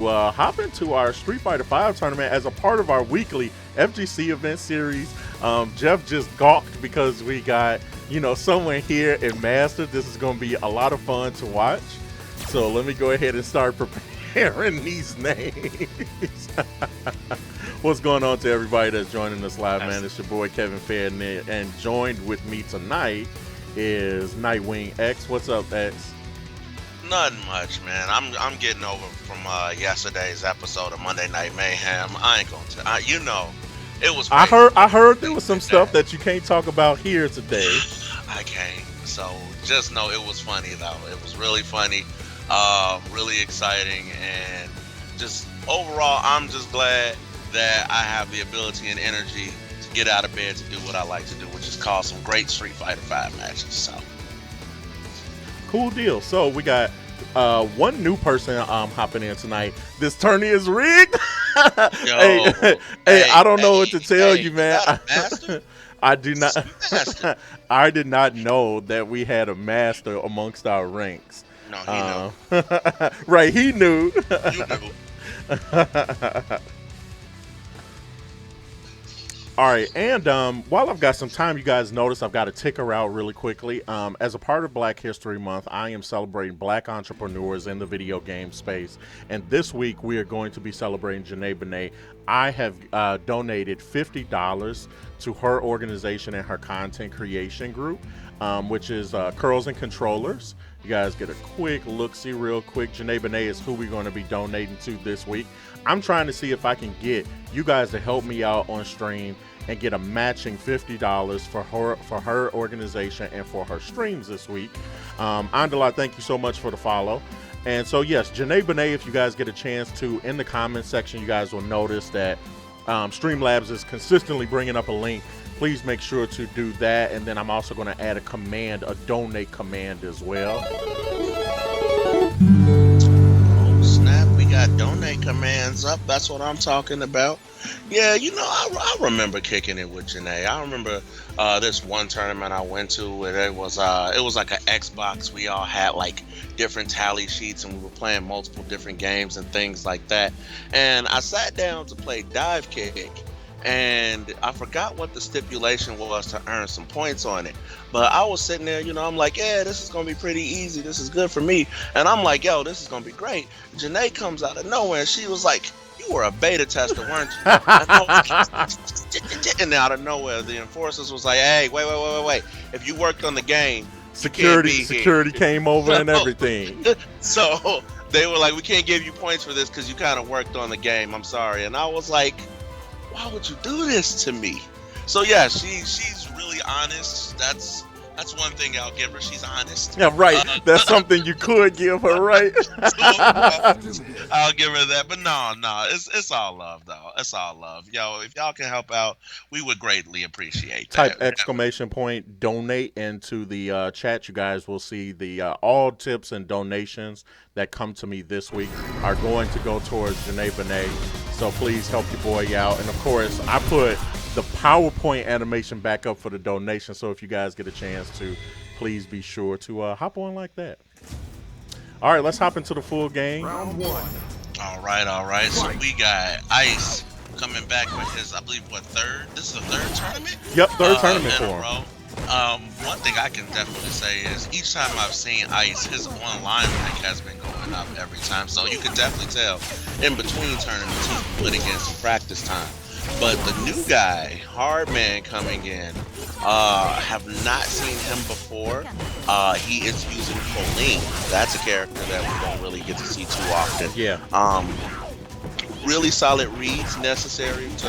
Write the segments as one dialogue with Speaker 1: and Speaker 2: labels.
Speaker 1: hop into our Street Fighter V tournament as a part of our weekly FGC event series. Jeff just gawked because we got, someone here in Master. This is going to be a lot of fun to watch. So let me go ahead and start preparing these names. What's going on to everybody that's joining us live, man? It's your boy Kevin Fair, and joined with me tonight is Nightwing X. What's up, X?
Speaker 2: Nothing much, man. I'm getting over from yesterday's episode of Monday Night Mayhem. I ain't gonna it was crazy.
Speaker 1: I heard there was some stuff that you can't talk about here today.
Speaker 2: I can't. So just know it was funny though. It was really funny, really exciting, and just overall, I'm just glad that I have the ability and energy to get out of bed to do what I like to do, which is call some great Street Fighter V matches. So
Speaker 1: cool deal. So we got one new person hopping in tonight. This tourney is rigged. Hey, I don't know what to tell you, man. I do not. I did not know that we had a master amongst our ranks.
Speaker 2: No, he knew.
Speaker 1: Right, he knew.
Speaker 2: You knew.
Speaker 1: All right, and while I've got some time, you guys notice I've got a ticker out really quickly. As a part of Black History Month, I am celebrating Black entrepreneurs in the video game space. And this week, we are going to be celebrating Janae Benet. I have donated $50 to her organization and her content creation group, which is Curls and Controllers. You guys get a quick look-see real quick. Janae Benet is who we're going to be donating to this week. I'm trying to see if I can get you guys to help me out on stream and get a matching $50 for her organization and for her streams this week. Andala, thank you so much for the follow. And so, yes, Janae Benet, if you guys get a chance to, in the comment section, you guys will notice that Streamlabs is consistently bringing up a link. Please make sure to do that. And then I'm also going to add a command, a donate command as well.
Speaker 2: Got donate commands up. That's what I'm talking about. Yeah, I remember kicking it with Janae. I remember this one tournament I went to where it was like an Xbox. We all had like different tally sheets and we were playing multiple different games and things like that. And I sat down to play dive kick, and I forgot what the stipulation was to earn some points on it. But I was sitting there, I'm like, yeah, this is going to be pretty easy. This is good for me. And I'm like, yo, this is going to be great. Janae comes out of nowhere, and she was like, you were a beta tester, weren't you? And out of nowhere, the enforcers was like, hey, wait. If you worked on the game,
Speaker 1: security came over and everything.
Speaker 2: So they were like, we can't give you points for this because you kind of worked on the game. I'm sorry. And I was like, why would you do this to me? So yeah, she's really honest. That's one thing I'll give her. She's honest.
Speaker 1: Yeah, right. That's something you could give her, right?
Speaker 2: I'll give her that. But no, it's all love though. It's all love. Yo, if y'all can help out, we would greatly appreciate that.
Speaker 1: Type exclamation point donate into the chat. You guys will see the all tips and donations that come to me this week are going to go towards Janae Benet. So please help your boy out. And of course, I put the PowerPoint animation back up for the donation. So if you guys get a chance to, please be sure to hop on like that. All right, let's hop into the full game.
Speaker 3: Round one.
Speaker 2: All right. So we got Ice coming back with his, I believe, third? This is the third tournament?
Speaker 1: Yep, third tournament for him.
Speaker 2: One thing I can definitely say is each time I've seen Ice, his online rank has been going up every time. So you can definitely tell in between tournaments he's putting in some practice time. But the new guy, Hardman, coming in, have not seen him before. He is using Pauline. That's a character that we don't really get to see too often.
Speaker 1: Yeah.
Speaker 2: Really solid reads necessary to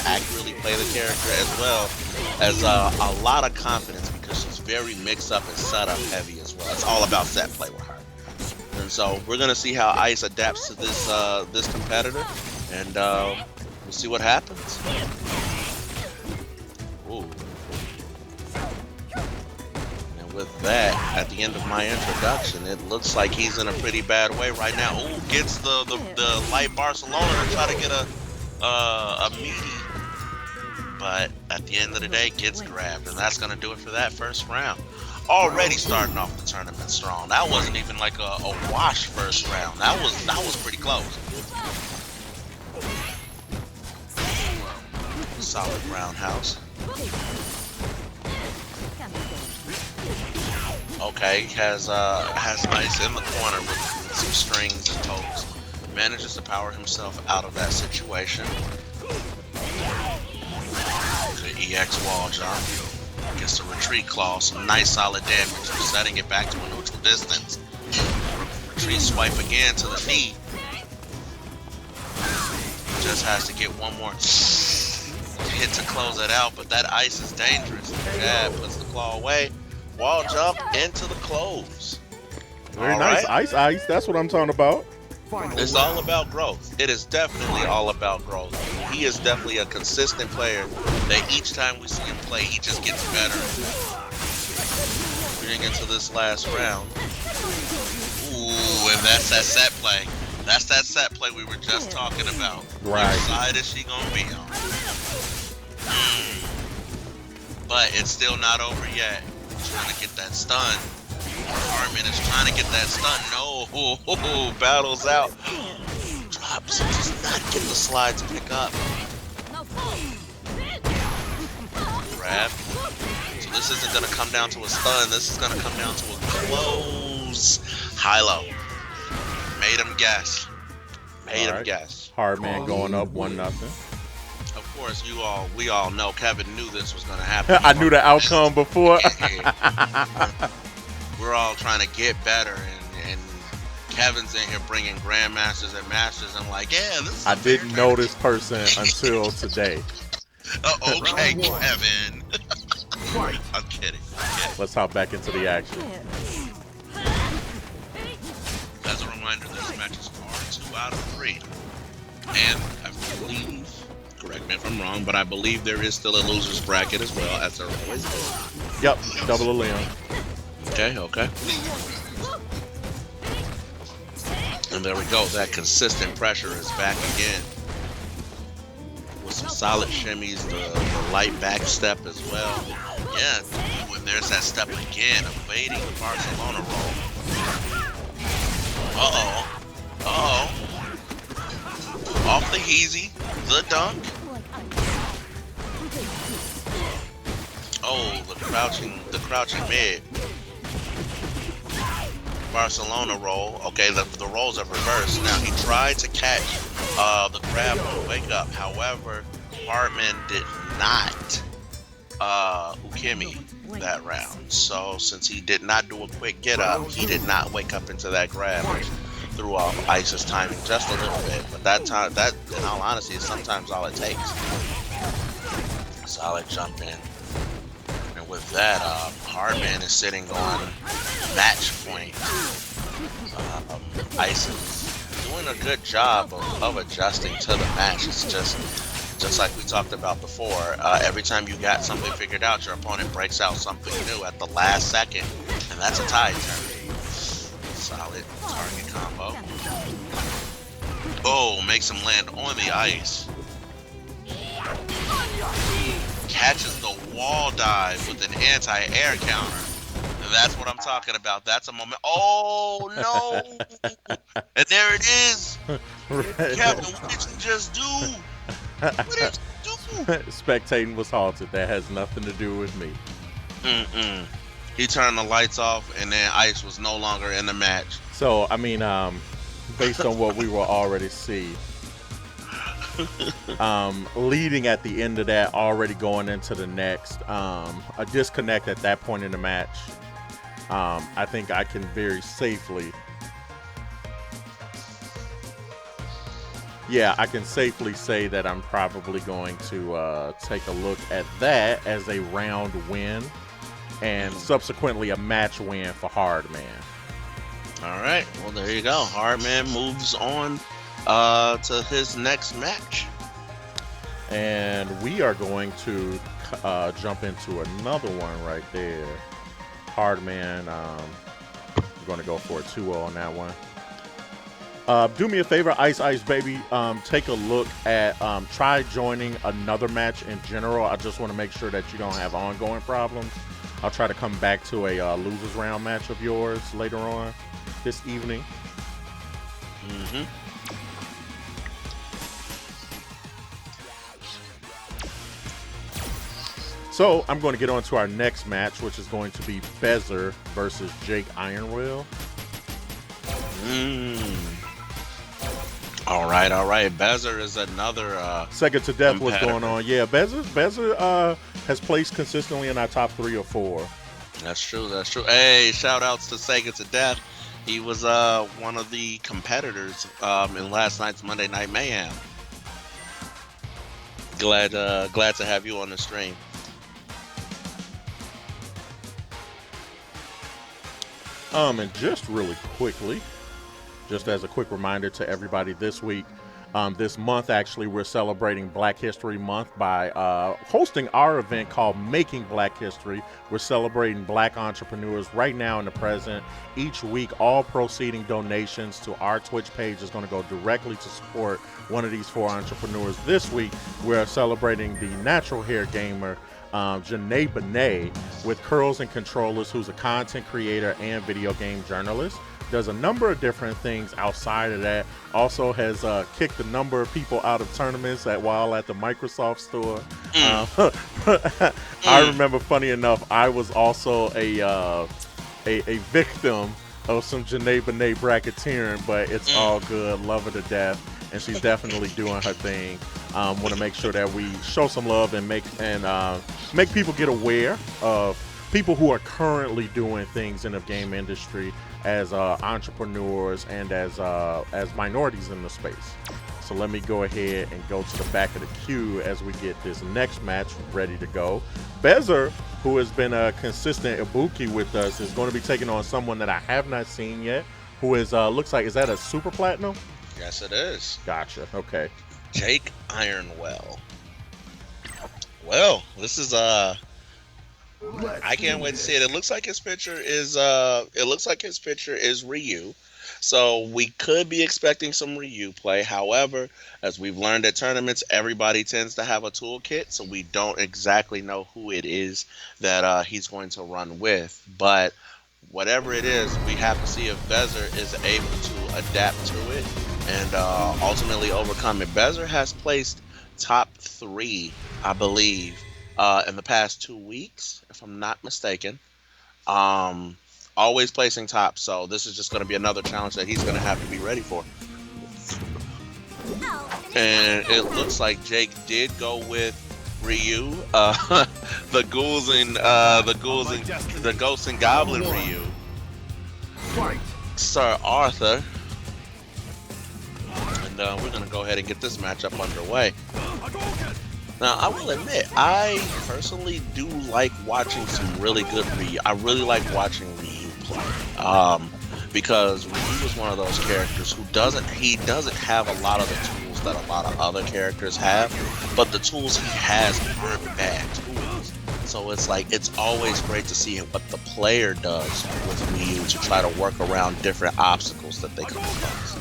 Speaker 2: accurately play the character, as well as a lot of confidence because she's very mix up and setup heavy as well. It's all about set play with her. And so we're gonna see how Ice adapts to this competitor, and we'll see what happens. Ooh. And with that, at the end of my introduction, it looks like he's in a pretty bad way right now. Ooh, gets the light Barcelona to try to get a meaty, but at the end of the day, gets grabbed, and that's gonna do it for that first round. Already starting off the tournament strong. That wasn't even like a wash first round. That was pretty close. Solid roundhouse. Okay, has Ice in the corner with some strings and toes. Manages to power himself out of that situation. The EX wall jump. Gets the retreat claw, some nice solid damage, setting it back to a neutral distance. Retreat swipe again to the knee. Just has to get one more hit to close it out, but that ice is dangerous. Jab puts the claw away. Wall jump into the close.
Speaker 1: Very nice. Right. Ice. That's what I'm talking about.
Speaker 2: It's all about growth. It is definitely all about growth. He is definitely a consistent player that each time we see him play, he just gets better. Getting into this last round. Ooh, and that's that set play. That's that set play we were just talking about.
Speaker 1: Right.
Speaker 2: Which side is she gonna be on? But it's still not over yet. Trying to get that stun. Hardman is trying to get that stun. No, battles out. Drops. Does not get the slide to pick up. Grab. So this isn't going to come down to a stun. This is going to come down to a close. High-low. Made him guess. Made him guess.
Speaker 1: Hardman going up 1-0.
Speaker 2: Of course, we all know Kevin knew this was going to happen.
Speaker 1: I knew the outcome before.
Speaker 2: We're all trying to get better, and Kevin's in here bringing grandmasters and masters. I'm like, yeah, this is
Speaker 1: I didn't know this person until today.
Speaker 2: Okay, Kevin. I'm kidding.
Speaker 1: Let's hop back into the action.
Speaker 2: As a reminder, this match is R2 out of 3. And I believe, correct me if I'm wrong, but I believe there is still a loser's bracket as well, as there always is.
Speaker 1: Yep, double a limb.
Speaker 2: Okay. And there we go. That consistent pressure is back again. With some solid shimmies, the light back step as well. Yeah, when there's that step again, evading the Barcelona roll. Uh-oh. Off the easy, the dunk. Oh, the crouching mid. Barcelona roll. Okay, the rolls are reversed. Now he tried to catch the grab on the wake up. However, Hardman did not Ukemi that round. So since he did not do a quick get up, he did not wake up into that grab, which threw off Ice's timing just a little bit. But that in all honesty is sometimes all it takes. Solid jump in. With that, Hardman is sitting on match point. Ice is doing a good job of adjusting to the match. It's just like we talked about before. Every time you got something figured out, your opponent breaks out something new at the last second, and that's a tie turn. Solid target combo. Oh, makes him land on the ice. Catches the wall dive with an anti-air counter. And that's what I'm talking about. That's a moment. Oh, no. And there it is. Kevin, what did you just do? What did you do?
Speaker 1: Spectating was halted. That has nothing to do with me.
Speaker 2: He turned the lights off, and then Ice was no longer in the match.
Speaker 1: So, I mean, based on what we will already see, leading at the end of that, already going into the next, a disconnect at that point in the match, I think I can very safely, I can safely say that I'm probably going to take a look at that as a round win and subsequently a match win for Hardman.
Speaker 2: All right, well, there you go. Hardman moves on to his next match.
Speaker 1: And we are going to jump into another one right there. Hardman, we're going to go for a 2-0 on that one. Do me a favor, Ice Baby, take a look at, try joining another match in general. I just want to make sure that you don't have ongoing problems. I'll try to come back to a losers round match of yours later on this evening. So I'm going to get on to our next match, which is going to be Bezer versus JakeIronWell.
Speaker 2: All right. Bezer is another
Speaker 1: Second to death was
Speaker 2: competitor.
Speaker 1: going on. Yeah, Bezer has placed consistently in our top 3 or 4.
Speaker 2: That's true. Hey, shout outs to Second to Death. He was one of the competitors in last night's Monday Night Mayhem. Glad to have you on the stream.
Speaker 1: And just really quickly, just as a quick reminder to everybody this week, this month actually we're celebrating Black History Month by hosting our event called Making Black History. We're celebrating Black entrepreneurs right now in the present. Each week, all proceeding donations to our Twitch page is going to go directly to support one of these 4 entrepreneurs. This week, we're celebrating the natural hair gamer, Janae Benet, with Curls and Controllers, who's a content creator and video game journalist. Does a number of different things outside of that. Also has kicked a number of people out of tournaments while at the Microsoft store. I remember, funny enough, I was also a victim of some Janae Benet bracketeering, but it's all good. Love her to death, and she's definitely doing her thing. Want to make sure that we show some love and make people get aware of people who are currently doing things in the game industry as entrepreneurs and as minorities in the space. So let me go ahead and go to the back of the queue as we get this next match ready to go. Bezer, who has been a consistent Ibuki with us, is going to be taking on someone that I have not seen yet, who is looks like, is that a super platinum?
Speaker 2: Yes, it is.
Speaker 1: Gotcha. Okay.
Speaker 2: JakeIronWell. Well, this is I can't wait to see it. It looks like his picture is Ryu. So we could be expecting some Ryu play. However, as we've learned at tournaments, everybody tends to have a toolkit, so we don't exactly know who it is that he's going to run with. But whatever it is, we have to see if Bezer is able to adapt to it and ultimately overcome it. Bezer has placed top 3, I believe, in the past 2 weeks, if I'm not mistaken. Always placing top, so this is just going to be another challenge that he's going to have to be ready for. And it looks like Jake did go with Ryu, the Ghost and Goblin Ryu, Sir Arthur, and we're going to go ahead and get this matchup underway. Now, I will admit, I personally do like watching some really good Ryu. I really like watching Ryu play, because Ryu is one of those characters who doesn't have a lot of the tools that a lot of other characters have, but the tools he has aren't bad tools. So it's like, it's always great to see what the player does with Ryu to try to work around different obstacles that they come across.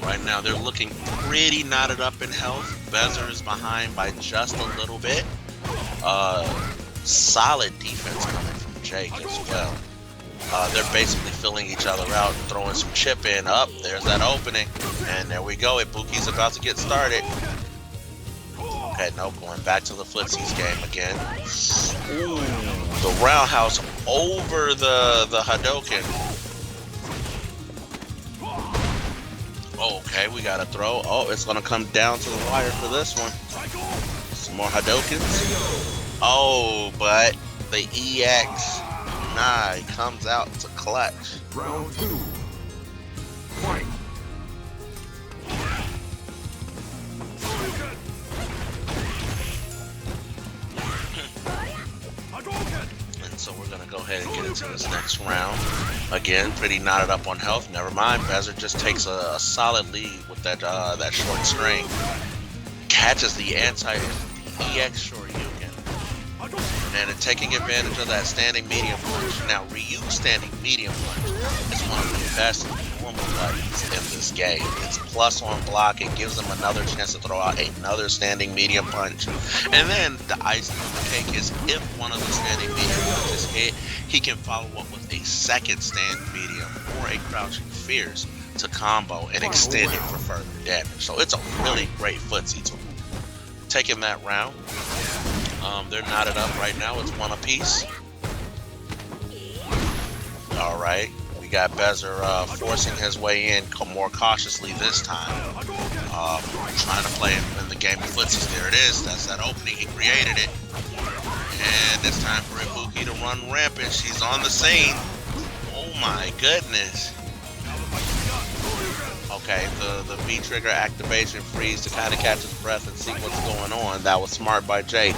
Speaker 2: Right now, they're looking pretty knotted up in health. Bezer is behind by just a little bit. Solid defense coming from Jake as well. They're basically filling each other out, throwing some chip in. Up, there's that opening. And there we go. Ibuki's about to get started. Okay, no, going back to the Flitsies game again. Ooh, the roundhouse over the Hadoken. Okay, we got to throw. Oh, it's going to come down to the wire for this one. Some more Hadokens. Oh, but the EX comes out to clutch.
Speaker 3: Round 2. Fight.
Speaker 2: And so we're going to go ahead and get into this next round. Again, pretty knotted up on health. Never mind, Bezer just takes a solid lead with that short string. Catches the EX Shoryuken. And taking advantage of that standing medium punch. Now, Ryu's standing medium punch is one of the best buttons in this game. It's plus on block. It gives him another chance to throw out another standing medium punch. And then the icing on the cake is if one of the standing medium punches hit, he can follow up with a second stand medium or a crouching fierce to combo and extend it for further damage. So it's a really great footsie tool. Taking that round. They're knotted up right now. It's one apiece. All right. We got Bezer forcing his way in more cautiously this time. Trying to play in the game of footsies. There it is. That's that opening. He created it. And it's time for Ibuki to run rampant. She's on the scene. Oh my goodness. Okay, the V-trigger activation freeze to kind of catch his breath and see what's going on. That was smart by Jake.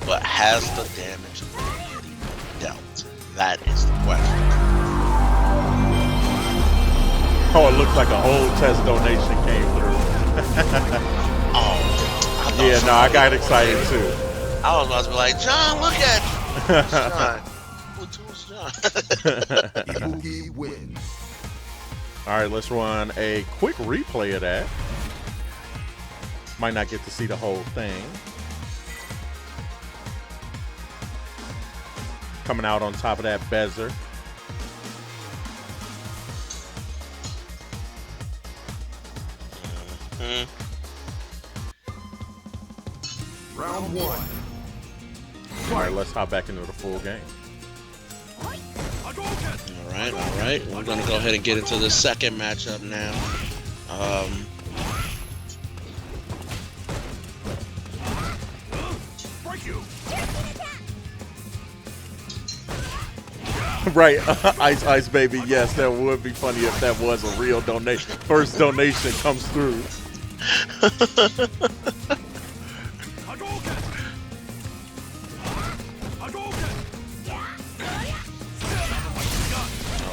Speaker 2: But has the damage really dealt? That is the question.
Speaker 1: Oh, it looks like a whole test donation came through.
Speaker 2: Oh.
Speaker 1: Yeah, no, I got excited too.
Speaker 2: I was about to be like, John, look at you. Who's John?
Speaker 3: Ibuki wins.
Speaker 1: All right, let's run a quick replay of that. Might not get to see the whole thing. Coming out on top of that Bezer.
Speaker 3: Round one.
Speaker 2: All
Speaker 1: right, let's hop back into the full game.
Speaker 2: All right. We're gonna go ahead and get into the second matchup now.
Speaker 1: Right, Ice Baby. Yes, that would be funny if that was a real donation. First donation comes through.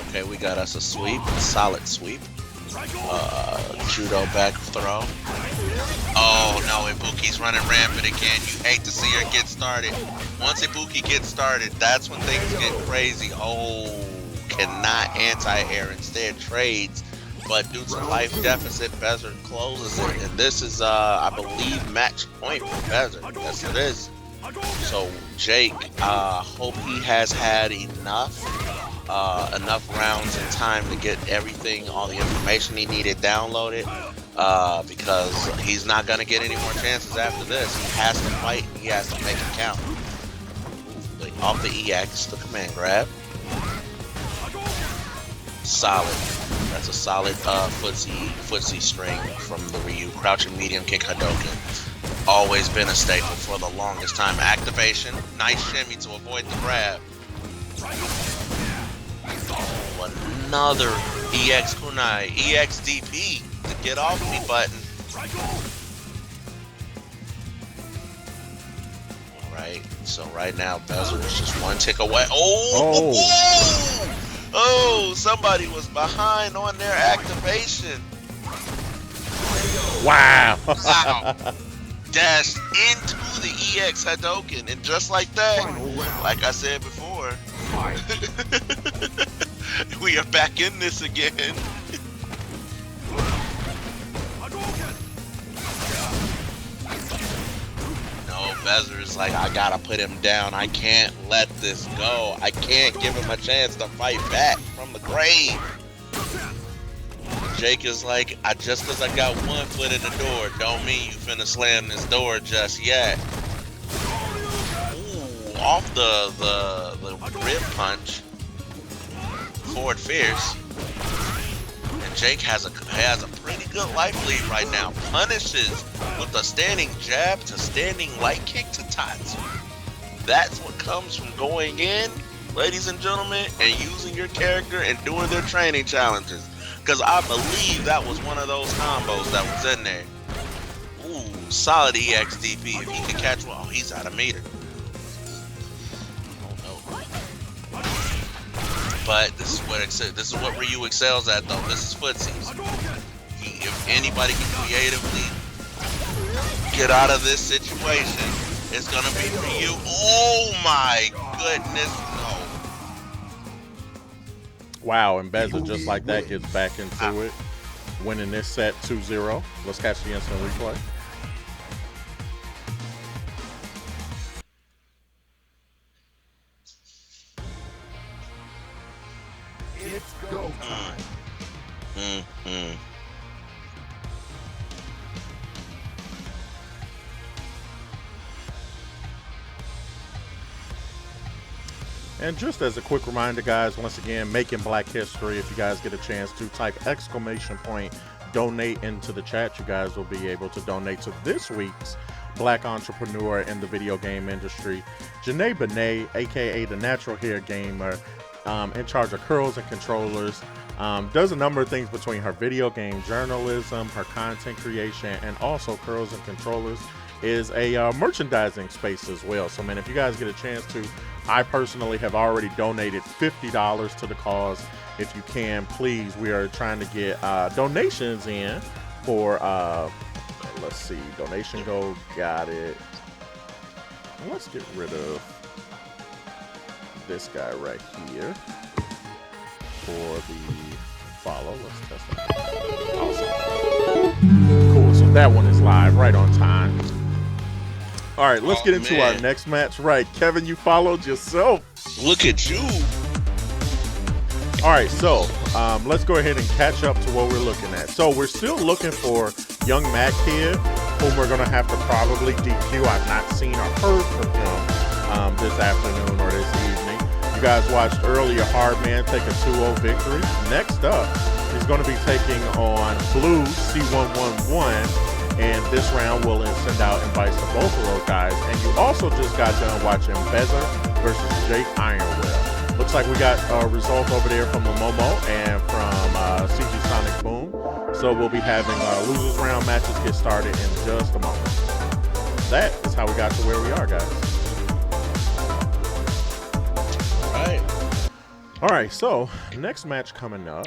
Speaker 2: Okay, we got us a sweep, a solid sweep. Judo back throw. Oh no, Ibuki's running rampant again. You hate to see her get started. Once Ibuki gets started, that's when things get crazy. Oh, cannot anti-air, instead trades. But due to life deficit, Bezer closes it. And this is, I believe, match point for Bezer. Yes, it is. So Jake, hope he has had enough rounds and time to get everything, all the information he needed downloaded, because he's not going to get any more chances after this. He has to fight, and he has to make it count. Off the EX, the command grab. Solid. That's a solid footsie string from the Ryu. Crouching medium kick Hadoken. Always been a staple for the longest time. Activation. Nice shimmy to avoid the grab. Another EX kunai, EX DP to get off me button. Alright, so right now Bezer is just one tick away. Oh, somebody was behind on their activation.
Speaker 1: Wow.
Speaker 2: Dashed into the EX Hadoken, and just like that, like I said before, we are back in this again. No, Bezer is like, I gotta put him down. I can't let this go. I can't give him a chance to fight back from the grave. Jake is like, just because I got one foot in the door, don't mean you finna slam this door just yet. Ooh, off the rib punch. Forward fierce. And Jake has a pretty good life lead right now. Punishes with a standing jab to standing light kick to Tatsu. That's what comes from going in, ladies and gentlemen, and using your character and doing their training challenges. Because I believe that was one of those combos that was in there. Ooh, solid EX DP. If he can catch one, oh, he's out of meter. But this is what Ryu excels at, though. This is footsies. If anybody can creatively get out of this situation, it's gonna be Ryu. Oh my goodness, no!
Speaker 1: Wow, and Bezer just like that gets back into it, winning this set 2-0. Let's catch the instant replay.
Speaker 3: It's go time.
Speaker 1: And just as a quick reminder, guys, once again, making Black History. If you guys get a chance to type ! donate into the chat, you guys will be able to donate to this week's Black entrepreneur in the video game industry, Janae Benet, aka the Natural Hair Gamer, in charge of curls and controllers. Does a number of things between her video game journalism, her content creation, and also curls and controllers is a merchandising space as well. So, man, if you guys get a chance to, I personally have already donated $50 to the cause. If you can, please, we are trying to get donations in for, let's see, donation goal, got it. Let's get rid of this guy right here for the follow. Let's test that. Awesome. Cool, so that one is live right on time. All right, let's get into our next match. Right, Kevin, you followed yourself.
Speaker 2: Look at you.
Speaker 1: All right, so let's go ahead and catch up to what we're looking at. So we're still looking for young Mac Kid, whom we're going to have to probably DQ. I've not seen or heard from him this afternoon or this evening. You guys watched earlier Hardman take a 2-0 victory. Next up, he's going to be taking on BlueC111. And this round will send out invites to both of those guys. And you also just got done watching Bezer versus JakeIronWell. Looks like we got a result over there from Llomomo and from CG Sonic Boom. So we'll be having losers round matches get started in just a moment. That is how we got to where we are, guys. All right, so next match coming up.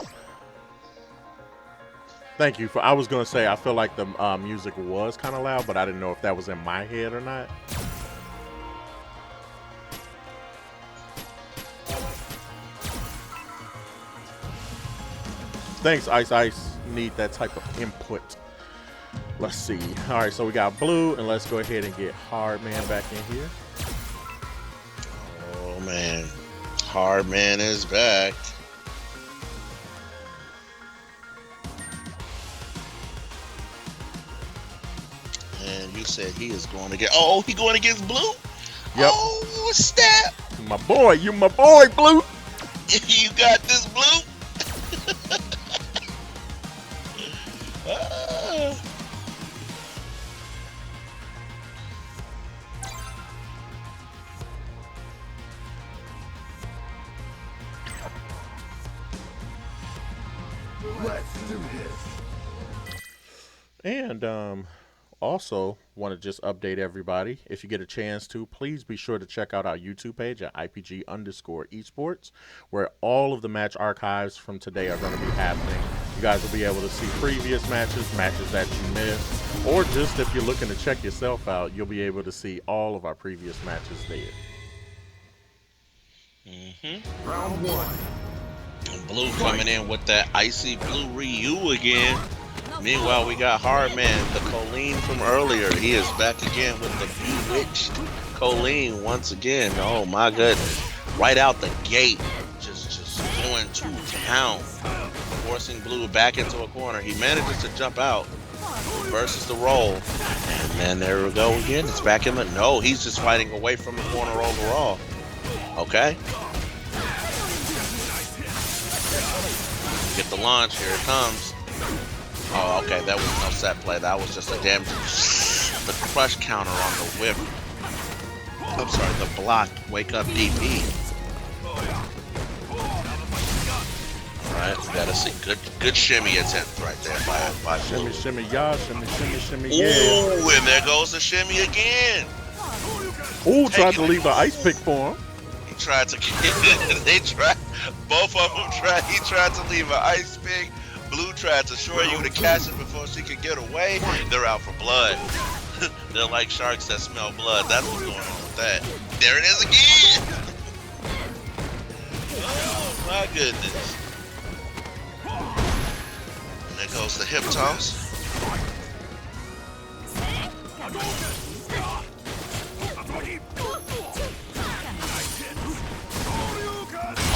Speaker 1: Thank you for. I was gonna say I feel like the music was kind of loud, but I didn't know if that was in my head or not. Thanks, Ice Ice. Need that type of input. Let's see. All right, so we got Blue, and let's go ahead and get Hardman back in here.
Speaker 2: Oh man, Hardman is back. And you said he is going to get. Oh, he going against Blue?
Speaker 1: Yep.
Speaker 2: Oh, snap!
Speaker 1: My boy, you my boy, Blue.
Speaker 2: You got this, Blue.
Speaker 3: Let's do this.
Speaker 1: And also want to just update everybody. If you get a chance to, please be sure to check out our YouTube page at IPG_esports, where all of the match archives from today are going to be happening. You guys will be able to see previous matches, matches that you missed, or just if you're looking to check yourself out, you'll be able to see all of our previous matches there.
Speaker 3: Round one.
Speaker 2: And Blue coming in with that icy blue Ryu again. Meanwhile, we got Hardman, the Colleen from earlier. He is back again with the bewitched Colleen once again. Oh my goodness. Right out the gate. Just going to town. Forcing Blue back into a corner. He manages to jump out. Versus the roll. And then there we go again. It's back in the. No, he's just fighting away from the corner overall. Okay. Get the launch. Here it comes. Oh, okay, that was no set play. That was just a damage. The crush counter on the whip. I'm sorry, the block. Wake up DP. Alright, we gotta see. Good shimmy attempt right there by
Speaker 1: Shimmy, shimmy, y'all. Shimmy, shimmy, shimmy, yeah.
Speaker 2: Ooh, and there goes the shimmy again.
Speaker 1: Ooh, tried to leave an ice pick for him.
Speaker 2: He tried to get they tried. Both of them tried. He tried to leave an ice pick. Blue tried to shore you to catch it before she could get away. They're out for blood. They're like sharks that smell blood. That's what's going on with that. There it is again. Oh my goodness. There goes the hip toss.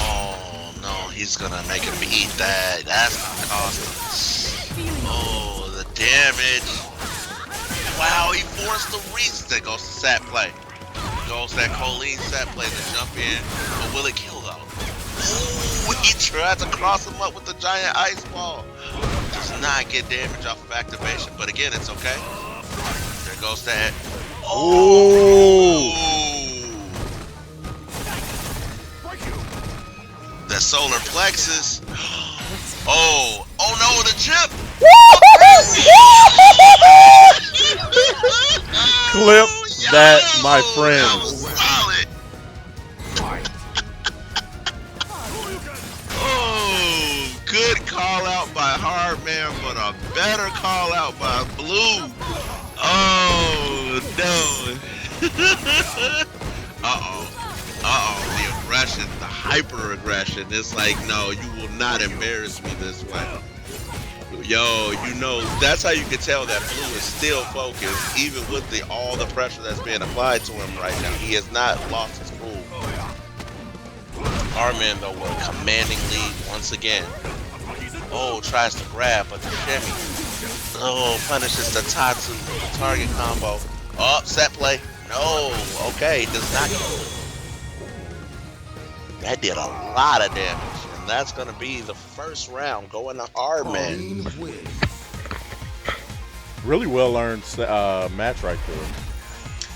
Speaker 2: Oh no, he's gonna make him eat that. That's gonna cost him. Oh, the damage. Wow, he forced the reach. There goes the sat play. Goes that Colleen sat play to jump in. But will it kill though? Ooh, he tried to cross him up with the giant ice ball. Does not get damage off of activation, but again, it's okay. There goes that. Oh! That solar plexus. Oh! Oh no, the chip!
Speaker 1: Clip that, my friend.
Speaker 2: That was solid. Oh, good call out by Hardman, but a better call out by Blue. Oh no. The aggression, the hyper aggression. It's like, no, you will not embarrass me this way. Yo, you know, that's how you can tell that Blue is still focused, even with all the pressure that's being applied to him right now. He has not lost his cool. Hardman, though, with a commanding lead once again. Oh, tries to grab, but the shimmy. Oh, punishes the Tatsu with the target combo. Oh, set play. No, okay, does not kill it. That did a lot of damage. And that's going to be the first round going to Hardman.
Speaker 1: Really well earned match right there.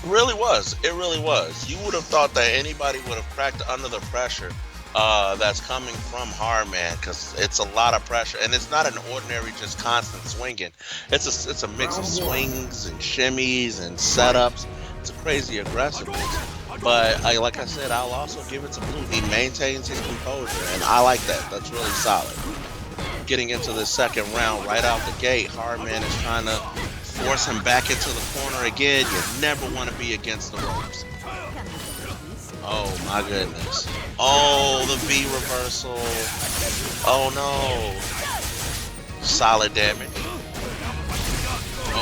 Speaker 2: Really was. It really was. You would have thought that anybody would have cracked under the pressure that's coming from Hardman, because it's a lot of pressure, and it's not an ordinary just constant swinging. It's a mix of swings and shimmies and setups. It's a crazy aggressiveness. But like I said, I'll also give it to Blue. He maintains his composure, and I like that. That's really solid. Getting into the second round right out the gate, Hardman is trying to force him back into the corner again. You never want to be against the ropes. Oh my goodness. Oh, the V reversal. Oh no. Solid damage.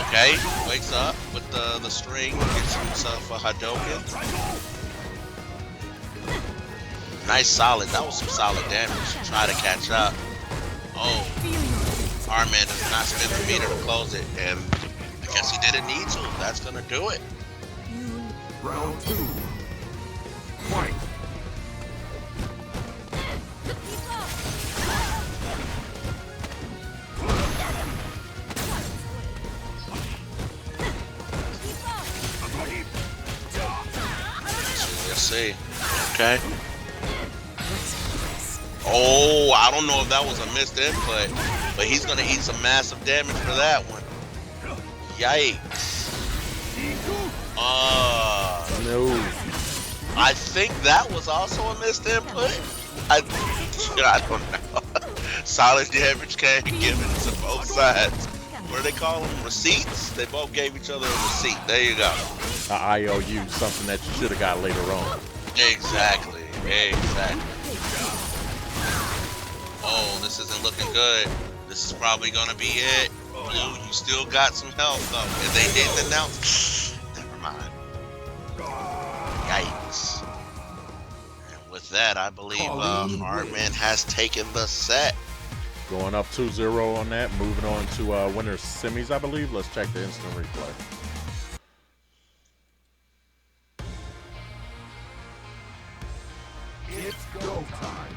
Speaker 2: Okay, wakes up with the string, gets himself a Hadouken. Nice solid, that was some solid damage. Try to catch up. Oh, Hardman does not spin the meter to close it, and I guess he didn't need to. That's gonna do it.
Speaker 3: Round 2. Fight.
Speaker 2: Let's see. Okay. Oh, I don't know if that was a missed input, but he's gonna eat some massive damage for that one. Yikes.
Speaker 1: No.
Speaker 2: I think that was also a missed input. I don't know. Solid damage came given to both sides. What do they call them? Receipts? They both gave each other a receipt. There you go.
Speaker 1: IOU, something that you should have got later on.
Speaker 2: Exactly. Exactly. Oh, this isn't looking good. This is probably gonna be it. Blue, you still got some health though. If they didn't announce, never mind. Yikes. And with that, I believe Hardman has taken the set.
Speaker 1: Going up 2-0 on that. Moving on to winner's semis, I believe. Let's check the instant replay.
Speaker 3: It's go time.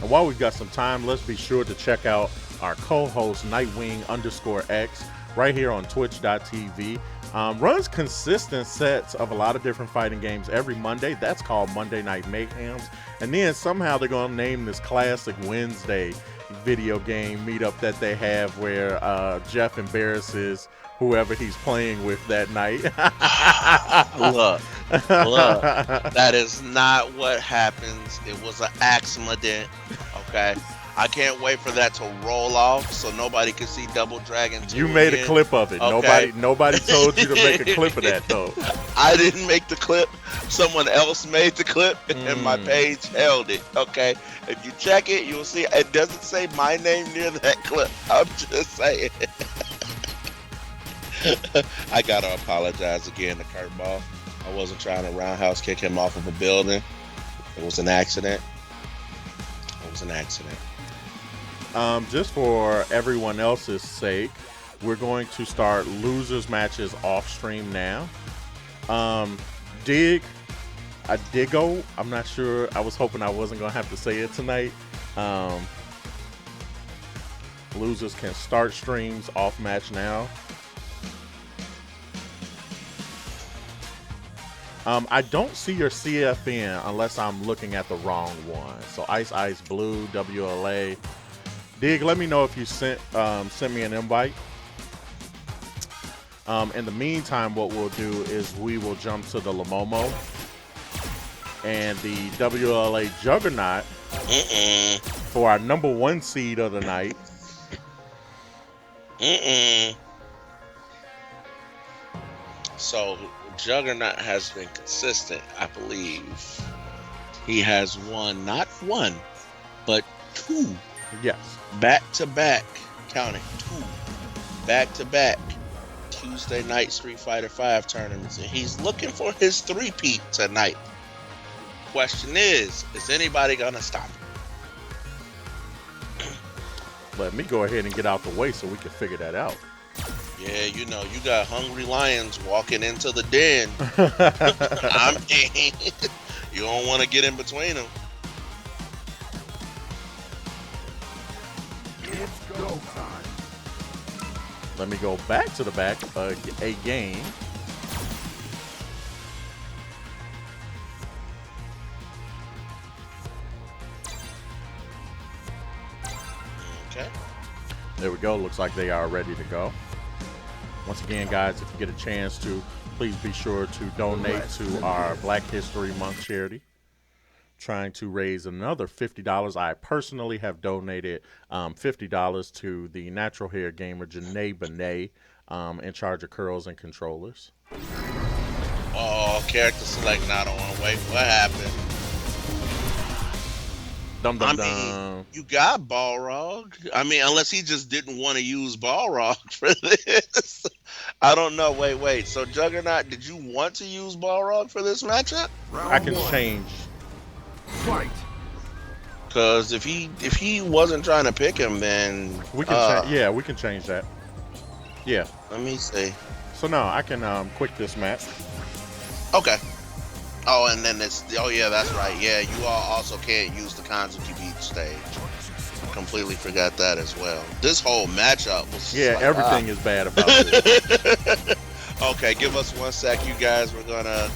Speaker 1: And while we've got some time, let's be sure to check out our co-host Nightwing_X right here on twitch.tv. Runs consistent sets of a lot of different fighting games every Monday. That's called Monday Night Mayhems. And then somehow they're going to name this Classic Wednesday video game meetup that they have where Jeff embarrasses whoever he's playing with that night.
Speaker 2: Look, that is not what happens. It was an accident, okay? I can't wait for that to roll off so nobody can see Double Dragon 2
Speaker 1: You made
Speaker 2: again.
Speaker 1: a clip of it.
Speaker 2: Okay.
Speaker 1: Nobody told you to make a clip of that though.
Speaker 2: I didn't make the clip. Someone else made the clip, and my page held it. Okay. If you check it, you'll see it doesn't say my name near that clip. I'm just saying. I gotta apologize again to Curveball. I wasn't trying to roundhouse kick him off of a building. It was an accident. It was an accident.
Speaker 1: Just for everyone else's sake, we're going to start losers matches off stream now. Digo, I'm not sure. I was hoping I wasn't gonna have to say it tonight. Losers can start streams off match now. I don't see your CFN unless I'm looking at the wrong one. So Ice Blue WLA. Dig, let me know if you sent me an invite. In the meantime, what we'll do is we will jump to the Llomomo and the WLA Juggernaut for our #1 seed of the night.
Speaker 2: So Juggernaut has been consistent, I believe. He has won not one, but two.
Speaker 1: Yes.
Speaker 2: Back-to-back, counting, two back-to-back Tuesday night Street Fighter V tournaments, and he's looking for his three-peat tonight. Question is anybody gonna stop him?
Speaker 1: Let me go ahead and get out the way so we can figure that out.
Speaker 2: Yeah, you know, you got hungry lions walking into the den. I mean, you don't want to get in between them.
Speaker 3: It's go time.
Speaker 1: Let me go back to the back a game.
Speaker 2: Okay.
Speaker 1: There we go. Looks like they are ready to go. Once again, guys, if you get a chance to, please be sure to donate to our Black History Month charity. Trying to raise another $50. I personally have donated $50 to the natural hair gamer Janae Benet, in charge of curls and controllers.
Speaker 2: Oh, character select not on. Wait, what happened? I mean, you got Balrog. I mean, unless he just didn't want to use Balrog for this. I don't know. Wait. So, Juggernaut, did you want to use Balrog for this matchup?
Speaker 1: I can change.
Speaker 3: Fight.
Speaker 2: Because if he wasn't trying to pick him, then
Speaker 1: We can yeah, we can change that. Yeah.
Speaker 2: let me see.
Speaker 1: So no, I can quick this match.
Speaker 2: Okay. Oh, and then it's yeah, that's right. Yeah, you all also can't use the Kanzuki Beach stage. Completely forgot that as well. This whole matchup was
Speaker 1: Yeah,
Speaker 2: like,
Speaker 1: everything is bad about this.
Speaker 2: Okay, give us 1 sec, you guys. We're gonna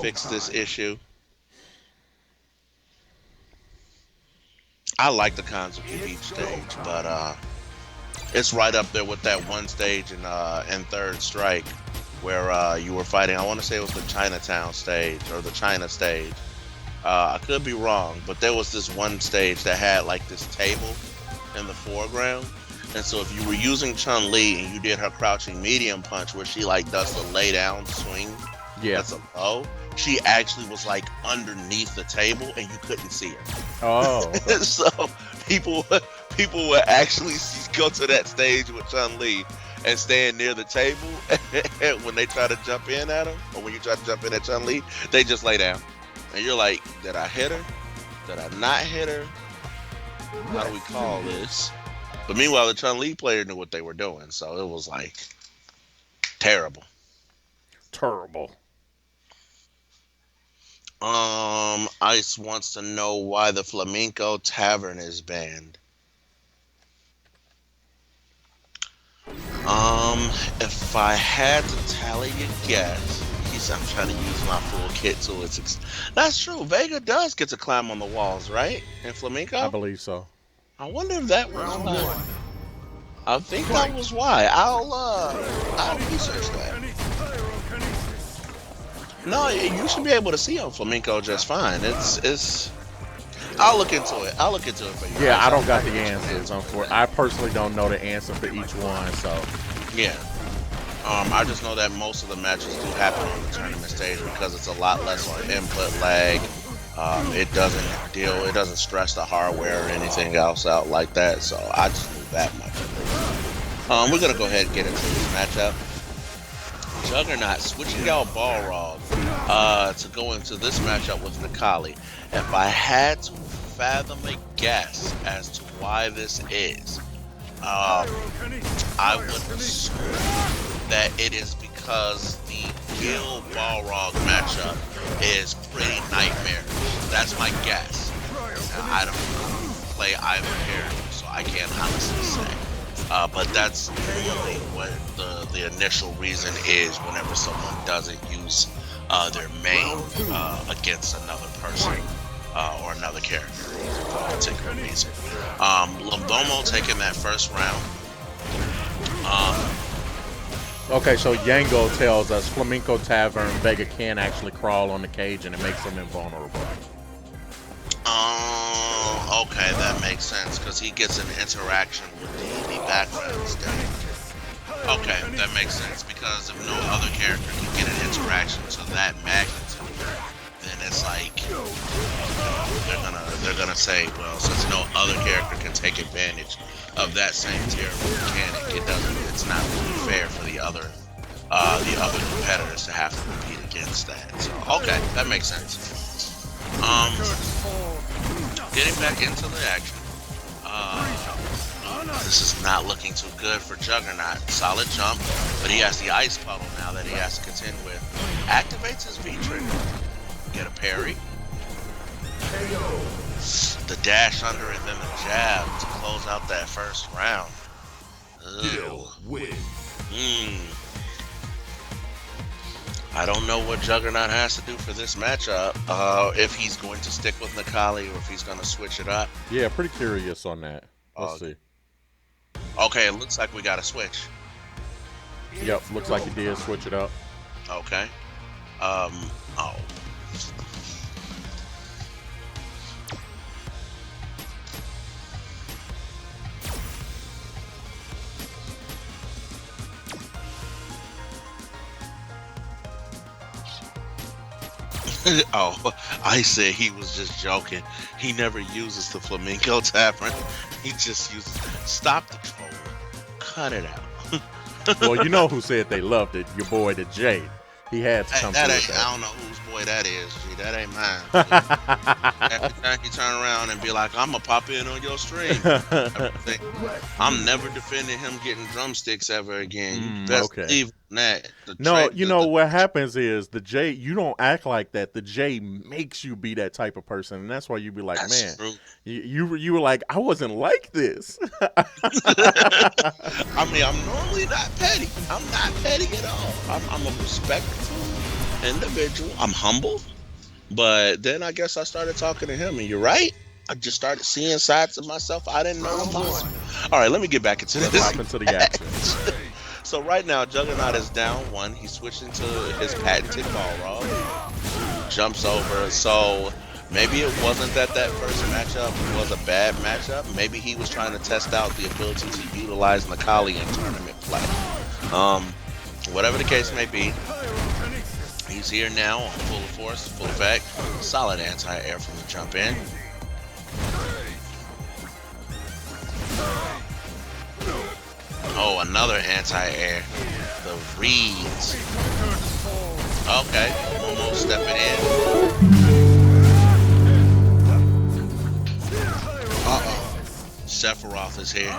Speaker 2: fix this issue. I like the Kanzuki Beach stage, but it's right up there with that one stage in Third Strike where you were fighting. I want to say it was the Chinatown stage or the China stage. I could be wrong, but there was this one stage that had like this table in the foreground. And so if you were using Chun-Li and you did her crouching medium punch where she like does the lay down swing,
Speaker 1: Yeah.
Speaker 2: that's a low, she actually was like underneath the table and you couldn't see her.
Speaker 1: Oh.
Speaker 2: So people would actually go to that stage with Chun-Li and stand near the table when they try to jump in at him, or when you try to jump in at Chun-Li, they just lay down. And you're like, did I hit her? Did I not hit her? How do we call this? But meanwhile, the Chun-Li player knew what they were doing, so it was like terrible.
Speaker 1: Terrible.
Speaker 2: Ice wants to know why the Flamenco Tavern is banned. If I had to tally a guess, I'm trying to use my full kit to its That's true. Vega does get to climb on the walls, right? In Flamenco?
Speaker 1: I believe so.
Speaker 2: I wonder if that was why. I think that was why. I'll research that. No, you should be able to see on Flamenco just fine. I'll look into it. I'll look into it for you.
Speaker 1: Yeah, I don't got the answers. I personally don't know the answer for each one, so.
Speaker 2: Yeah. I just know that most of the matches do happen on the tournament stage because it's a lot less input lag. It doesn't stress the hardware or anything else out like that. So I just knew that much. We're gonna go ahead and get into this matchup. Juggernaut switching out Balrog to go into this matchup with Nikali. If I had to fathom a guess as to why this is, I would assume that it is because the Gil Balrog matchup is pretty nightmare. That's my guess. Now, I don't play either character, so I can't honestly say. But that's really what the initial reason is whenever someone doesn't use their main against another person or another character for a particular reason. Llomomo taking that first round.
Speaker 1: Okay, so Yango tells us Flamenco Tavern, Vega can actually crawl on the cage and it makes him invulnerable.
Speaker 2: Okay, that makes sense because he gets an interaction with the background stage. Okay, that makes sense because if no other character can get an interaction to that magnitude, then it's like they're gonna say, well, since no other character can take advantage of that same terrible mechanic, it's not really fair for the other competitors to have to compete against that. So okay, that makes sense. Getting back into the action. This is not looking too good for Juggernaut. Solid jump, but he has the ice puddle now that he has to contend with. Activates his V trigger. Get a parry. The dash under and then the jab to close out that first round. I don't know what Juggernaut has to do for this matchup. If he's going to stick with Nikali or if he's going to switch it up.
Speaker 1: Yeah, pretty curious on that. Let's see.
Speaker 2: Okay, it looks like we got to switch.
Speaker 1: Yep, looks like he did switch it up.
Speaker 2: Okay. Oh, I said he was just joking. He never uses the Flamenco Tavern. He just uses. Stop the troll. Cut it out.
Speaker 1: Well, you know who said they loved it? Your boy, the Jay. He had to come through with that.
Speaker 2: I don't know whose boy that is. G. That ain't mine. Every time he turn around and be like, I'm going to pop in on your stream. I'm never defending him getting drumsticks ever again. You best leave that.
Speaker 1: No, you know what happens is the Jay, you don't act like that. The Jay makes you be that type of person. And that's why you be like, man, you were like, I wasn't like this.
Speaker 2: I mean, I'm normally not petty. I'm not petty at all. I'm a respectful individual. I'm humble. But then I guess I started talking to him, and you're right. I just started seeing sides of myself I didn't know were possible. All right, let me get back into this.
Speaker 1: Hop into the action.
Speaker 2: So right now, Juggernaut is down one. He's switching to his patented Balrog. Jumps over. So maybe it wasn't that first matchup was a bad matchup. Maybe he was trying to test out the ability to utilize Nikali in tournament play. Whatever the case may be, he's here now on full force, full effect. Solid anti-air from the jump in. Oh, another anti-air. The reads. Okay, almost stepping in. Sephiroth is here.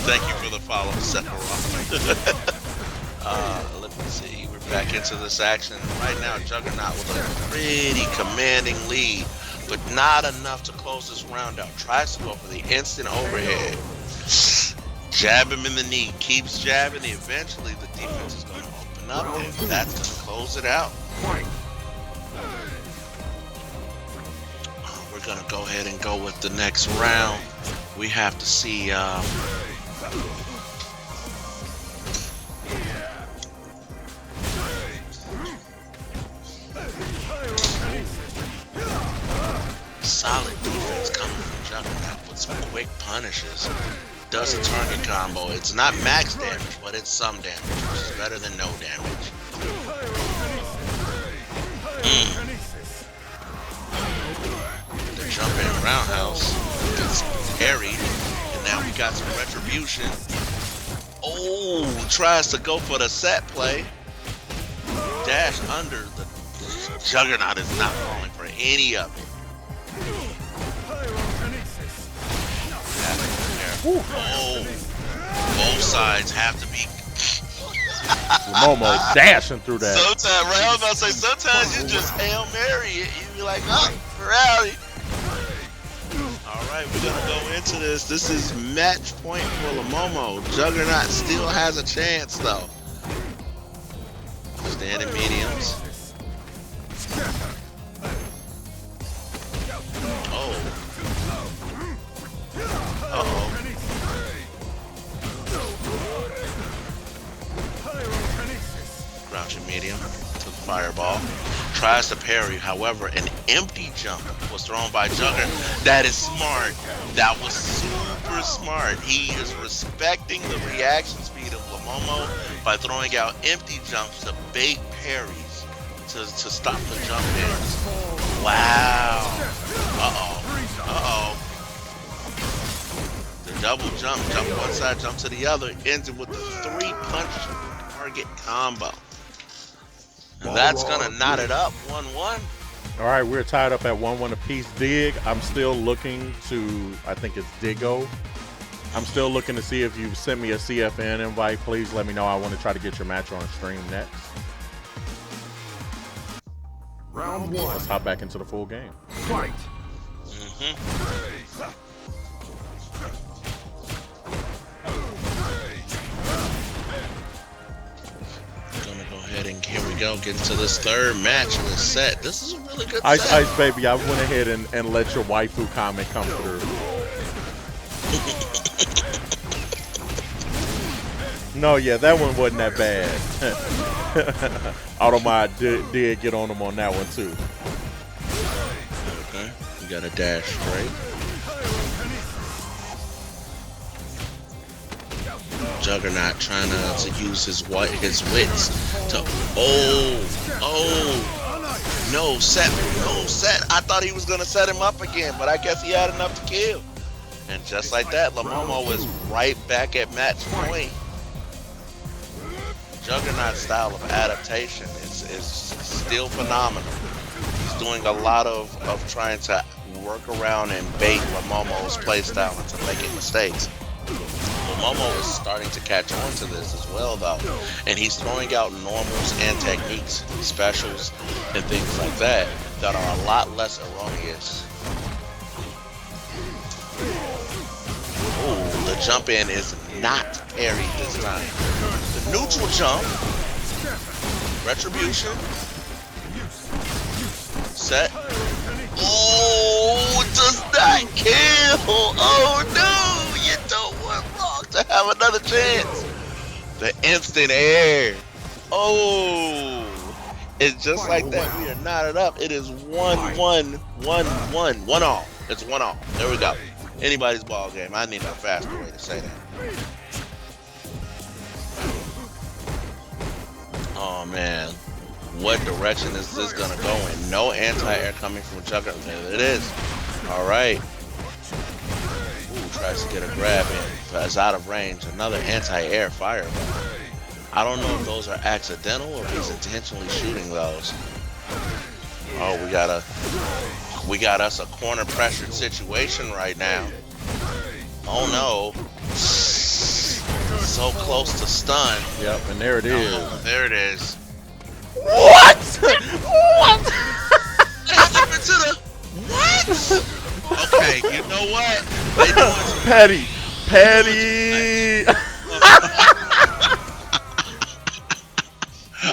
Speaker 2: Thank you for the follow, Sephiroth. Let me see. We're back into this action. Right now, Juggernaut with a pretty commanding lead, but not enough to close this round out. Tries to go for the instant overhead. Jab him in the knee. Keeps jabbing. Eventually, the defense is going to open up, and that's going to close it out. We're going to go ahead and go with the next round. We have to see... solid defense coming from Juggernaut with some quick punishes. Does a target combo. It's not max damage, but it's some damage, which is better than no damage. The jump in roundhouse gets parried, and now we got some retribution. Oh, tries to go for the set play. Dash under. The Juggernaut is not falling for any of it. Oh, both sides have to be.
Speaker 1: Llomomo dashing through that.
Speaker 2: Sometimes, right? I was about to say, sometimes you just Hail Mary it. You be like, oh, rally. All right, we're going to go into this. This is match point for Llomomo. Juggernaut still has a chance, though. Standing mediums. Oh. Uh-oh. Crouching medium to the fireball. Tries to parry, however, an empty jump was thrown by Juggernaut. That is smart. That was super smart. He is respecting the reaction speed of Llomomo by throwing out empty jumps to bait parries to stop the jump in. Wow. Uh-oh. Uh-oh. The double jump one side, jump to the other, ends it with the 3-punch target combo. And that's gonna knot it up 1-1.
Speaker 1: All right, we're tied up at 1-1 apiece. Dig, I'm still looking to, I think it's Digo. I'm still looking to see if you've sent me a CFN invite. Please let me know. I want to try to get your match on stream next.
Speaker 3: Round 1.
Speaker 1: Let's hop back into the full game.
Speaker 3: Fight.
Speaker 2: And here we go, get into this third match of the set. This is a really good
Speaker 1: Ice
Speaker 2: set.
Speaker 1: Ice Baby, I went ahead and let your waifu comment come through. No, yeah, that one wasn't that bad. Automod did get on him on that one too.
Speaker 2: Okay, we got a dash straight. Juggernaut trying to use his wits to no set. I thought he was gonna set him up again, but I guess he had enough to kill. And just like that, Llomomo is right back at match point. Juggernaut's style of adaptation is still phenomenal. He's doing a lot of trying to work around and bait Llomomo's playstyle into making mistakes. Llomomo is starting to catch on to this as well, though, and he's throwing out normals and techniques, specials, and things like that that are a lot less erroneous. Ooh, the jump in is not parried this time. The neutral jump, retribution, set. Oh, does not kill. Oh no, you don't want Rock to have another chance. The instant air. Oh, it's just like that. We are knotted up. It is 1-1, 1-1, 1 all. It's 1 all. There we go. Anybody's ball game. I need a faster way to say that. Oh man, what direction is this gonna go in? No anti-air coming from Juggernaut. There it is. All right. Ooh, tries to get a grab in, but it's out of range. Another anti-air fireball. I don't know if those are accidental or if he's intentionally shooting those. Oh, we got us a corner pressured situation right now. Oh no. So close to stun.
Speaker 1: Yep, and there it is.
Speaker 2: Oh, there it is.
Speaker 1: What? What?
Speaker 2: What happened to the what? Okay, you know what? They doing
Speaker 1: Petty.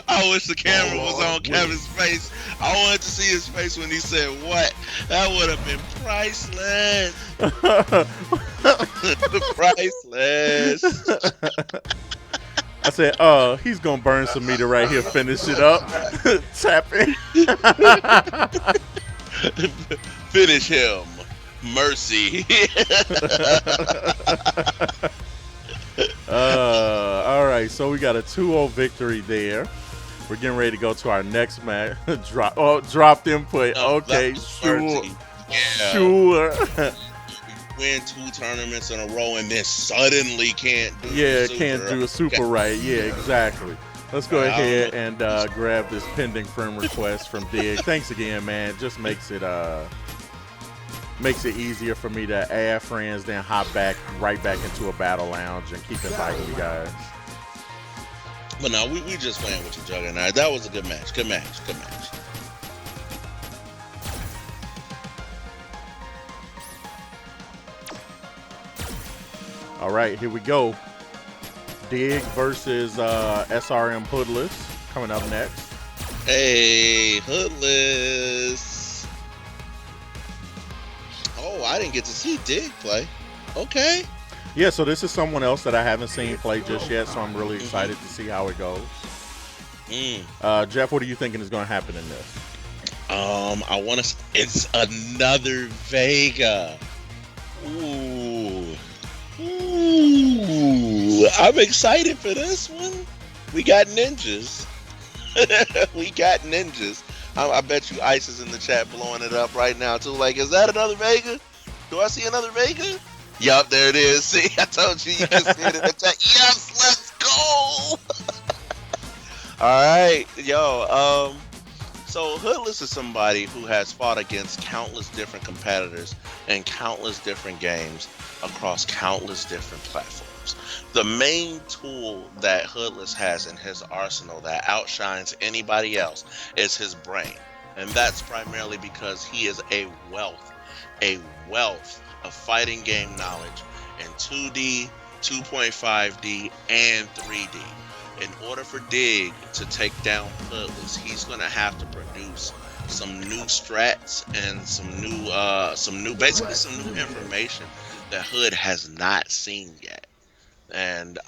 Speaker 2: I wish the camera was on Kevin's face. I wanted to see his face when he said what. That would have been priceless. Priceless.
Speaker 1: I said, he's gonna burn some meter right here, finish it up. Tap in.
Speaker 2: Finish him. Mercy.
Speaker 1: All right, so we got a 2-0 victory there. We're getting ready to go to our next match. Dropped input. Okay, sure.
Speaker 2: Yeah.
Speaker 1: Sure.
Speaker 2: Win 2 tournaments in a row and then suddenly can't do
Speaker 1: can't do a super right. Yeah, exactly. Let's go ahead and grab this pending friend request from Dig. Thanks again, man. Just makes it easier for me to add friends, then hop right back into a battle lounge and keep inviting you guys.
Speaker 2: But no, we just playing with you, Juggernaut. That was a good match. Good match.
Speaker 1: All right, here we go. Dig versus SRM Hoodless coming up next.
Speaker 2: Hey, Hoodless. Oh, I didn't get to see Dig play. Okay.
Speaker 1: Yeah, so this is someone else that I haven't seen play just yet, so I'm really excited to see how it goes. Jeff, what are you thinking is going to happen in this?
Speaker 2: I want to. It's another Vega. Ooh, I'm excited for this one. We got ninjas. I bet you Ice is in the chat blowing it up right now too. Like, is that another Vega? Do I see another Vega? Yup, there it is. See, I told you can see it in the chat. Yes, let's go. All right, yo. So Hoodless is somebody who has fought against countless different competitors and countless different games across countless different platforms. The main tool that Hoodless has in his arsenal that outshines anybody else is his brain. And that's primarily because he is a wealth of fighting game knowledge in 2D, 2.5D, and 3D. In order for Dig to take down Hoodless, he's gonna have to produce some new strats and some new information that Hood has not seen yet. And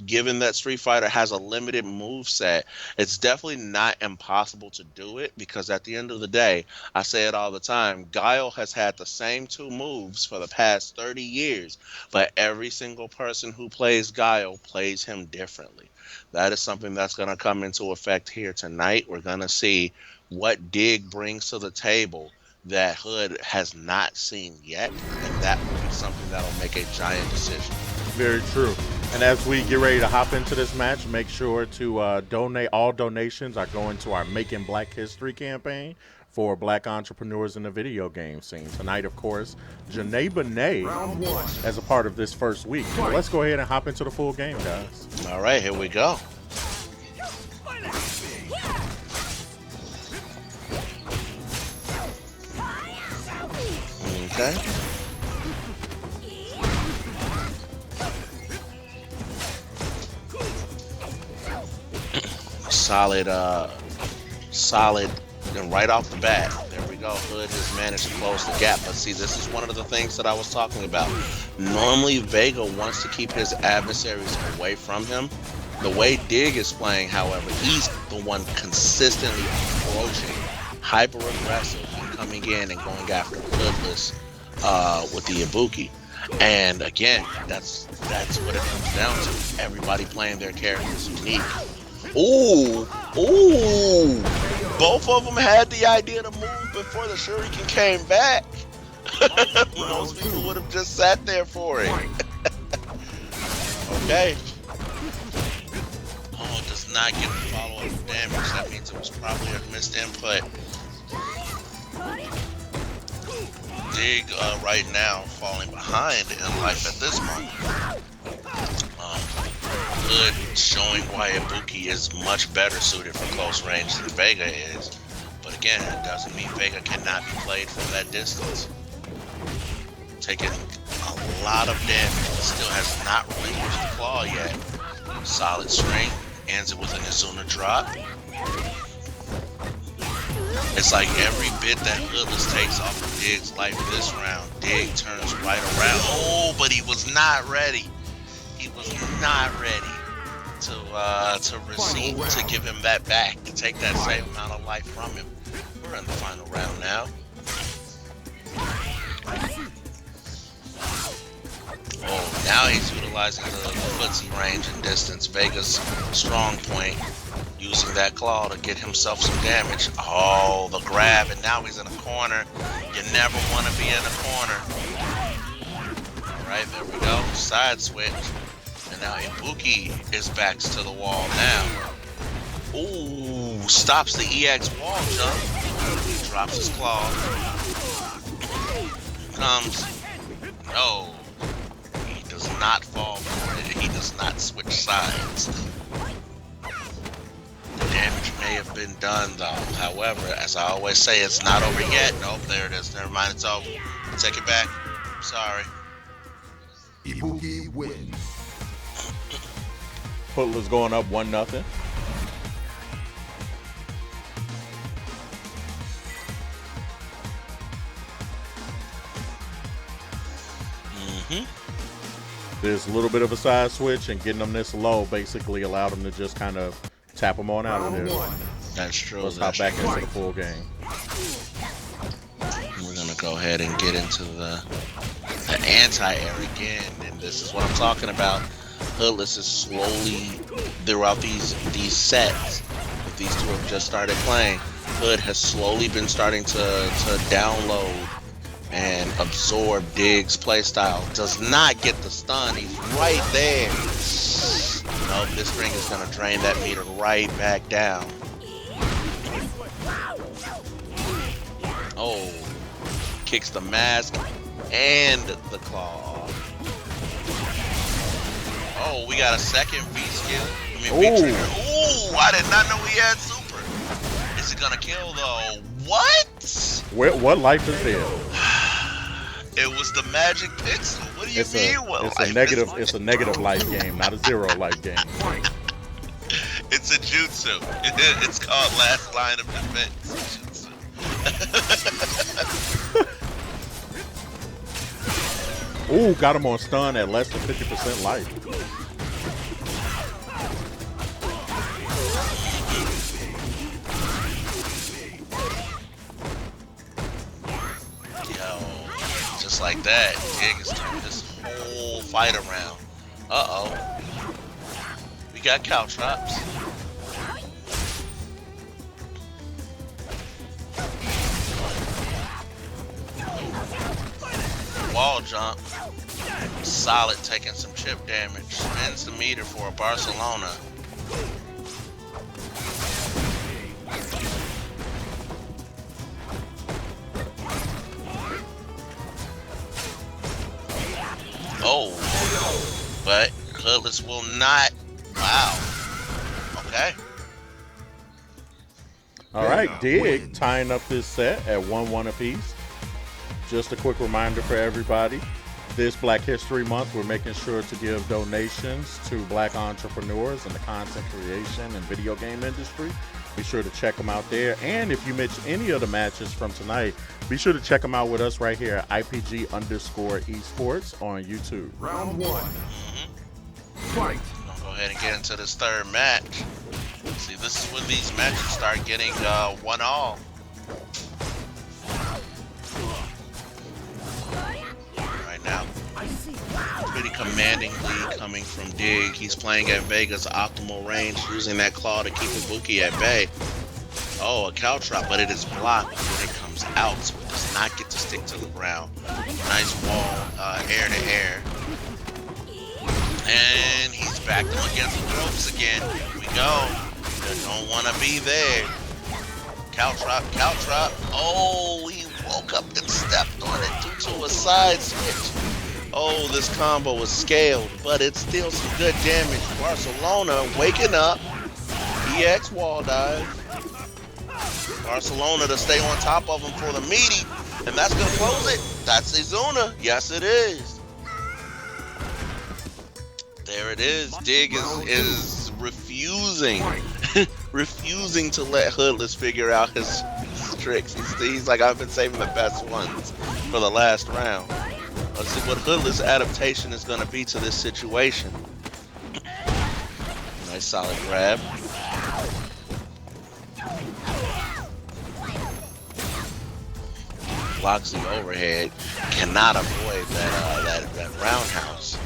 Speaker 2: given that Street Fighter has a limited move set, it's definitely not impossible to do it, because at the end of the day, I say it all the time, Guile has had the same 2 moves for the past 30 years, but every single person who plays Guile plays him differently. That is something that's going to come into effect here tonight. We're going to see what Dig brings to the table that Hood has not seen yet, and that will be something that will make a giant decision.
Speaker 1: Very true. And as we get ready to hop into this match, make sure to donate. All donations are going to our Making Black History campaign for Black entrepreneurs in the video game scene. Tonight, of course, Janae Benet as a part of this first week. So let's go ahead and hop into the full game, guys.
Speaker 2: All right, here we go. Okay. Solid, and right off the bat, there we go. Hood has managed to close the gap. But see, this is one of the things that I was talking about. Normally, Vega wants to keep his adversaries away from him. The way Dig is playing, however, he's the one consistently approaching, hyper-aggressive, and coming in and going after Hoodless with the Ibuki. And again, that's what it comes down to. Everybody playing their characters unique. Ooh, both of them had the idea to move before the Shuriken came back. Most people would have just sat there for it. Okay. Oh, it does not get the follow-up damage. That means it was probably a missed input. Dig right now falling behind in life at this moment. Hood showing why Ibuki is much better suited for close range than Vega is. But again, it doesn't mean Vega cannot be played from that distance. Taking a lot of damage, but still has not relinquished the claw yet. Solid strength, ends it with an Izuna drop. It's like every bit that Hoodless takes off of Dig's life this round, Dig turns right around. Oh, but he was not ready. He was not ready to receive, to give him that back, to take that same amount of life from him. We're in the final round now. Oh, now he's utilizing the footsie range and distance. Vega's strong point, using that claw to get himself some damage. Oh, the grab, and now he's in a corner. You never want to be in a corner. All right, there we go. Side switch. And now Ibuki is back to the wall now. Ooh, stops the EX wall jump. Drops his claw. Comes. No. He does not fall for it. He does not switch sides. The damage may have been done though. However, as I always say, it's not over yet. Nope, there it is. Never mind, it's over. Take it back. Sorry.
Speaker 3: Ibuki wins.
Speaker 1: Hoodless going up 1-0. There's a little bit of a side switch, and getting them this low basically allowed them to just kind of tap them on out of there.
Speaker 2: That's true.
Speaker 1: Let's hop back into the full game.
Speaker 2: We're gonna go ahead and get into the anti-air again, and this is what I'm talking about. Hoodless is slowly throughout these sets. If these two have just started playing, Hood has slowly been starting to download and absorb Dig's playstyle. Does not get the stun. He's right there. No, this ring is gonna drain that meter right back down. Oh, kicks the mask and the claw. Oh, we got a second V skill. I mean, V trigger. Ooh, I did not know he had super. Is it gonna kill though? What?
Speaker 1: What life is there?
Speaker 2: It was the magic pixel. What do you mean?
Speaker 1: It's a negative life game, not a zero life game.
Speaker 2: It's a jutsu. It's called last line of defense.
Speaker 1: Ooh, got him on stun at less than 50% life.
Speaker 2: Just like that, Dig has turned this whole fight around. Uh-oh. We got cow traps. Wall jump. Solid, taking some chip damage. Spins the meter for a Barcelona. Oh, but Hoodless will not. Wow. Okay.
Speaker 1: All right, Dig tying up this set at 1-1 apiece. Just a quick reminder for everybody. This Black History Month, we're making sure to give donations to Black entrepreneurs in the content creation and video game industry. Be sure to check them out there. And if you missed any of the matches from tonight, be sure to check them out with us right here at IPG_esports on YouTube.
Speaker 3: Round one. Fight.
Speaker 2: I'll go ahead and get into this third match. See, this is when these matches start getting 1-all. Right now, pretty commanding lead coming from Dig. He's playing at Vega's optimal range, using that claw to keep Ibuki at bay. Oh, a cow trap, but it is blocked when it comes out, so it does not get to stick to the ground. Nice wall, air to air. And he's back against the ropes again. Here we go. They don't want to be there. Cow trap, cow trap. Oh, he woke up and stepped on it due to a side switch. Oh, this combo was scaled, but it's still some good damage. Barcelona waking up. EX wall dive. Barcelona to stay on top of him for the meaty, and that's gonna close it. That's Izuna. Yes, it is. There it is. Dig is refusing, refusing to let Hoodless figure out his tricks. He's like, I've been saving the best ones for the last round. Let's see what Hoodless' adaptation is going to be to this situation. Nice solid grab. blocks the overhead, cannot avoid that roundhouse.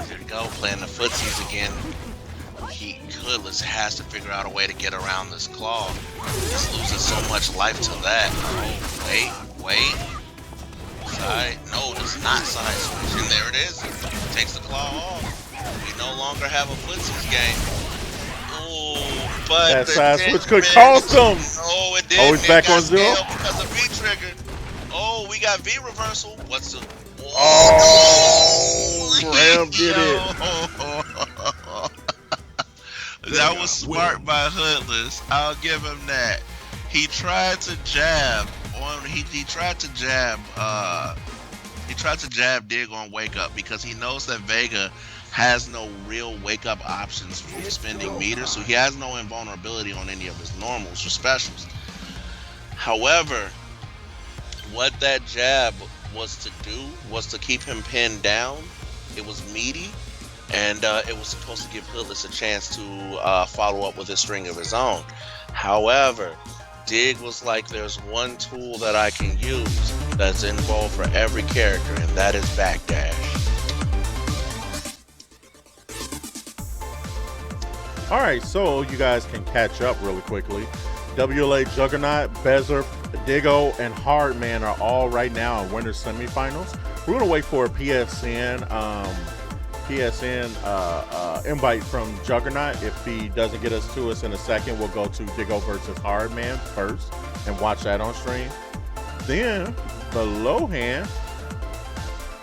Speaker 2: There we go, playing the footsies again. Hoodless has to figure out a way to get around this claw. He's losing so much life to that. Oh, wait. Side. No, it's not side switching. There it is. Takes the claw off. We no longer have a footsies game. Oh, but
Speaker 1: that side switch could cost him.
Speaker 2: Oh, it did.
Speaker 1: Oh, he's back on zero
Speaker 2: because of V trigger. Oh, we got V reversal. What's the?
Speaker 1: Oh, Ram did it.
Speaker 2: That was smart by Hoodless. I'll give him that. He tried to jab on. He tried to jab. He tried to jab Dig on wake up because he knows that Vega has no real wake up options from spending meters, so he has no invulnerability on any of his normals or specials. However, what that jab was to do was to keep him pinned down. It was meaty. And it was supposed to give Hoodless a chance to follow up with a string of his own. However, Dig was like, there's one tool that I can use that's involved for every character, and that is backdash.
Speaker 1: All right, so you guys can catch up really quickly. WLA, Juggernaut, Bezer, Digo, and Hardman are all right now in winter semifinals. We're going to wait for a PSN invite from Juggernaut. If he doesn't get us to us in a second, we'll go to Digo versus Hardman first and watch that on stream. Then below hand,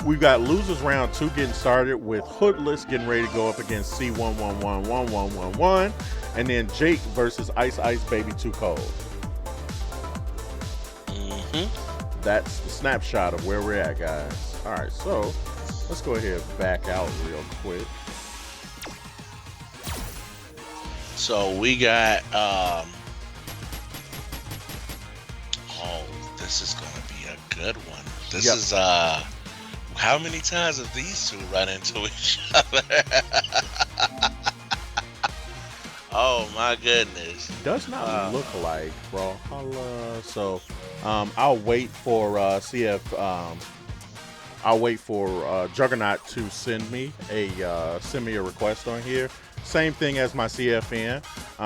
Speaker 1: we've got losers round 2 getting started with Hoodless getting ready to go up against C1111111, and then Jake versus Ice Baby Too Cold. That's the snapshot of where we're at, guys. All right, so let's go ahead and back out real quick.
Speaker 2: So we got, oh, this is going to be a good one. This is, how many times have these two run into each other? Oh my goodness.
Speaker 1: Does not look like Brawlhalla. So I'll wait for I'll wait for Juggernaut to send me a request on here. Same thing as my CFN.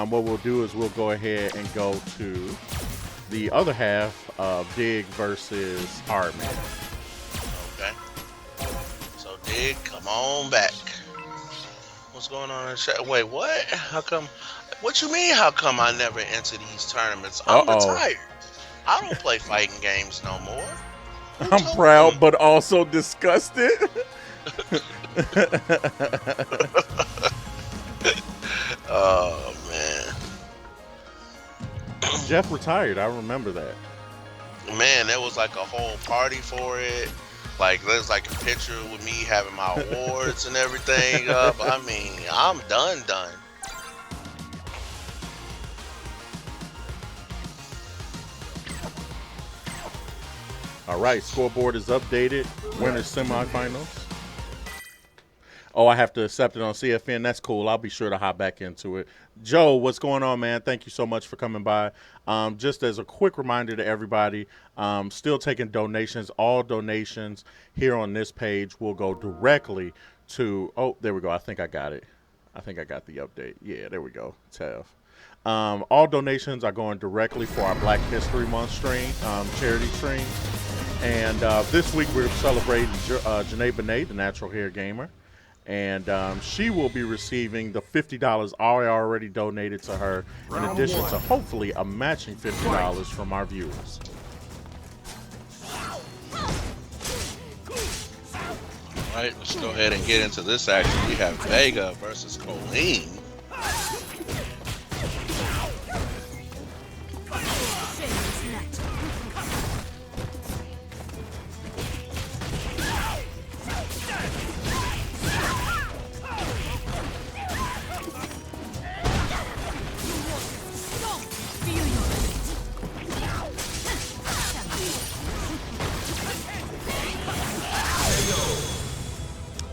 Speaker 1: What we'll do is we'll go ahead and go to the other half of Dig versus Hardman.
Speaker 2: Okay. So Dig, come on back. What's going on in the chat? Wait, what? How come? What you mean? How come I never enter these tournaments? I'm retired. I don't play fighting games no more.
Speaker 1: I'm proud, but also disgusted.
Speaker 2: Oh man.
Speaker 1: Jeff retired. I remember that.
Speaker 2: Man, there was like a whole party for it. Like there's like a picture with me having my awards and everything up. I mean, I'm done.
Speaker 1: All right, scoreboard is updated. Winners semifinals. Oh, I have to accept it on CFN. That's cool. I'll be sure to hop back into it. Joe, what's going on, man? Thank you so much for coming by. Just as a quick reminder to everybody, still taking donations. All donations here on this page will go directly to, oh, there we go. I think I got it. I think I got the update. Yeah, there we go. Tev. All donations are going directly for our Black History Month stream, charity stream. And this week we're celebrating Janae Benet, the natural hair gamer. And she will be receiving the $50 I already donated to her, in addition to hopefully a matching $50 from our viewers.
Speaker 2: All right, let's go ahead and get into this action. We have Vega versus Colleen.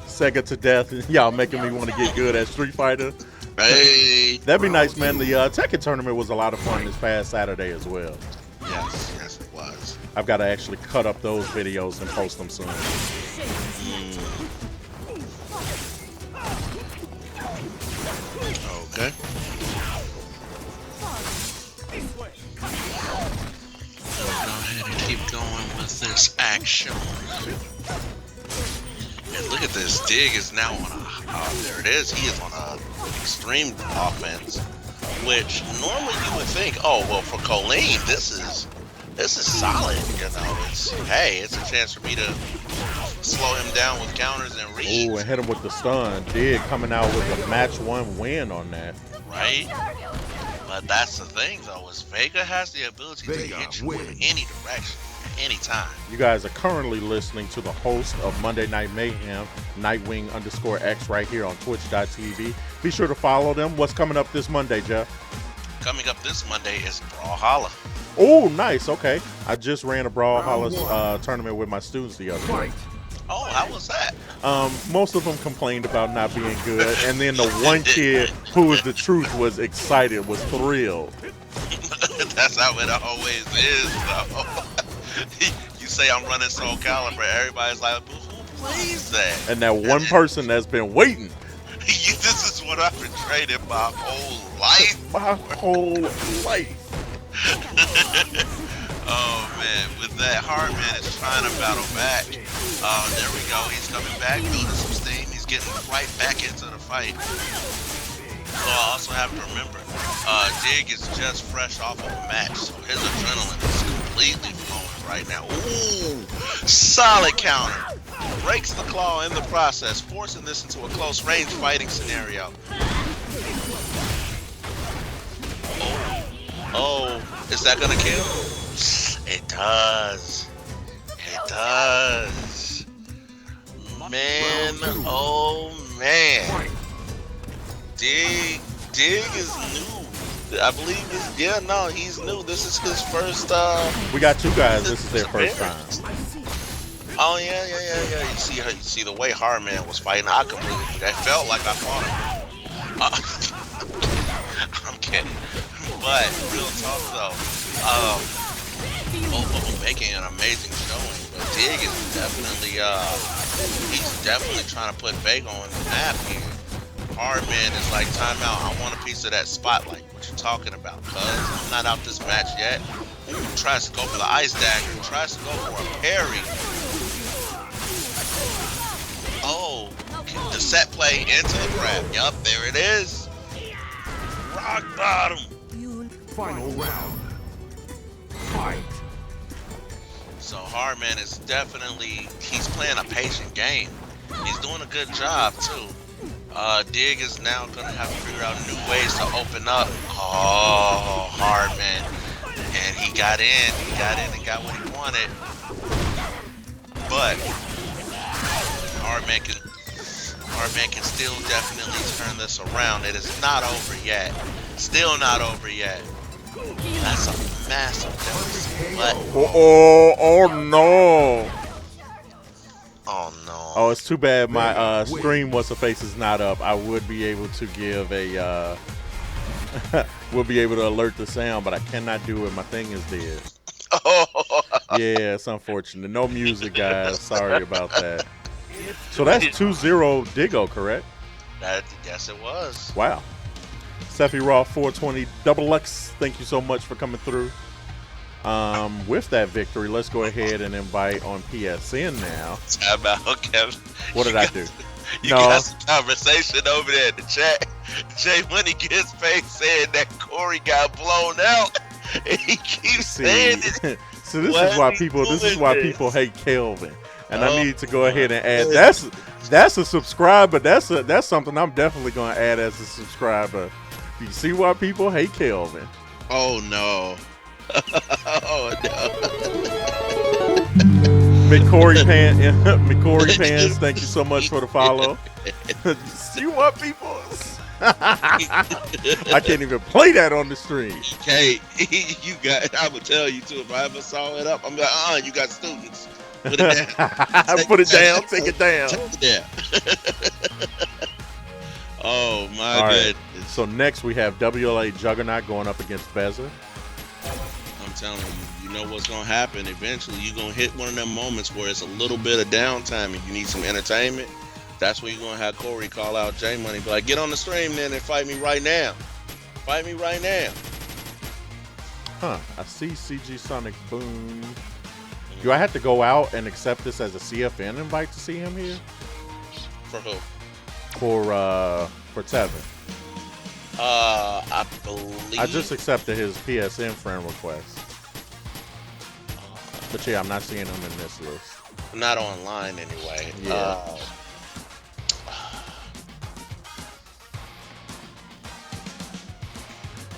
Speaker 1: Sega to death. Y'all making me want to get good at Street Fighter.
Speaker 2: Hey,
Speaker 1: That'd be nice, man. The Tekken tournament was a lot of fun this past Saturday as well.
Speaker 2: yes, it was.
Speaker 1: I've got to actually cut up those videos and post them soon.
Speaker 2: Okay. Go ahead and keep going with this action. And look at this. Dig is now on a. There it is. He is on a extreme offense, which normally you would think, oh well, for Colleen, this is solid. You know, it's a chance for me to slow him down with counters and reads.
Speaker 1: Ooh, and hit him with the stun. Dig coming out with a match 1 win on that.
Speaker 2: Right? But that's the thing, though, is Vega has the ability to hit you in any direction, anytime.
Speaker 1: You guys are currently listening to the host of Monday Night Mayhem, Nightwing_X, right here on Twitch.tv. Be sure to follow them. What's coming up this Monday, Jeff?
Speaker 2: Coming up this Monday is Brawlhalla.
Speaker 1: Oh, nice. Okay. I just ran a Brawlhalla tournament with my students the other day.
Speaker 2: Oh, how was that?
Speaker 1: Most of them complained about not being good, and then the one kid who was the truth was excited, was thrilled.
Speaker 2: That's how it always is, though. You say I'm running Soul Calibur, everybody's like, who plays that?
Speaker 1: And that one person that's been waiting.
Speaker 2: This is what I've been training my whole life.
Speaker 1: My whole life.
Speaker 2: Oh man, with that, Hardman is trying to battle back. There we go, he's coming back, building some steam, he's getting right back into the fight. So I also have to remember, Dig is just fresh off of a match, so his adrenaline is completely flowing right now. Ooh, solid counter. Breaks the claw in the process, forcing this into a close range fighting scenario. Oh, is that gonna kill? It does. It does. Man, oh man. Dig is new. I believe he's new. This is his first
Speaker 1: We got 2 guys, this is their first time.
Speaker 2: Oh yeah. You see the way Hardman was fighting, I completely felt like I fought him. I'm kidding. But real talk though, both of them making an amazing showing. But Dig is definitely he's definitely trying to put Vega on the map here. Hardman is like, time out, I want a piece of that spotlight. What you talking about? Cuz I'm not out this match yet. Ooh, tries to go for the ice dagger, tries to go for a parry. Oh, the set play into the grab. Yup, there it is. Rock bottom.
Speaker 3: Final round. Fight.
Speaker 2: So Hardman is definitely, he's playing a patient game. He's doing a good job too. Dig is now gonna have to figure out new ways to open up. Oh, Hardman. And he got in and got what he wanted. But Hardman can still definitely turn this around. It is not over yet. Still not over yet. That's a massive deficit. But
Speaker 1: Oh no.
Speaker 2: oh no.
Speaker 1: Oh, it's too bad my stream what's the face is not up. I would be able to give a we'll be able to alert the sound, but I cannot do it. My thing is dead. Yeah, it's unfortunate. No music, guys. Sorry about that. So that's 2-0 Digo, correct?
Speaker 2: Yes, it was.
Speaker 1: Wow. Sephi Raw 420 XX, thank you so much for coming through. With that victory, let's go ahead and invite on PSN now.
Speaker 2: Time out, Kevin.
Speaker 1: What did I do?
Speaker 2: You got some conversation over there in the chat. Jay Money gets paid saying that Corey got blown out. And he keeps saying it.
Speaker 1: So this is why people hate Kelvin. And I need to go ahead and add that's a subscriber. That's something I'm definitely gonna add as a subscriber. You see why people hate Kelvin?
Speaker 2: Oh no. Oh no.
Speaker 1: McCory Pants, thank you so much for the follow. See what people I can't even play that on the stream.
Speaker 2: Hey, I would tell you too if I ever saw it up. I'm like, you got students. Put it down.
Speaker 1: Put it down, take it down.
Speaker 2: Take it down. Oh my goodness.
Speaker 1: So next we have WLA Juggernaut going up against Bezer.
Speaker 2: I'm telling you, you know what's gonna happen. Eventually, you're gonna hit one of them moments where it's a little bit of downtime and you need some entertainment. That's when you're gonna have Corey call out J Money, be like, "Get on the stream then and fight me right now. Fight me right now."
Speaker 1: Huh? I see CG Sonic Boom. Do I have to go out and accept this as a CFN invite to see him here?
Speaker 2: For who?
Speaker 1: For Tevin.
Speaker 2: I believe
Speaker 1: I just accepted his PSN friend request. But yeah, I'm not seeing him in this list.
Speaker 2: not online anyway.
Speaker 1: Yeah.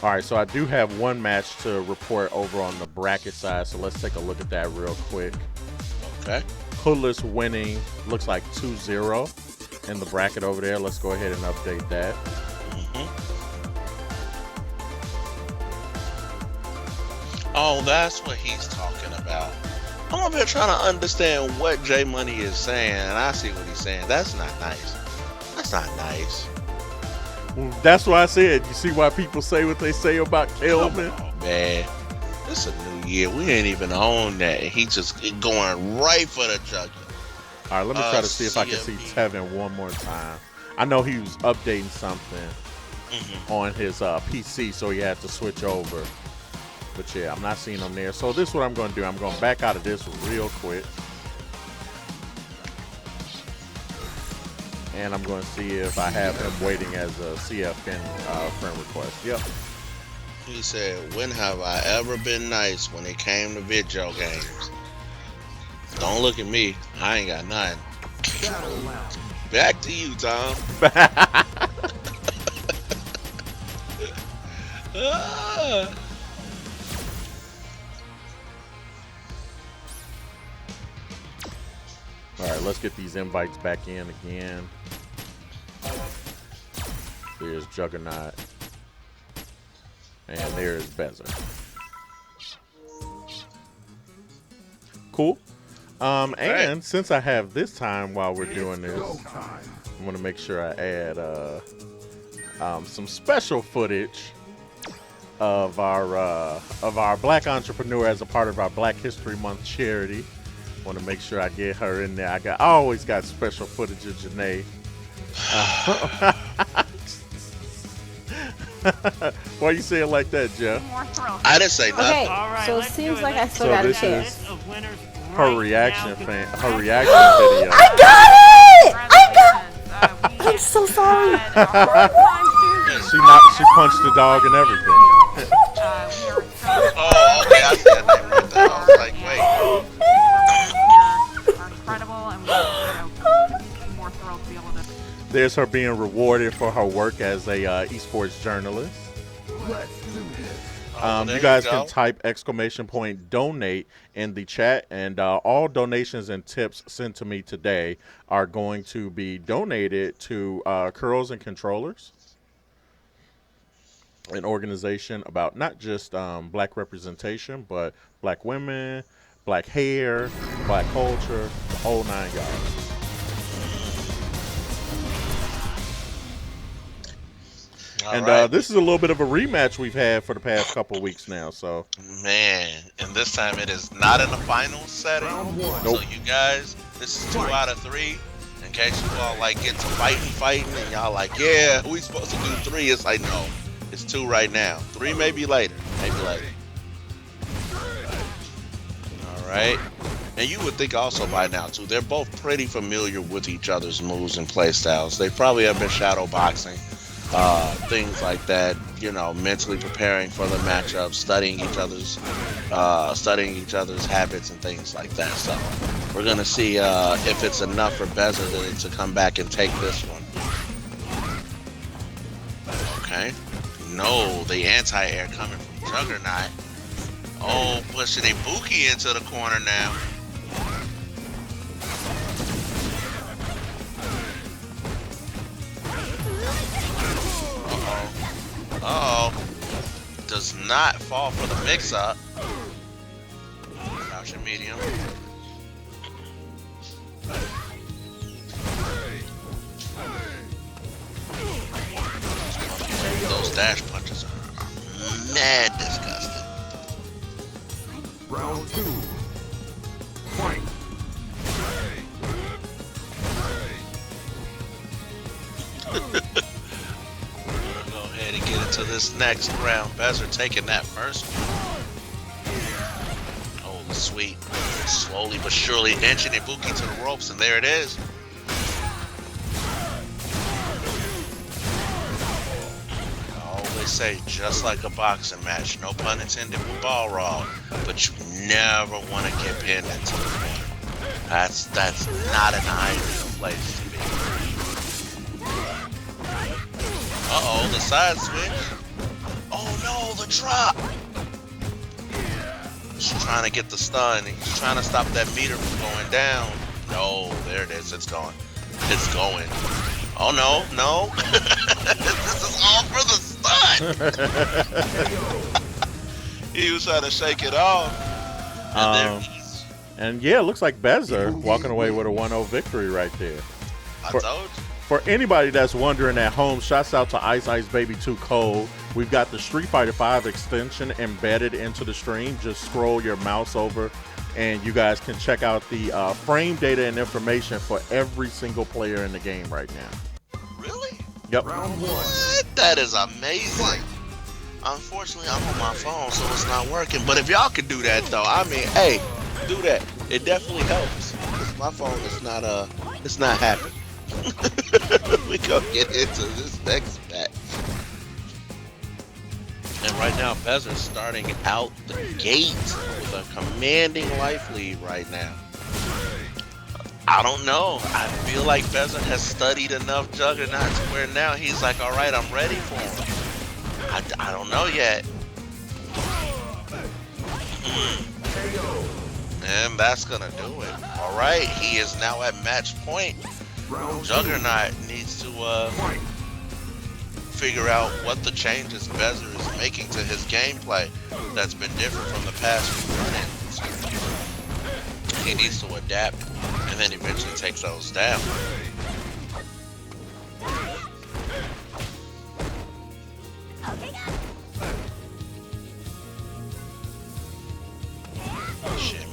Speaker 1: All right, so I do have one match to report over on the bracket side, so let's take a look at that real quick.
Speaker 2: Okay.
Speaker 1: Hoodless winning, looks like 2-0 in the bracket over there. Let's go ahead and update that.
Speaker 2: Oh, that's what he's talking about. I'm over here trying to understand what J Money is saying, and I see what he's saying. That's not nice. That's not nice.
Speaker 1: That's why I said, you see why people say what they say about Kelvin?
Speaker 2: Oh, man. It's a new year. We ain't even on that. And he just going right for the jugular.
Speaker 1: All right, let me try to see if I can see Tevin one more time. I know he was updating something on his PC, so he had to switch over. But yeah, I'm not seeing him there. So this is what I'm going to do. I'm going to back out of this real quick. And I'm going to see if I have him waiting as a CFN friend request. Yep.
Speaker 2: He said, when have I ever been nice when it came to video games? Don't look at me. I ain't got nothing. Back to you, Tom.
Speaker 1: All right, let's get these invites back in again. There's Juggernaut. And there's Bezer. Cool. And since I have this time while we're doing this, I'm going to make sure I add some special footage of our black entrepreneur as a part of our Black History Month charity. Want to make sure I get her in there. I always got special footage of Janae. Why you say it like that, Jeff?
Speaker 2: I didn't say nothing.
Speaker 4: Okay,
Speaker 5: Right,
Speaker 4: so it
Speaker 5: let's
Speaker 4: seems
Speaker 5: do
Speaker 4: like
Speaker 5: it.
Speaker 4: I still got a
Speaker 1: this
Speaker 4: chance.
Speaker 1: is
Speaker 5: Her
Speaker 1: her reaction video.
Speaker 4: I got it! I got. I'm so sorry.
Speaker 1: She punched the dog and everything.
Speaker 2: Oh, okay, I said that right there. I was like, wait.
Speaker 5: We're incredible, and we're more thrilled to be able to.
Speaker 1: There's her being rewarded for her work as a esports journalist. You guys can type !donate in the chat, and all donations and tips sent to me today are going to be donated to Curls and Controllers, an organization about not just black representation, but black women, black hair, black culture, the whole 9 yards. And this is a little bit of a rematch we've had for the past couple weeks now. So,
Speaker 2: man, and this time it is not in the final setting.
Speaker 1: Nope.
Speaker 2: So you guys, this is 2 out of 3. In case you all like get to fighting, and y'all like, yeah, we supposed to do 3. It's like, no, it's 2 right now. 3 maybe later, All right. And you would think also by now too, they're both pretty familiar with each other's moves and play styles. They probably have been shadow boxing. Things like that, you know, mentally preparing for the matchup, studying each other's habits and things like that. So we're gonna see if it's enough for Bezer to come back and take this one. Okay. No, the anti-air coming from Juggernaut. Oh, pushing a Buki into the corner now. Uh-oh. Does not fall for the mix-up. Crouching medium. dash punches are mad disgusting.
Speaker 3: Round 2. Fight.
Speaker 2: Go ahead and get into this next round. Bezer taking that first one. Oh, sweet. Slowly but surely inching Ibuki to the ropes, and there it is. I always say, just like a boxing match, no pun intended with ball raw, but you never want to get pinned into the corner. That's not an ideal place to be. Uh-oh, the side switch. Oh no, the drop. He's trying to get the stun. He's trying to stop that meter from going down. No, there it is. It's going. It's going. Oh no, no. This is all for the stun. He was trying to shake it off. And there he's.
Speaker 1: And yeah, it looks like Bezer walking away with a 1-0 victory right there.
Speaker 2: I told you.
Speaker 1: For anybody that's wondering at home, shouts out to Ice Ice Baby 2 Code. We've got the Street Fighter 5 extension embedded into the stream. Just scroll your mouse over and you guys can check out the frame data and information for every single player in the game right now.
Speaker 2: Really?
Speaker 1: Yep.
Speaker 3: Round 1.
Speaker 2: What? That is amazing. Unfortunately, I'm on my phone, so it's not working. But if y'all could do that, though, I mean, hey, do that. It definitely helps. My phone is not it's not happy. We go get into this next match. And right now, Bezer's starting out the gate with a commanding life lead right now. I don't know. I feel like Bezer has studied enough Juggernauts where now he's like, all right, I'm ready for him. I don't know yet. And that's gonna do it. All right, he is now at match point. Juggernaut needs to figure out what the changes Bezer is making to his gameplay that's been different from the past few run-ins. He needs to adapt and then eventually take those down. Shimmy.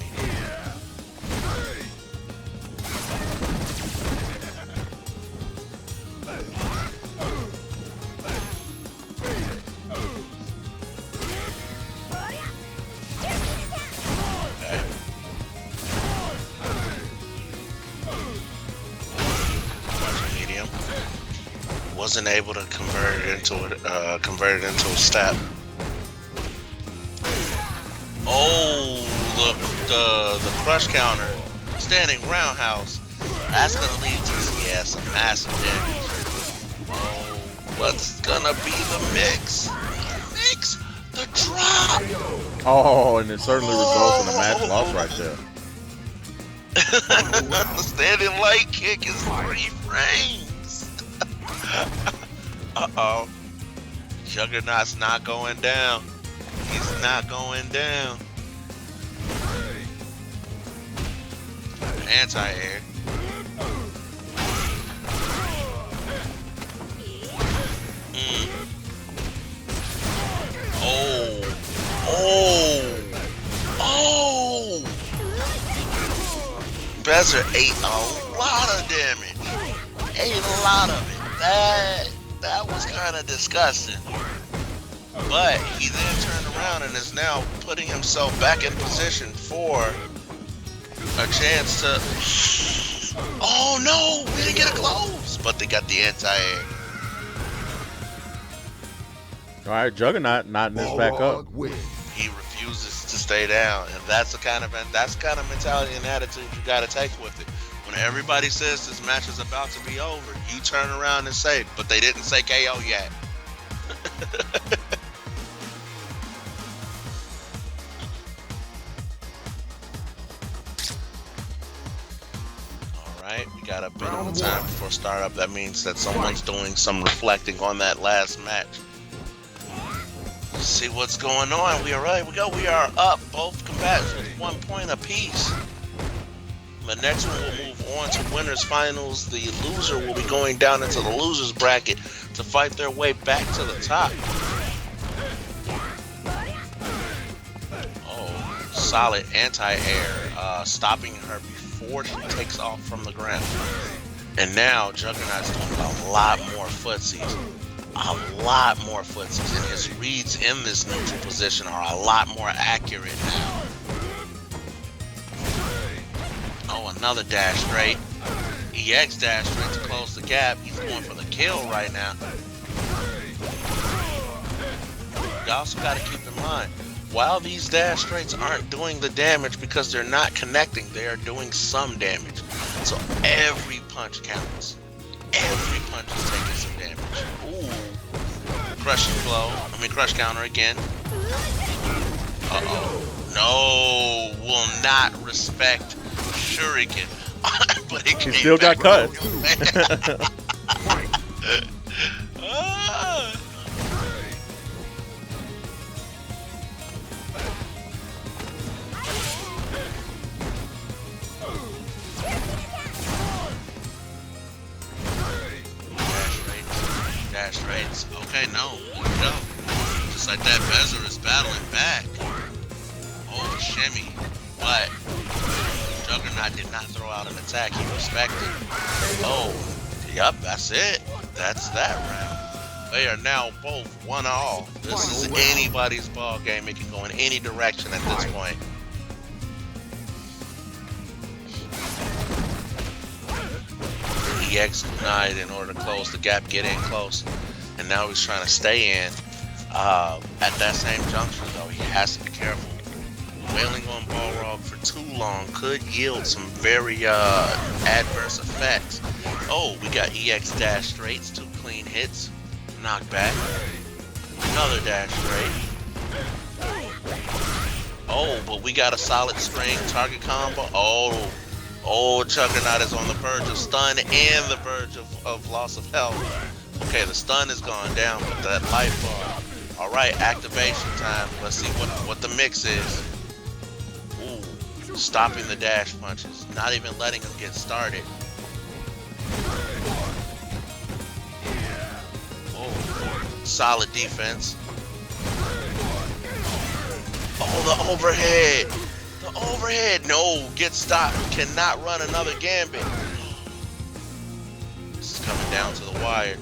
Speaker 2: Medium. Wasn't able to convert it into a step. Oh, the crush counter, standing roundhouse. That's gonna lead to some massive damage. Oh, what's gonna be the mix? The drop.
Speaker 1: Oh, and it certainly results in a match loss right there.
Speaker 2: The standing light kick is 3 frames. Uh-oh. Juggernaut's not going down. He's not going down. Anti-air. Oh! Bezer ate a lot of damage. Ate a lot of it. That was kind of disgusting. But he then turned around and is now putting himself back in position for a chance to... Oh no! We didn't get a close! But they got the anti-air.
Speaker 1: Alright, Juggernaut knotting this back up.
Speaker 2: He refuses to stay down, and that's the kind of mentality and attitude you gotta take with it. When everybody says this match is about to be over, you turn around and say, but they didn't say KO yet. Alright, we got a bit of time before startup. That means that someone's doing some reflecting on that last match. Let's see what's going on. We are up both combatants with 1 point apiece. The next one will move on to winners finals. The loser will be going down into the losers bracket to fight their way back to the top. Oh, solid anti-air, stopping her before she takes off from the ground. And now Juggernaut's doing a lot more footsies. A lot more footsies. And his reads in this neutral position are a lot more accurate now. Oh, another dash straight. EX dash straight to close the gap. He's going for the kill right now. You also got to keep in mind, while these dash straights aren't doing the damage because they're not connecting, they are doing some damage. So every punch counts. Every punch is taking some damage. Ooh. Crushing blow. Crush counter again. Uh-oh. No, will not respect Shuriken. But he
Speaker 1: still got cut.
Speaker 2: Dash rates. Okay, no. Just like that, Bezer is battling back. Oh, shimmy. But Juggernaut did not throw out an attack. He respected. Oh, yep, that's it. That's that round. They are now both 1-all. This is anybody's ball game. It can go in any direction at this point. EX denied in order to close the gap, get in close. And now he's trying to stay in. At that same juncture, though, he has to be careful. Wailing on Balrog for too long could yield some very adverse effects. Oh, we got EX dash straights, 2 clean hits, knockback, another dash straight. Oh, but we got a solid string target combo. Oh, Juggernaut is on the verge of stun and the verge of loss of health. Okay, the stun is gone down, but that life bar. All right, activation time. Let's see what the mix is. Stopping the dash punches, not even letting them get started. Oh, solid defense. Oh, the overhead. The overhead. No, get stopped. Cannot run another gambit. This is coming down to the wire.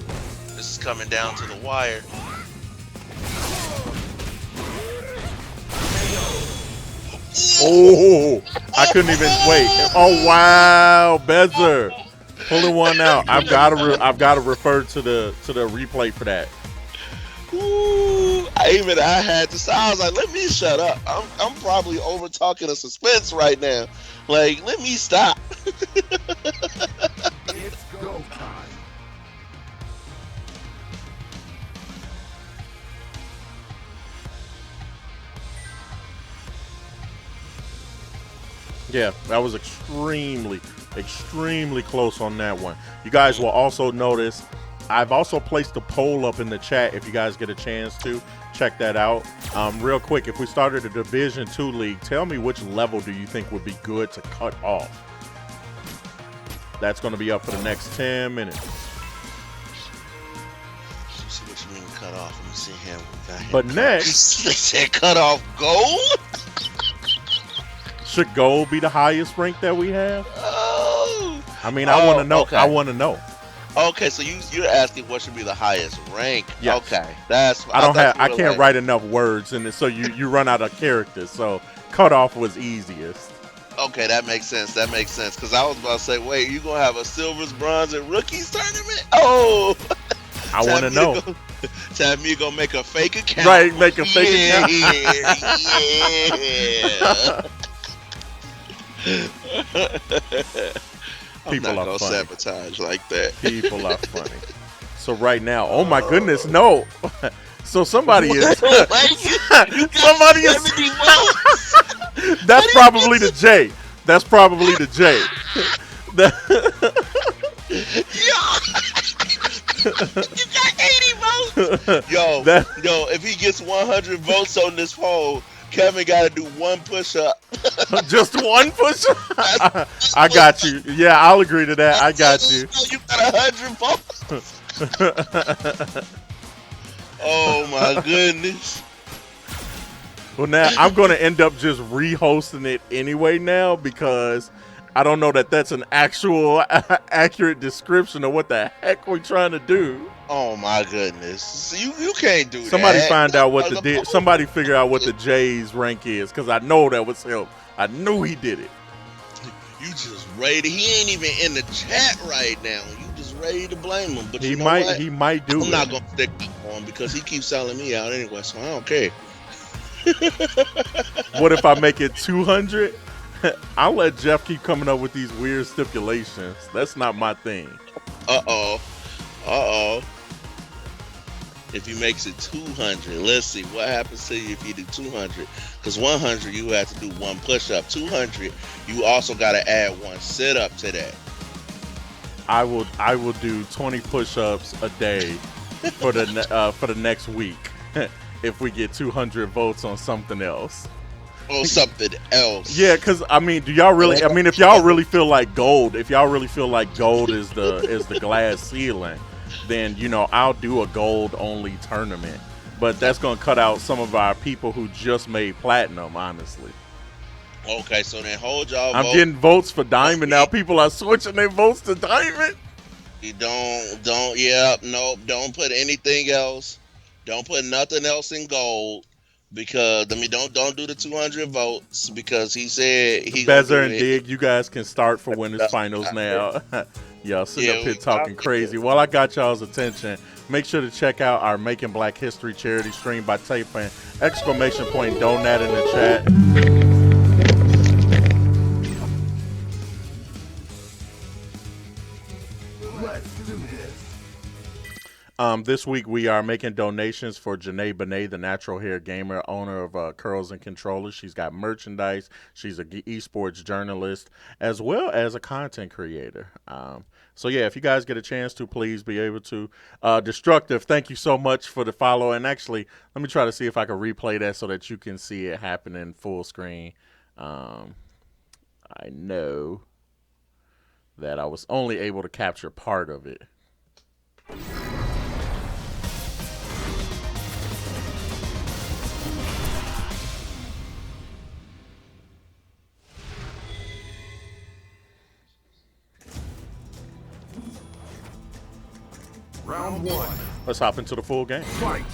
Speaker 2: This is coming down to the wire.
Speaker 1: Oh, I couldn't even wait. Oh wow, Bezer pulling one out. I've got to refer to the replay for that.
Speaker 2: Ooh, I had to stop. I was like, let me shut up. I'm probably over talking a suspense right now. Like, let me stop.
Speaker 3: It's go time.
Speaker 1: Yeah, that was extremely close on that one. You guys will also notice I've also placed a poll up in the chat if you guys get a chance to check that out. Real quick, if we started a Division 2 league, tell me which level do you think would be good to cut off? That's going to be up for the next 10 minutes.
Speaker 2: Let's see what you mean cut off. Let me see him.
Speaker 1: But next,
Speaker 2: they said cut off gold?
Speaker 1: should gold be the highest rank that we have?
Speaker 2: Oh.
Speaker 1: I mean, I want to know.
Speaker 2: Okay.
Speaker 1: I want to know.
Speaker 2: Okay, so you're asking what should be the highest rank.
Speaker 1: Yes.
Speaker 2: Okay, that's.
Speaker 1: I can't write enough words, and so you run out of characters. So cutoff was easiest.
Speaker 2: Okay, that makes sense. That makes sense. Because I was about to say, wait, you gonna have a silvers, bronze, and rookies tournament? Oh,
Speaker 1: I want to know.
Speaker 2: Tell me you gonna make a fake account.
Speaker 1: Right, make a fake account.
Speaker 2: Yeah.
Speaker 1: People are funny.
Speaker 2: Sabotage like that.
Speaker 1: People are funny. So right now, oh my goodness, no. So somebody is. Somebody is. That's probably the J. That's probably the J.
Speaker 2: You got 80 votes. Yo, if he gets 100 votes on this poll, Kevin got to do one push-up.
Speaker 1: Just one push up. I got you. Yeah, I'll agree to that. I got you.
Speaker 2: You got 100 votes. Oh my goodness.
Speaker 1: Well, now I'm going to end up just rehosting it anyway now because I don't know that that's an actual accurate description of what the heck we're trying to do.
Speaker 2: Oh my goodness. You can't do
Speaker 1: Somebody
Speaker 2: that.
Speaker 1: find out what somebody figure out what the J's rank is because I know that was him. I knew he did it.
Speaker 2: You just ready. He ain't even in the chat right now. You just ready to blame him. But
Speaker 1: He
Speaker 2: you know
Speaker 1: might
Speaker 2: what?
Speaker 1: he might do
Speaker 2: I'm
Speaker 1: it.
Speaker 2: not gonna stick on him because he keeps selling me out anyway, so I don't care.
Speaker 1: What if I make it 200? I'll let Jeff keep coming up with these weird stipulations. That's not my thing.
Speaker 2: Uh-oh. If he makes it 200, let's see what happens to you if you do 200. Because 100, you have to do one push-up. 200, you also got to add one sit-up to that.
Speaker 1: I will do 20 push-ups a day for the next week if we get 200 votes on something else.
Speaker 2: Or something else.
Speaker 1: Yeah, because I mean, do y'all really? I mean, if y'all really feel like gold, is the glass ceiling, then I'll do a gold only tournament. But that's gonna cut out some of our people who just made platinum, honestly.
Speaker 2: Okay, so then hold y'all.
Speaker 1: I'm getting votes for diamond now. People are switching their votes to diamond.
Speaker 2: You don't put anything else. Don't put nothing else in gold. Because don't do the 200 votes because he said he.
Speaker 1: Bezer and Dig, you guys can start for winners finals now. Y'all sitting up here talking crazy. Well, I got y'all's attention. Make sure to check out our Making Black History charity stream by typing !donate in the chat. This week we are making donations for Janae Benet, the natural hair gamer, owner of Curls and Controllers. She's got merchandise. She's an esports journalist as well as a content creator. So yeah, if you guys get a chance to, please be able to. Destructive, thank you so much for the follow. And actually, let me try to see if I can replay that so that you can see it happening full screen. I know that I was only able to capture part of it.
Speaker 3: Round one.
Speaker 1: Let's hop into the full game.
Speaker 3: Fight.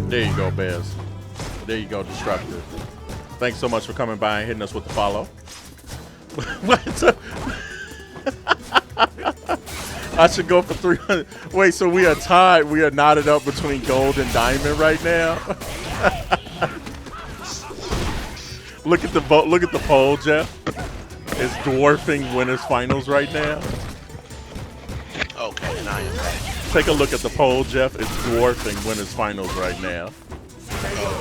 Speaker 1: There you go, Bez. There you go, Destructive. Thanks so much for coming by and hitting us with the follow. What? I should go for 300. Wait, so we are tied. We are knotted up between gold and diamond right now. Look at the vote. Look at the poll, Jeff. It's dwarfing winners finals right now.
Speaker 2: Okay, now you're back.
Speaker 1: Take a look at the poll, Jeff. It's dwarfing winners finals right now.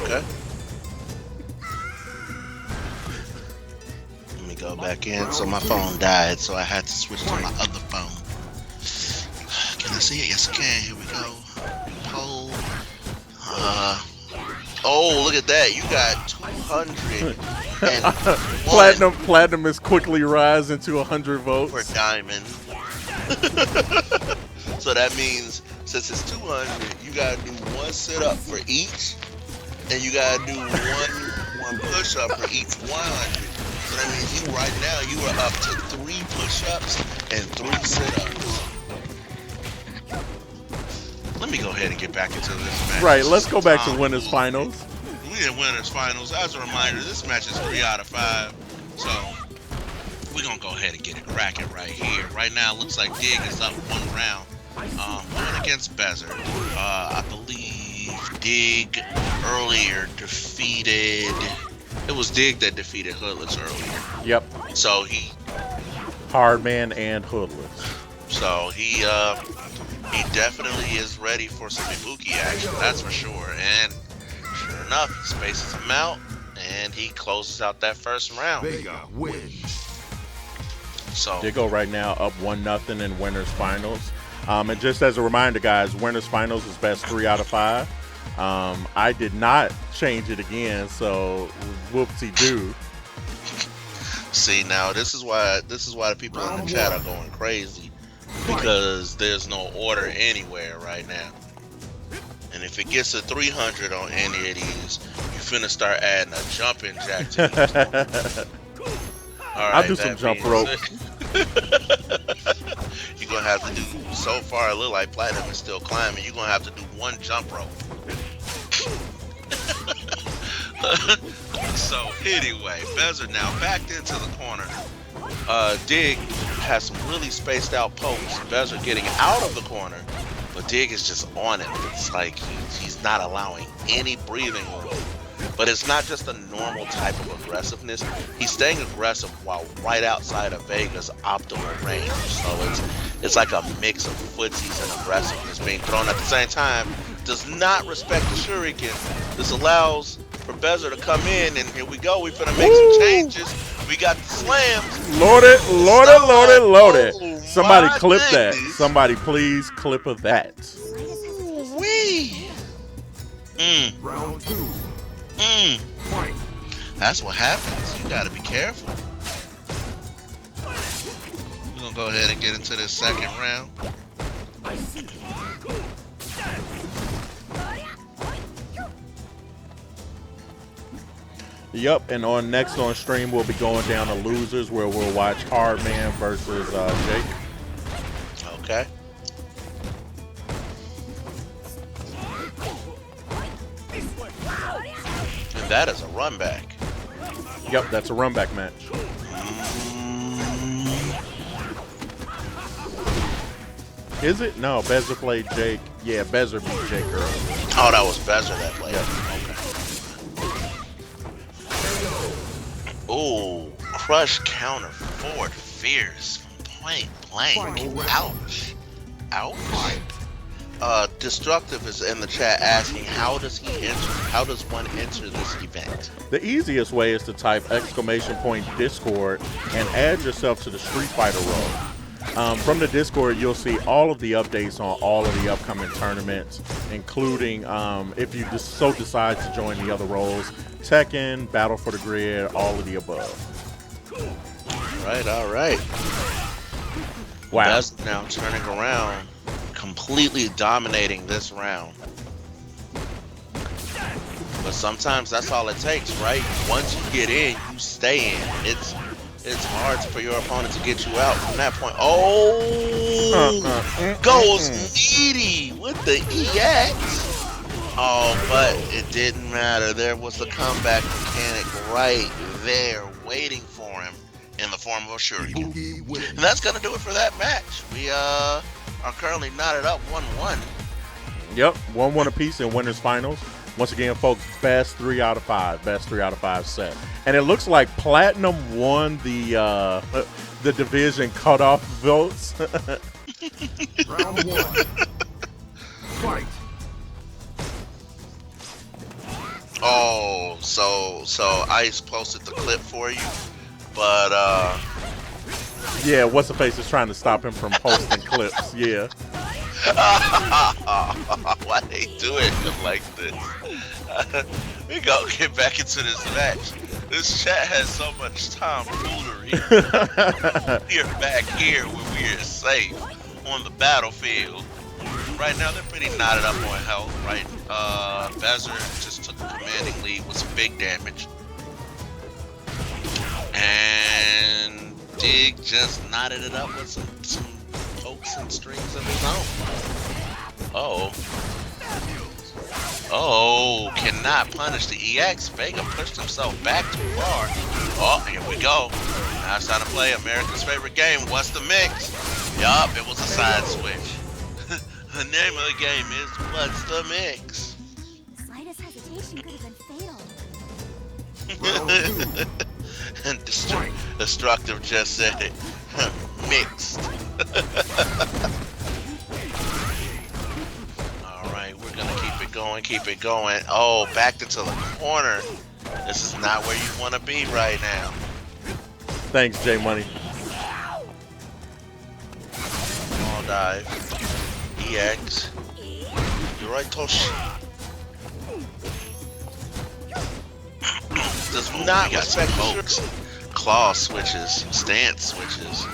Speaker 2: Okay. Let me go back in. So my phone died, so I had to switch to my other phone. Can I see it? Yes, I can. Here we go. Poll. Oh, look at that. You got 200.
Speaker 1: Platinum is quickly rising to 100 votes.
Speaker 2: For diamond. So that means since it's 200, you gotta do one sit up for each, and you gotta do one push up for each 100. So that means right now you are up to 3 push ups and 3 sit ups. Let me go ahead and get back into this match.
Speaker 1: Right, let's go back to winners finals.
Speaker 2: We in winners finals. As a reminder, this match is 3 out of 5. So we're gonna go ahead and get it cracking right here. Right now, it looks like Dig is up 1 round. Going against Bezer. I believe Dig earlier defeated It was Dig that defeated Hoodless earlier.
Speaker 1: Yep.
Speaker 2: So he
Speaker 1: Hardman and Hoodless.
Speaker 2: So he definitely is ready for some Ibuki action, that's for sure. And sure enough, he spaces him out, and he closes out that first round.
Speaker 3: Vega wins.
Speaker 2: So
Speaker 1: Digo right now up 1-0 in winners finals. And just as a reminder, guys, winners finals is best 3 out of 5. I did not change it again, so whoopsie-doo.
Speaker 2: see, now this is why the people in the chat are going crazy, because there's no order anywhere right now. And if it gets to 300 on any of these, you finna start adding a jumping jack to these. All
Speaker 1: I'll do some jump rope.
Speaker 2: You're gonna have to do, so far it look like Platinum is still climbing, you're gonna have to do 1 jump rope. So anyway, Bezer now backed into the corner. Dig has some really spaced out pokes. Bezer getting out of the corner, but Dig is just on him. It's like he's not allowing any breathing room. But it's not just a normal type of aggressiveness. He's staying aggressive while right outside of Vega's optimal range. So it's like a mix of footsies and aggressiveness being thrown at the same time. Does not respect the shuriken. This allows for Bezer to come in, and here we go. We finna make some changes. We got the slams.
Speaker 1: Load it, load it, load it, load it.
Speaker 2: Oh,
Speaker 1: Somebody
Speaker 2: my
Speaker 1: clip that.
Speaker 2: goodness.
Speaker 1: Somebody please clip of that.
Speaker 2: Wee.
Speaker 3: Round 2. Fight.
Speaker 2: That's what happens. You gotta be careful. We're gonna go ahead and get into this second round.
Speaker 1: Yep, and next on stream we'll be going down to losers, where we'll watch Hardman versus Jake.
Speaker 2: Okay. And that is a run back.
Speaker 1: Yep, that's a run back match. Is it? No, Bezer played Jake. Yeah, Bezer beat Jake earlier.
Speaker 2: Oh, that was Bezer that played. Okay. Ooh, crush counter forward fierce from point blank. Ouch. Ouch. Destructive is in the chat asking, how does one enter this event?
Speaker 1: The easiest way is to type !Discord and add yourself to the Street Fighter role. From the Discord, you'll see all of the updates on all of the upcoming tournaments, including if you so decide to join the other roles, Tekken, Battle for the Grid, all of the above.
Speaker 2: All right.
Speaker 1: Wow.
Speaker 2: That's now turning around, completely dominating this round. But sometimes that's all it takes, right? Once you get in, you stay in. It's hard for your opponent to get you out from that point. Oh, goes needy with the EX. Oh, but it didn't matter. There was the comeback mechanic right there waiting for him in the form of a shuriken. And that's going to do it for that match. We are currently knotted up 1-1.
Speaker 1: Yep, 1-1 apiece in winners finals. Once again, folks, best 3 out of 5. Best 3 out of 5 set. And it looks like Platinum won the division cutoff votes.
Speaker 3: Round 1. Fight.
Speaker 2: Oh, so Ice posted the clip for you, but
Speaker 1: Yeah, what's the face is trying to stop him from posting clips. Yeah.
Speaker 2: why they do it like this? We gotta get back into this match. This chat has so much tomfoolery. We are back here where we are safe on the battlefield. Right now they're pretty knotted up on health, right? Bezer just took the commanding lead with some big damage. And Dig just knotted it up with some pokes and strings of his own. Oh, cannot punish the EX. Vega pushed himself back too far. Oh, here we go. Now it's time to play America's favorite game. What's the mix? Yup, it was a side switch. The name of the game is What's the Mix?
Speaker 4: Slightest hesitation could have been fatal.
Speaker 2: And Destructive just said it. Mixed. Alright, we're gonna keep it going. Oh, backed into the corner. This is not where you want to be right now.
Speaker 1: Thanks, J Money.
Speaker 2: All dive. EX. You're right, Tosh. Does not respect folks. Claw switches, stance switches.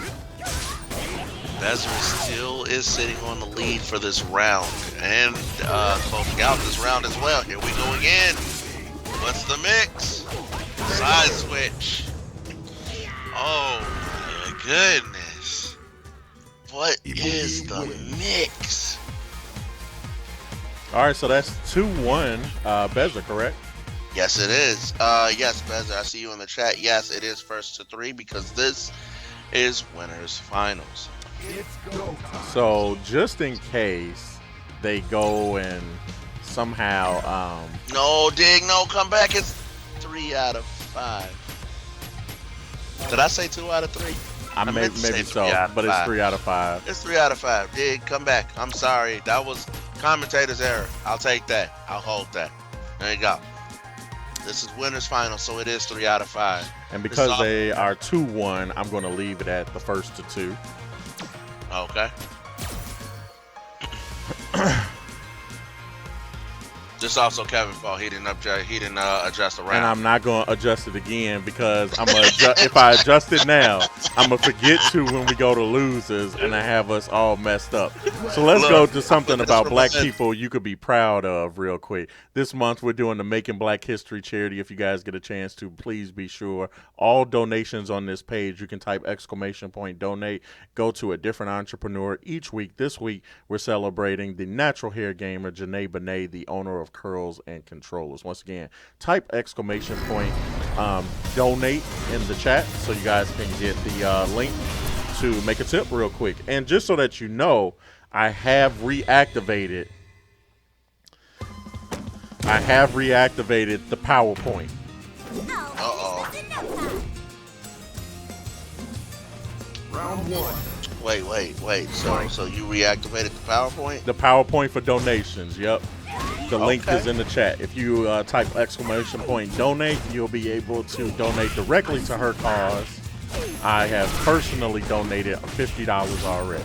Speaker 2: Bezer still is sitting on the lead for this round, and closing out this round as well. Here we go again. What's the mix? Side switch. Oh my goodness. What is the mix?
Speaker 1: All right, so that's 2-1 Bezer, correct?
Speaker 2: Yes, it is. Yes, Bezer, I see you in the chat. Yes, it is first to 3 because this is winners finals.
Speaker 1: So just in case they go and somehow
Speaker 2: no, Dig, no, come back. It's 3 out of 5. Did I say 2 out of 3?
Speaker 1: I maybe so, but it's 3 out of 5.
Speaker 2: It's 3 out of 5. Dig, come back. I'm sorry. That was commentator's error. I'll take that. I'll hold that. There you go. This is winners final, so it is 3 out of 5.
Speaker 1: And because they are 2-1, I'm going to leave it at the first to 2.
Speaker 2: Okay. This is also Kevin's fault. He didn't adjust the round.
Speaker 1: And I'm not going to adjust it again because I'm gonna if I adjust it now, I'm going to forget to when we go to losers and I have us all messed up. So let's go to something about black people you could be proud of real quick. This month we're doing the Making Black History charity. If you guys get a chance to, please be sure. All donations on this page, you can type ! Donate. Go to a different entrepreneur each week. This week we're celebrating the natural hair gamer, Janae Benet, the owner of Curls and Controllers. Once again, type ! Donate in the chat so you guys can get the link to make a tip real quick. And just so that you know, I have reactivated the PowerPoint.
Speaker 2: Uh-oh.
Speaker 3: Round 1.
Speaker 2: Wait. So you reactivated the PowerPoint?
Speaker 1: The PowerPoint for donations, yep. The link is in the chat. If you type ! Donate, you'll be able to donate directly to her cause. I have personally donated $50 already.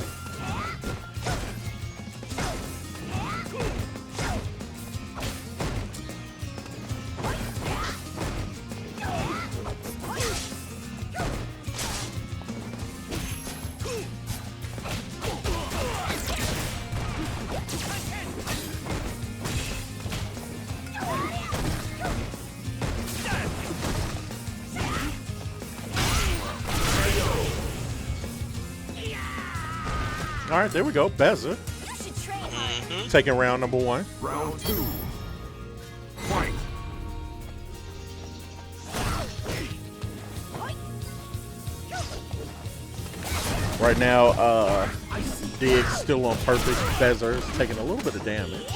Speaker 1: All right, there we go. Bezer taking round number 1.
Speaker 3: Round 2. Fight.
Speaker 1: Right now, Dig's still on perfect. Bezer is taking a little bit of damage.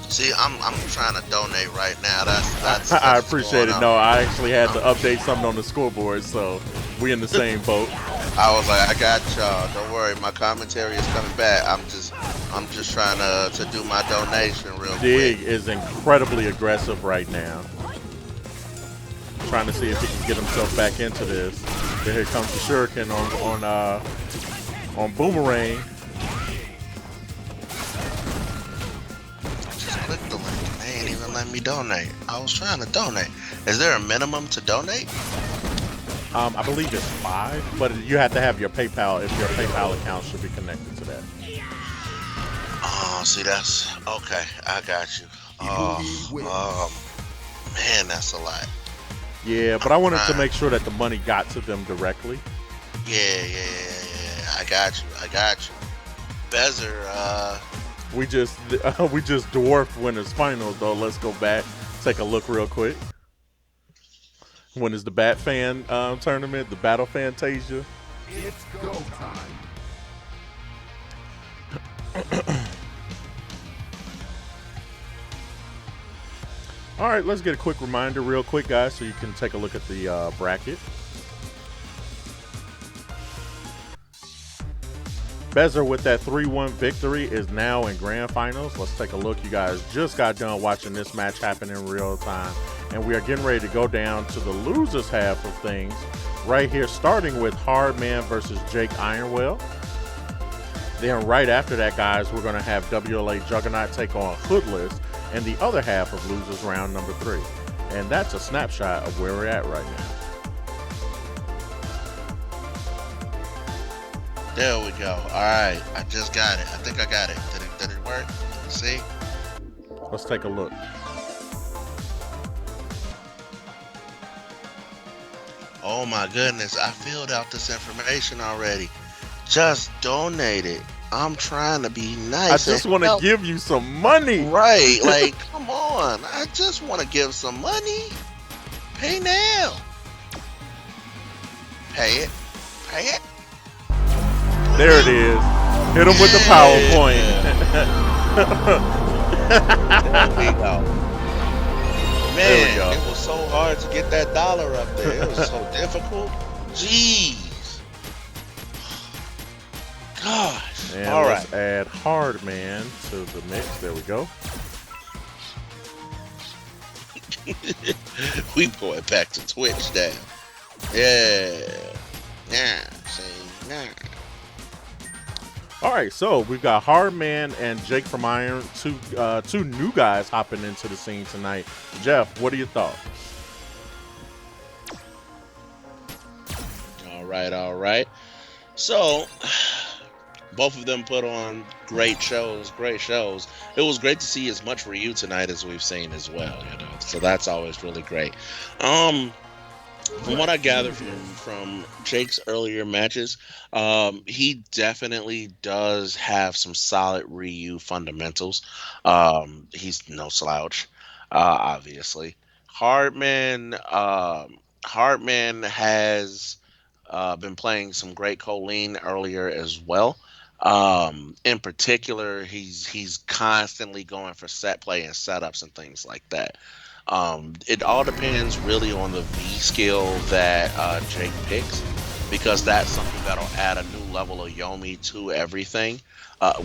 Speaker 2: See, I'm trying to donate right now. That's
Speaker 1: I appreciate it. No, I actually had to update something on the scoreboard, so we in the same boat.
Speaker 2: I was like, I got y'all. Don't worry, my commentary is coming back. I'm just trying to do my donation real quick.
Speaker 1: Dig is incredibly aggressive right now. Trying to see if he can get himself back into this. Then here comes the shuriken on Boomerang.
Speaker 2: Click the link. They ain't even letting me donate. I was trying to donate. Is there a minimum to donate?
Speaker 1: I believe it's 5, but you have to have your PayPal. If your PayPal account should be connected to that.
Speaker 2: Oh, see, that's okay. I got you. Oh, man, that's a lot.
Speaker 1: Yeah, but I wanted to make sure that the money got to them directly.
Speaker 2: Yeah. I got you. Bezer,
Speaker 1: we just dwarfed winners finals though. Let's go back, take a look real quick. When is the Bat Fan tournament? The Battle Fantasia.
Speaker 3: It's go time.
Speaker 1: All right, let's get a quick reminder real quick, guys, so you can take a look at the bracket. Bezer with that 3-1 victory is now in grand finals. Let's take a look. You guys just got done watching this match happen in real time, and we are getting ready to go down to the losers half of things right here, starting with Hardman versus JakeIronWell. Then right after that, guys, we're going to have WLA Juggernaut take on Hoodless in the other half of losers round number 3. And that's a snapshot of where we're at right now.
Speaker 2: There we go. All right, I just got it. I think I got it. Did it work? See?
Speaker 1: Let's take a look.
Speaker 2: Oh my goodness, I filled out this information already. Just donate it. I'm trying to be nice.
Speaker 1: I just want to give you some money.
Speaker 2: Right, like, come on. I just want to give some money. Pay now. Pay it. Pay it.
Speaker 1: There it is. Hit him with the PowerPoint.
Speaker 2: There we go. Man,
Speaker 1: There we go.
Speaker 2: it was so hard to get that dollar up there. It was so difficult. Jeez. Gosh.
Speaker 1: And
Speaker 2: All
Speaker 1: let's
Speaker 2: right.
Speaker 1: add Hardman to the mix. There we go.
Speaker 2: We going back to Twitch now. Yeah. Yeah. See, nah.
Speaker 1: All right, so we've got Hardman and Jake from Iron, two new guys hopping into the scene tonight. Jeff, what are your thoughts?
Speaker 2: All right. So, both of them put on great shows. It was great to see as much Ryu tonight as we've seen as well, you know. So that's always really great. From what I gathered from Jake's earlier matches, he definitely does have some solid Ryu fundamentals. He's no slouch, obviously. Hardman has been playing some great Colleen earlier as well. In particular, he's constantly going for set play and setups and things like that. It all depends really on the V skill that Jake picks, because that's something that'll add a new level of Yomi to everything.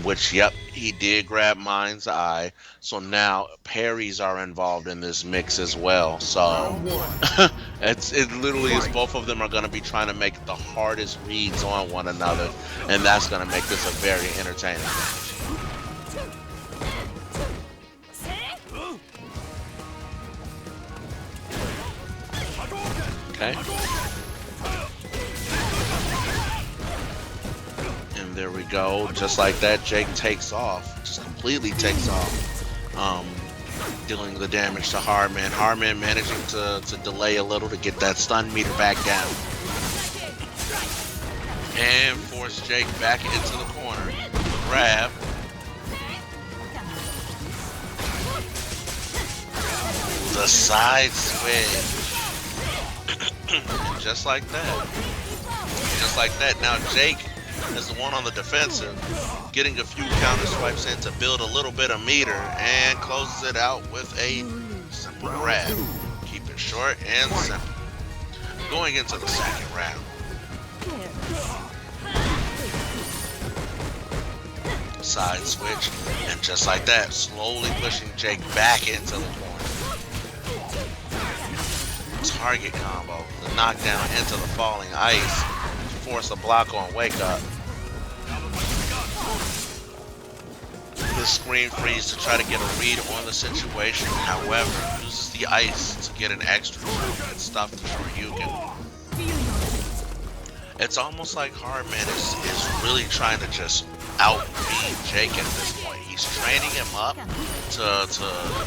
Speaker 2: Which, yep, he did grab Mind's Eye. So now parries are involved in this mix as well. So it literally is, both of them are going to be trying to make the hardest reads on one another, and that's going to make this a very entertaining match. Okay. And there we go. Just like that, Jake takes off. Just completely takes off. Dealing the damage to Hardman. Hardman managing to delay a little to get that stun meter back down. And force Jake back into the corner. Grab. The side switch. Just like that. Just like that. Now Jake is the one on the defensive, getting a few counter swipes in to build a little bit of meter, and closes it out with a simple grab. Keep it short and simple. Going into the second round. Side switch, and just like that, slowly pushing Jake back into the corner. Target combo, the knockdown into the falling ice, force a block on wake up. The screen freeze to try to get a read on the situation, however, uses the ice to get an extra and stuff to Shoryuken. It's almost like Hardman is really trying to just out-beat Jake at this point. He's training him up to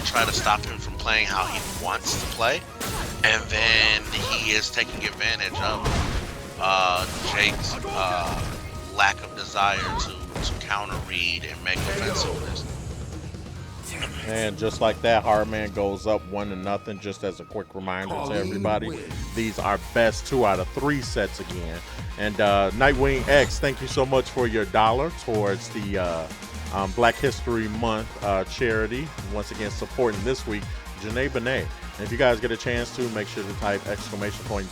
Speaker 2: try to stop him from playing how he wants to play. And then he is taking advantage of Jake's lack of desire to counter read and make offensiveness.
Speaker 1: And just like that, Hardman goes up 1-0. Just as a quick reminder to everybody, these are best 2 out of 3 sets again. And Nightwing X, thank you so much for your $1 towards the Black History Month charity. Once again, supporting this week Janae Benet. And if you guys get a chance to, make sure to type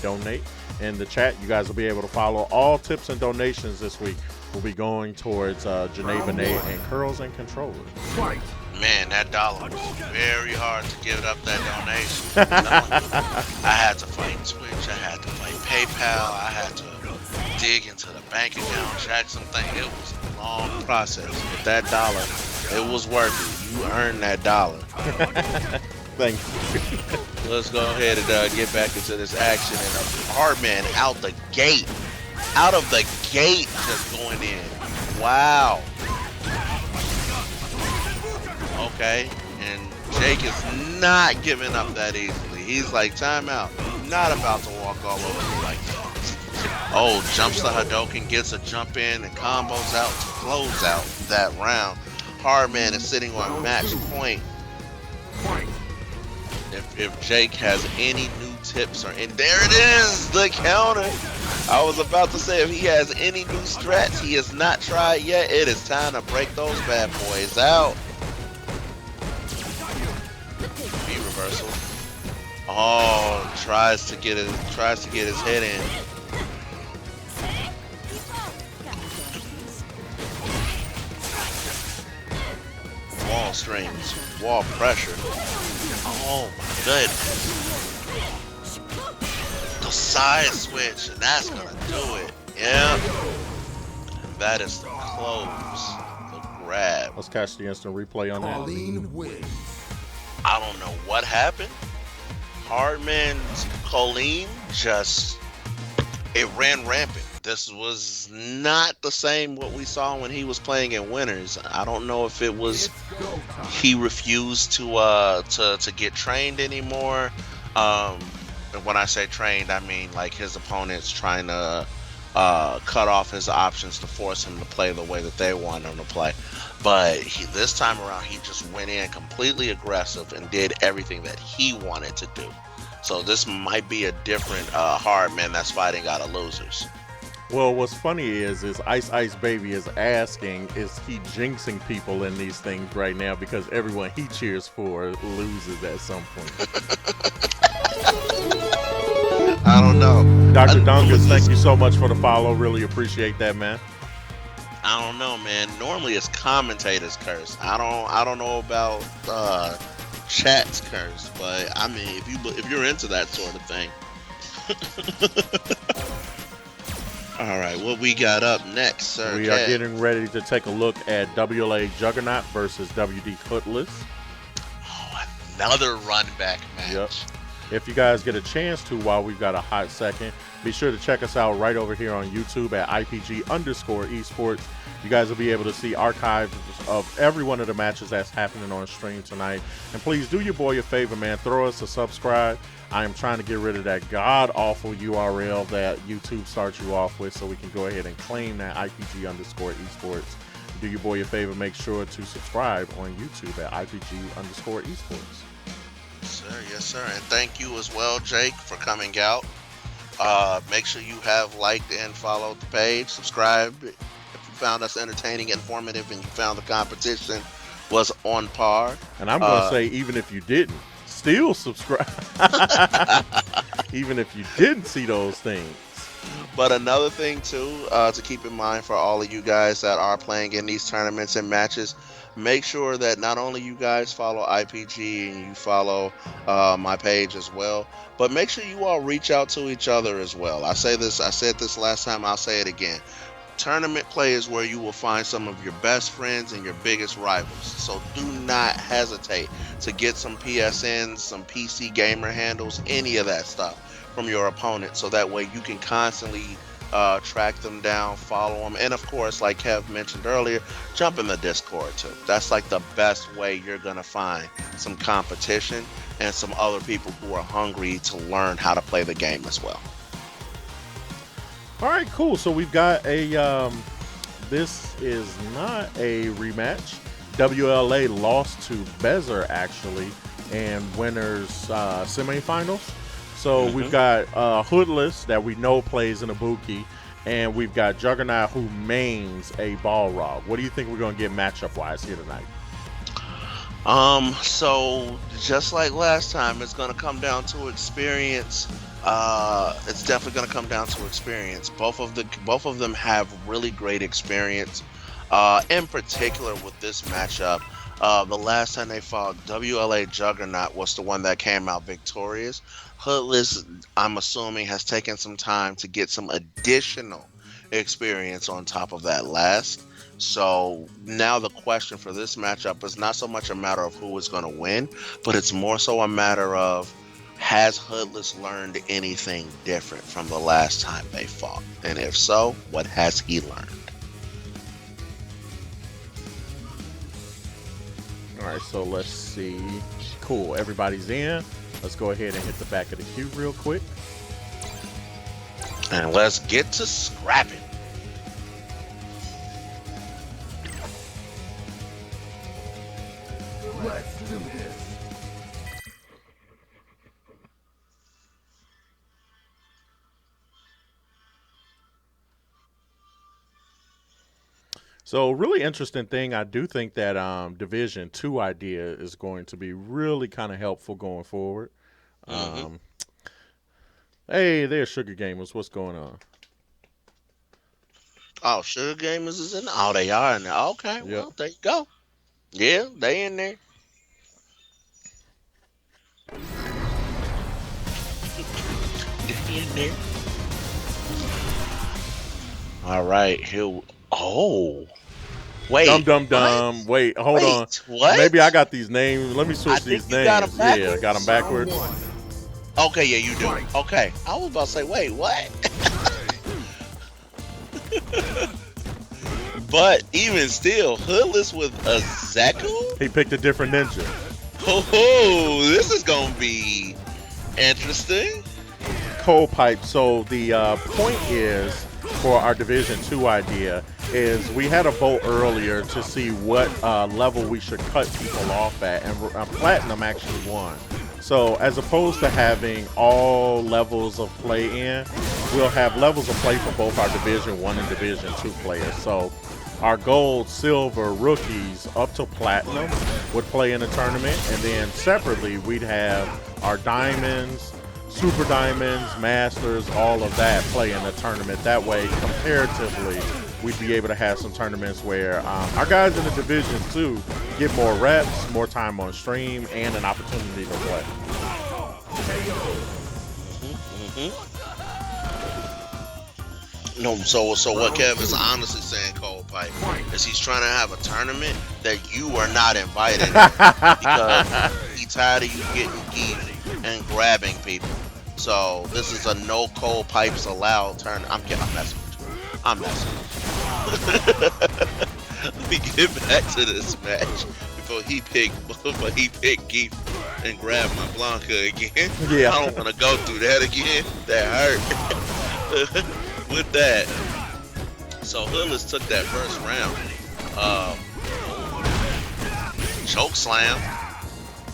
Speaker 1: !donate in the chat. You guys will be able to follow all tips and donations this week. Will be going towards Janae Benet and Curls and Controllers.
Speaker 3: Fight.
Speaker 2: Man, that dollar was very hard to give up that donation. I had to fight Twitch, I had to fight PayPal, I had to dig into the bank account, check something. It was a long process, but that dollar, it was worth it. You earned that dollar.
Speaker 1: Thank you.
Speaker 2: Let's go ahead and get back into this action. And Hardman out the gate, just going in. Wow. Okay, and Jake is not giving up that easily. He's like, timeout. I'm not about to walk all over you like that. Oh, jumps the Hadouken, gets a jump in, and combos out to close out that round. Hardman is sitting on match point. If Jake has any new tips or any, there it is, the counter. I was about to say if he has any new strats he has not tried yet, it is time to break those bad boys out. Reversal. Oh, tries to get his head in. Wall strings, wall pressure. Oh my goodness. The side switch, and that's gonna do it. Yeah. And that is the close, the grab.
Speaker 1: Let's catch the instant replay on that.
Speaker 3: Colleen wins.
Speaker 2: I don't know what happened. Hardman's Colleen it ran rampant. This was not the same what we saw when he was playing in Winners. I don't know if it was he refused to get trained anymore. And when I say trained, I mean like his opponents trying to cut off his options to force him to play the way that they want him to play. But this time around, he just went in completely aggressive and did everything that he wanted to do. So this might be a different Hardman that's fighting out of losers.
Speaker 1: Well, what's funny is Ice Ice Baby is asking, is he jinxing people in these things right now because everyone he cheers for loses at some point?
Speaker 2: I don't know.
Speaker 1: Dr. Dungus, thank you so much for the follow. Really appreciate that, man.
Speaker 2: I don't know, man. Normally it's commentators curse. I don't know about chat's curse, but I mean, if you're into that sort of thing. All right, what we got up next, sir?
Speaker 1: We are getting ready to take a look at WLA Juggernaut versus WD Hoodless.
Speaker 2: Oh, another run back match.
Speaker 1: Yep. If you guys get a chance to, while we've got a hot second, be sure to check us out right over here on YouTube at IPG_esports. You guys will be able to see archives of every one of the matches that's happening on stream tonight. And please do your boy a favor, man. Throw us a subscribe. I am trying to get rid of that god-awful URL that YouTube starts you off with so we can go ahead and claim that IPG_esports. Do your boy a favor, make sure to subscribe on YouTube at IPG_esports.
Speaker 2: Yes, sir. And thank you as well, Jake, for coming out. Make sure you have liked and followed the page. Subscribe if you found us entertaining, informative, and you found the competition was on par.
Speaker 1: And I'm going to say, even if you didn't, still subscribe. Even if you didn't see those things.
Speaker 2: But another thing, too, to keep in mind for all of you guys that are playing in these tournaments and matches, make sure that not only you guys follow IPG and you follow my page as well, but make sure you all reach out to each other as well. I said this last time, I'll say it again. Tournament play is where you will find some of your best friends and your biggest rivals. So do not hesitate to get some PSNs, some PC gamer handles, any of that stuff from your opponent, so that way you can constantly track them down, follow them, and of course, like Kev mentioned earlier, jump in the Discord too. That's like the best way you're gonna find some competition and some other people who are hungry to learn how to play the game as well.
Speaker 1: All right, cool. So we've got a this is not a rematch. WLA lost to Bezer actually in winners semifinals. So we've got Hoodless that we know plays in Ibuki, and we've got Juggernaut who mains a Balrog. What do you think we're going to get matchup-wise here tonight?
Speaker 2: So just like last time, it's gonna come down to experience. It's definitely gonna come down to experience. Both of them have really great experience. In particular with this matchup, the last time they fought, WLA Juggernaut was the one that came out victorious. Hoodless, I'm assuming, has taken some time to get some additional experience on top of that last. So now the question for this matchup is not so much a matter of who is going to win, but it's more so a matter of, has Hoodless learned anything different from the last time they fought? And if so, what has he learned?
Speaker 1: All right, so let's see. Cool, everybody's in. Let's go ahead and hit the back of the queue real quick.
Speaker 2: And let's get to scrapping.
Speaker 3: Let's do this.
Speaker 1: So, really interesting thing. I do think that Division 2 idea is going to be really kind of helpful going forward.
Speaker 2: Mm-hmm.
Speaker 1: Hey, there's Sugar Gamers. What's going on?
Speaker 2: Oh, Sugar Gamers is in. Oh, they are in there. Okay,
Speaker 1: Yep.
Speaker 2: well, there you go. Yeah, they in there. They in there. All right, here. Oh, wait.
Speaker 1: Dum dum
Speaker 2: What?
Speaker 1: dum. Wait, hold on.
Speaker 2: Wait, what?
Speaker 1: Maybe I got these names. Let me
Speaker 2: I
Speaker 1: switch
Speaker 2: think
Speaker 1: these
Speaker 2: you got
Speaker 1: names.
Speaker 2: 'em
Speaker 1: Yeah, I got them
Speaker 3: Round
Speaker 1: backwards.
Speaker 3: one.
Speaker 2: Okay, yeah, you do. Okay, I was about to say, wait, what? But even still, Hoodless with a Zeku?
Speaker 1: He picked a different ninja.
Speaker 2: Oh, this is gonna be interesting.
Speaker 1: Coal pipe. So the point is for our Division 2 idea is we had a vote earlier to see what level we should cut people off at, and Platinum actually won. So as opposed to having all levels of play in, we'll have levels of play for both our Division 1 and Division 2 players. So our gold, silver, rookies up to platinum would play in the tournament, and then separately we'd have our diamonds, super diamonds, masters, all of that play in the tournament. That way, comparatively, we'd be able to have some tournaments where our guys in the Division 2 get more reps, more time on stream, and an opportunity to play.
Speaker 2: No, so what Kev is honestly saying, Cold Pipe, is he's trying to have a tournament that you are not invited in because he's tired of you getting geeked and grabbing people. So this is a no Cold Pipes allowed tournament. I'm messing with you. I'm messing with you. Let me get back to this match before he picked Geek and grab my Blanca again.
Speaker 1: Yeah.
Speaker 2: I don't want to go through that again. That hurt. With that, so Hoodless took that first round. Choke slam.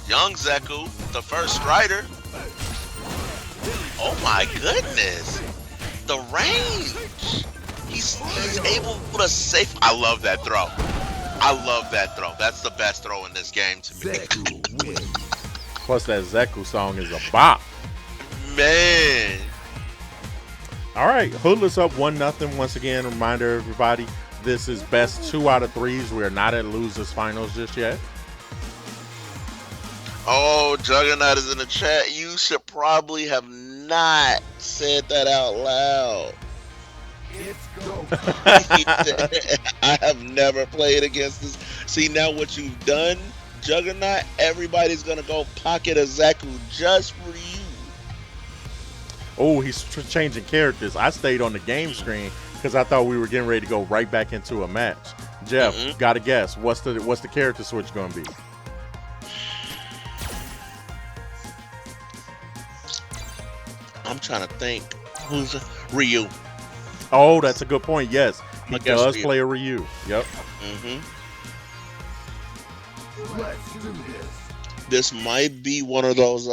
Speaker 2: Young Zeku, the first strider. Oh my goodness. The range. He's able to safe. I love that throw. I love that throw. That's the best throw in this game to me.
Speaker 3: Zeku wins.
Speaker 1: Plus, that Zeku song is a bop.
Speaker 2: Man.
Speaker 1: All right, Hoodless up 1-0. Once again, reminder everybody, this is best 2 out of 3s. We're not at losers finals just yet.
Speaker 2: Oh, Juggernaut is in the chat. You should probably have not said that out loud.
Speaker 3: It's go.
Speaker 2: I have never played against this. See, now what you've done, Juggernaut, everybody's going to go pocket a Zeku just for you.
Speaker 1: Oh, he's changing characters. I stayed on the game screen because I thought we were getting ready to go right back into a match. Jeff, got to guess. What's the character switch going to be?
Speaker 2: I'm trying to think. Who's Ryu?
Speaker 1: Oh, that's a good point. Yes, he
Speaker 2: I guess
Speaker 1: does
Speaker 2: Ryu.
Speaker 1: play a Ryu. Yep.
Speaker 3: Let's do this.
Speaker 2: This might be one of those.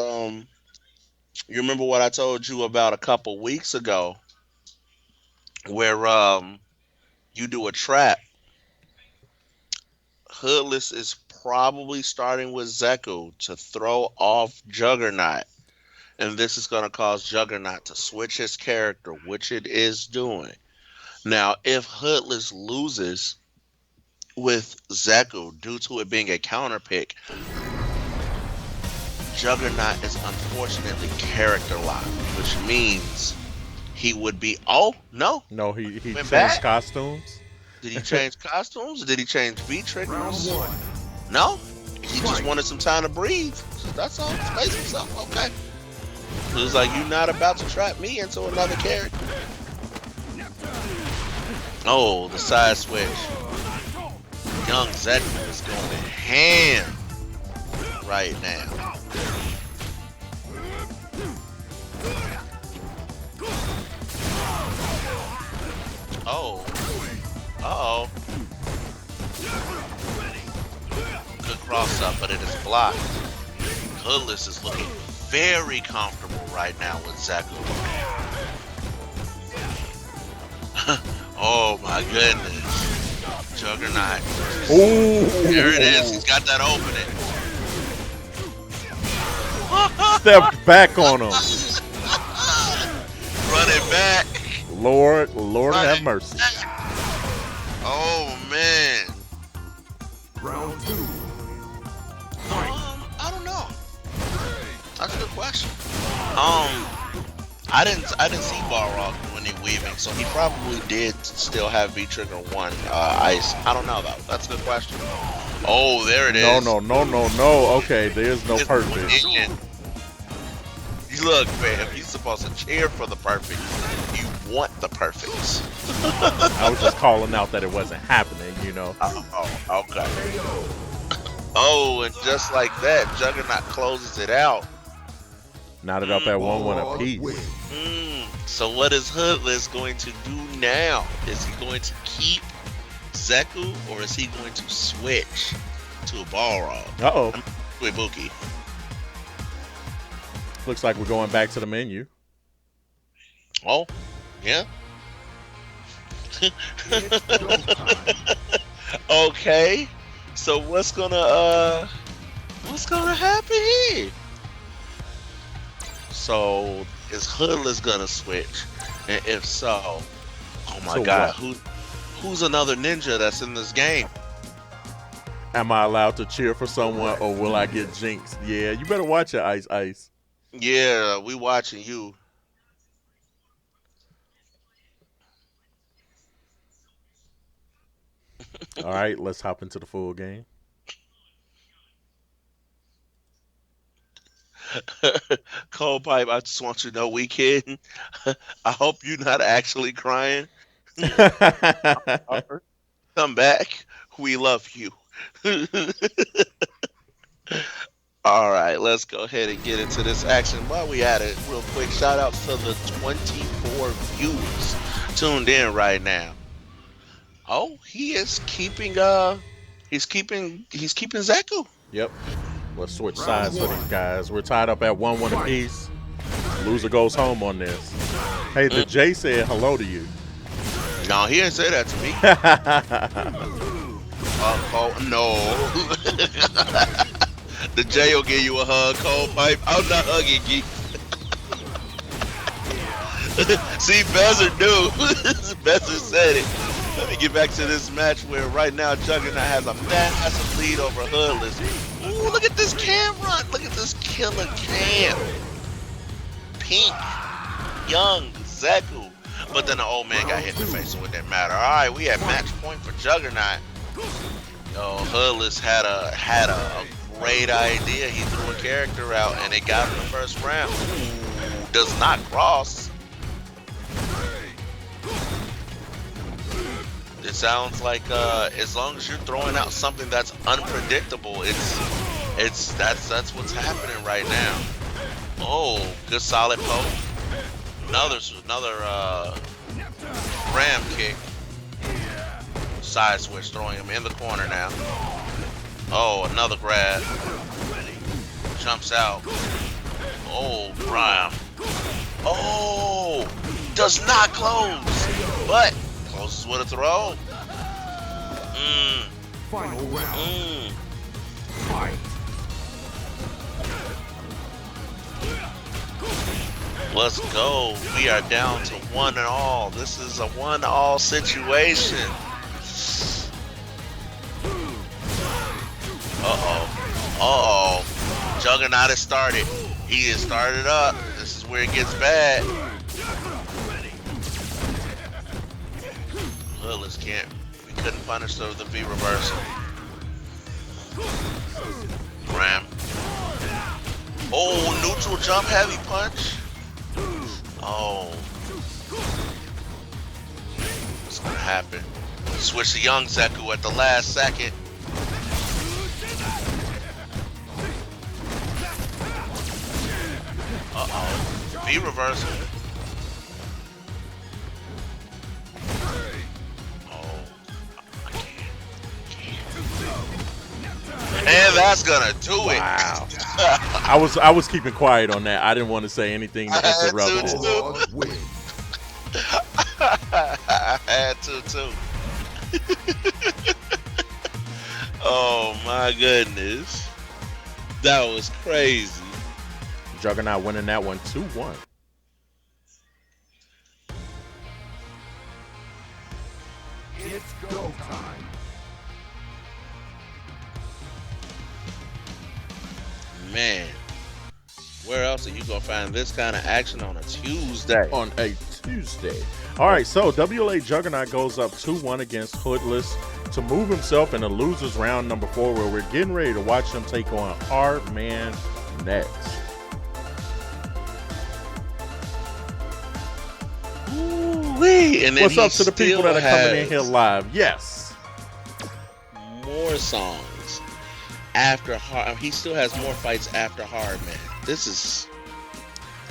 Speaker 2: You remember what I told you about a couple weeks ago, where you do a trap. Hoodless is probably starting with Zeku to throw off Juggernaut. And this is going to cause Juggernaut to switch his character, which it is doing. Now, if Hoodless loses with Zeku due to it being a counter pick, Juggernaut is unfortunately character locked, which means he would be. Oh no!
Speaker 1: No, he changed
Speaker 2: back?
Speaker 1: costumes.
Speaker 2: Did he change costumes? Did he change beat triggers? No, he just wanted some time to breathe. That's all. Space himself. Okay. It was like, you're not about to trap me into another character. Oh, the side switch. Young Zeku is going ham right now. Oh. Uh-oh. Good cross up, but it is blocked. Hoodless is looking very comfortable right now with Zeku. Oh my goodness. Juggernaut.
Speaker 1: Ooh.
Speaker 2: There it is. He's got that opening.
Speaker 1: Stepped back on him.
Speaker 2: Running back.
Speaker 1: Lord
Speaker 2: Running
Speaker 1: have mercy.
Speaker 2: back. Oh man.
Speaker 3: Round 2.
Speaker 2: I don't know. That's a good question. I didn't see Balrog when he weaving, so he probably did still have V trigger 1 ice. I don't know though. That's a good question. Oh, there it is.
Speaker 1: No. Okay, there's no perfect.
Speaker 2: You look, man. You're supposed to cheer for the perfect. You want the perfects.
Speaker 1: I was just calling out that it wasn't happening, you know.
Speaker 2: Oh, okay. Oh, and just like that, Juggernaut closes it out.
Speaker 1: Knotted up at 1-1 apiece.
Speaker 2: So what is Hoodless going to do now? Is he going to keep Zeku, or is he going to switch to a Balrog?
Speaker 1: Uh-oh.
Speaker 2: With Buki.
Speaker 1: Looks like we're going back to the menu.
Speaker 2: Oh, yeah. Okay. So what's gonna happen here? So is Hoodless gonna switch? And if so, oh my god, who's another ninja that's in this game?
Speaker 1: Am I allowed to cheer for someone, or will I get jinxed? Yeah, you better watch it, Ice.
Speaker 2: Yeah, we watching you.
Speaker 1: All right, let's hop into the full game.
Speaker 2: Cold Pipe, I just want you to know we kidding. I hope you're not actually crying. Come back. We love you. All right, let's go ahead and get into this action. While we at it, real quick, shout out to the 24 viewers tuned in right now. Oh, he is keeping he's keeping Zeku.
Speaker 1: Yep. Let's switch sides for these guys. We're tied up at 1-1 apiece. Loser goes home on this. Hey, the J said hello to you.
Speaker 2: No, he didn't say that to me. Oh no. The J will give you a hug, Cold Pipe. I'm not hugging you. See, Bezer knew. Bezer said it. Let me get back to this match where right now Juggernaut has a massive lead over Hoodless. Ooh, look at this cam run. Look at this killer cam. Pink, young, Zeku. But then the old man got hit in the face, so it didn't matter. All right, we had match point for Juggernaut. Yo, Hoodless had a great idea. He threw a character out, and it got him the first round. Ooh, does not cross. It sounds like as long as you're throwing out something that's unpredictable, that's what's happening right now. Oh, good solid poke. Another ram kick. Side switch, throwing him in the corner now. Oh, another grab. Jumps out. Oh, ram. Oh, does not close, but closes with a throw.
Speaker 3: Final round. Fight.
Speaker 2: Let's go. We are down to 1-all. This is a 1-all situation. Juggernaut has started. He has started up. This is where it gets bad. Hoodless can't. We couldn't punish the V reversal. Ram. Oh, neutral jump heavy punch. Oh. What's gonna happen? Switch to Young Zeku at the last second. V reversal. Oh, I can't. And that's gonna do it.
Speaker 1: Wow. I was keeping quiet on that. I didn't want to say anything interrupted.
Speaker 2: I had to too. Oh my goodness. That was crazy.
Speaker 1: Juggernaut winning that one 2-1.
Speaker 3: It's go time.
Speaker 2: Man, where else are you gonna find this kind of action on a Tuesday?
Speaker 1: On a Tuesday. All right, so WLA Juggernaut goes up 2-1 against Hoodless to move himself in the losers round number 4, where we're getting ready to watch him take on Hardman next.
Speaker 2: And then
Speaker 1: what's up to the people that are coming in here
Speaker 2: has
Speaker 1: live? Yes.
Speaker 2: more songs after he still has more fights after Hardman. This is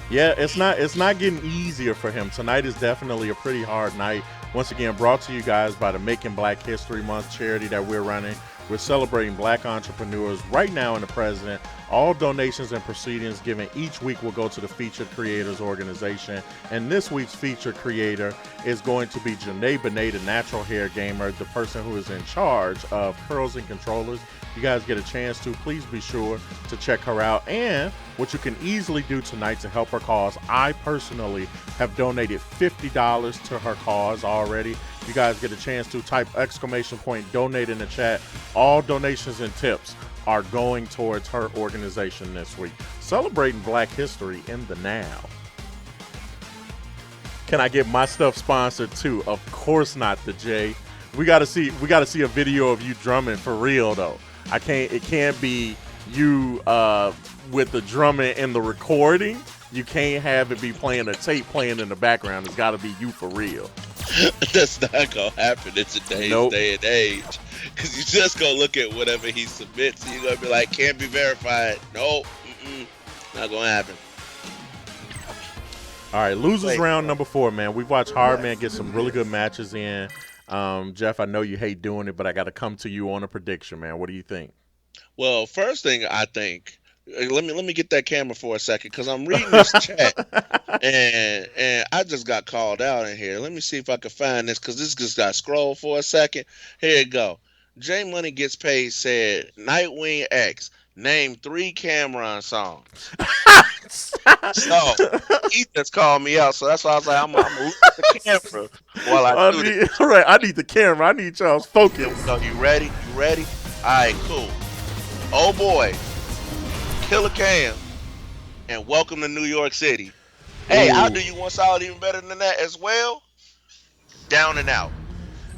Speaker 1: Yeah, it's not getting easier for him. Tonight is definitely a pretty hard night. Once again, brought to you guys by the Making Black History Month charity that we're running. We're celebrating black entrepreneurs right now in the present. All donations and proceedings given each week will go to the Featured Creators Organization. And this week's featured creator is going to be Janae Benet, the natural hair gamer, the person who is in charge of curls and controllers. You guys get a chance to, please be sure to check her out. And what you can easily do tonight to help her cause, I personally have donated $50 to her cause already. You guys get a chance to type !donate in the chat. All donations and tips are going towards her organization this week. Celebrating Black history in the now. Can I get my stuff sponsored too? Of course not, the J. We gotta see a video of you drumming for real though. It can't be you with the drumming and the recording. You can't have it be playing a tape playing in the background. It's gotta be you for real.
Speaker 2: That's not gonna happen in today's day and age. Cause you just gonna look at whatever he submits and you're gonna be like, can't be verified. Nope, not gonna happen.
Speaker 1: All right, losers round number 4, man. We've watched Hardman get some really good matches in. Jeff, I know you hate doing it, but I got to come to you on a prediction, man. What do you think?
Speaker 2: Well, first thing I think, let me get that camera for a second because I'm reading this chat and I just got called out in here. Let me see if I can find this because this just got scrolled for a second. Here you go. J Money Gets Paid said, Nightwing X, name 3 Cameron songs. So he just called me out, so that's why I was like, I'm gonna look at the camera while I do this.
Speaker 1: All right, I need the camera. I need y'all's focus.
Speaker 2: So you ready? You ready? All right, cool. Oh boy, Killer Cam, and Welcome to New York City. Hey, I'll do you one solid even better than that as well. Down and Out.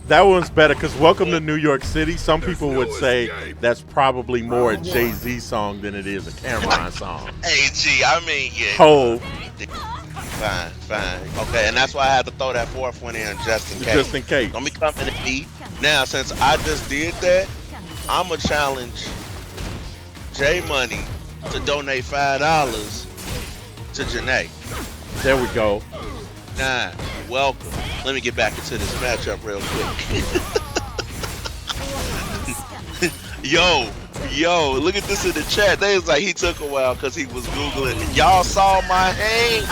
Speaker 1: That one's better because Welcome to New York City, some people would say that's probably more a Jay-Z song than it is a Cameron song.
Speaker 2: Hey, G, I mean, yeah.
Speaker 1: Hov.
Speaker 2: Fine. Okay, and that's why I had to throw that 4th one in just in case.
Speaker 1: Just in case.
Speaker 2: Don't be coming to me. Now, since I just did that, I'm going to challenge J Money to donate $5 to Janae.
Speaker 1: There we go.
Speaker 2: Nah, welcome. Let me get back into this matchup real quick. Yo, look at this in the chat. They was like, he took a while because he was Googling. Y'all saw my hands?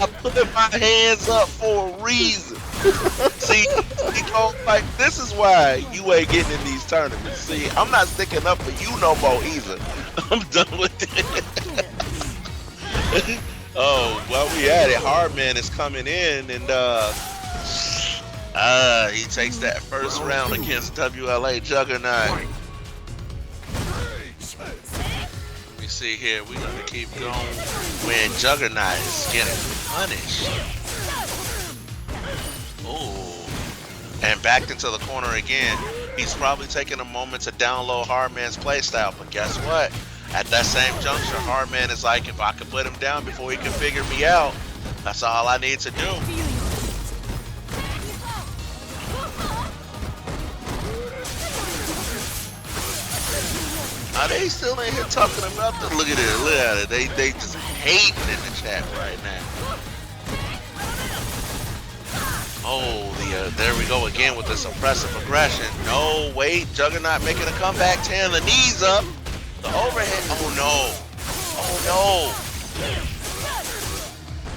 Speaker 2: I put my hands up for a reason. See, Like, this is why you ain't getting in these tournaments. See, I'm not sticking up for you no more either. I'm done with it. Oh, well, we at it. Hardman is coming in, and he takes that first round against WLA Juggernaut. We see here, we're gonna keep going when Juggernaut is getting punished. Ooh. And backed into the corner again. He's probably taking a moment to download Hardman's playstyle, but guess what? At that same juncture, Hardman is like, if I can put him down before he can figure me out, that's all I need to do. They still ain't here talking about this. Look at it, look at it. They just hating in the chat right now. Oh, there we go again with this impressive aggression. No, wait, Juggernaut making a comeback, tearing the knees up. The overhead, oh no, oh no.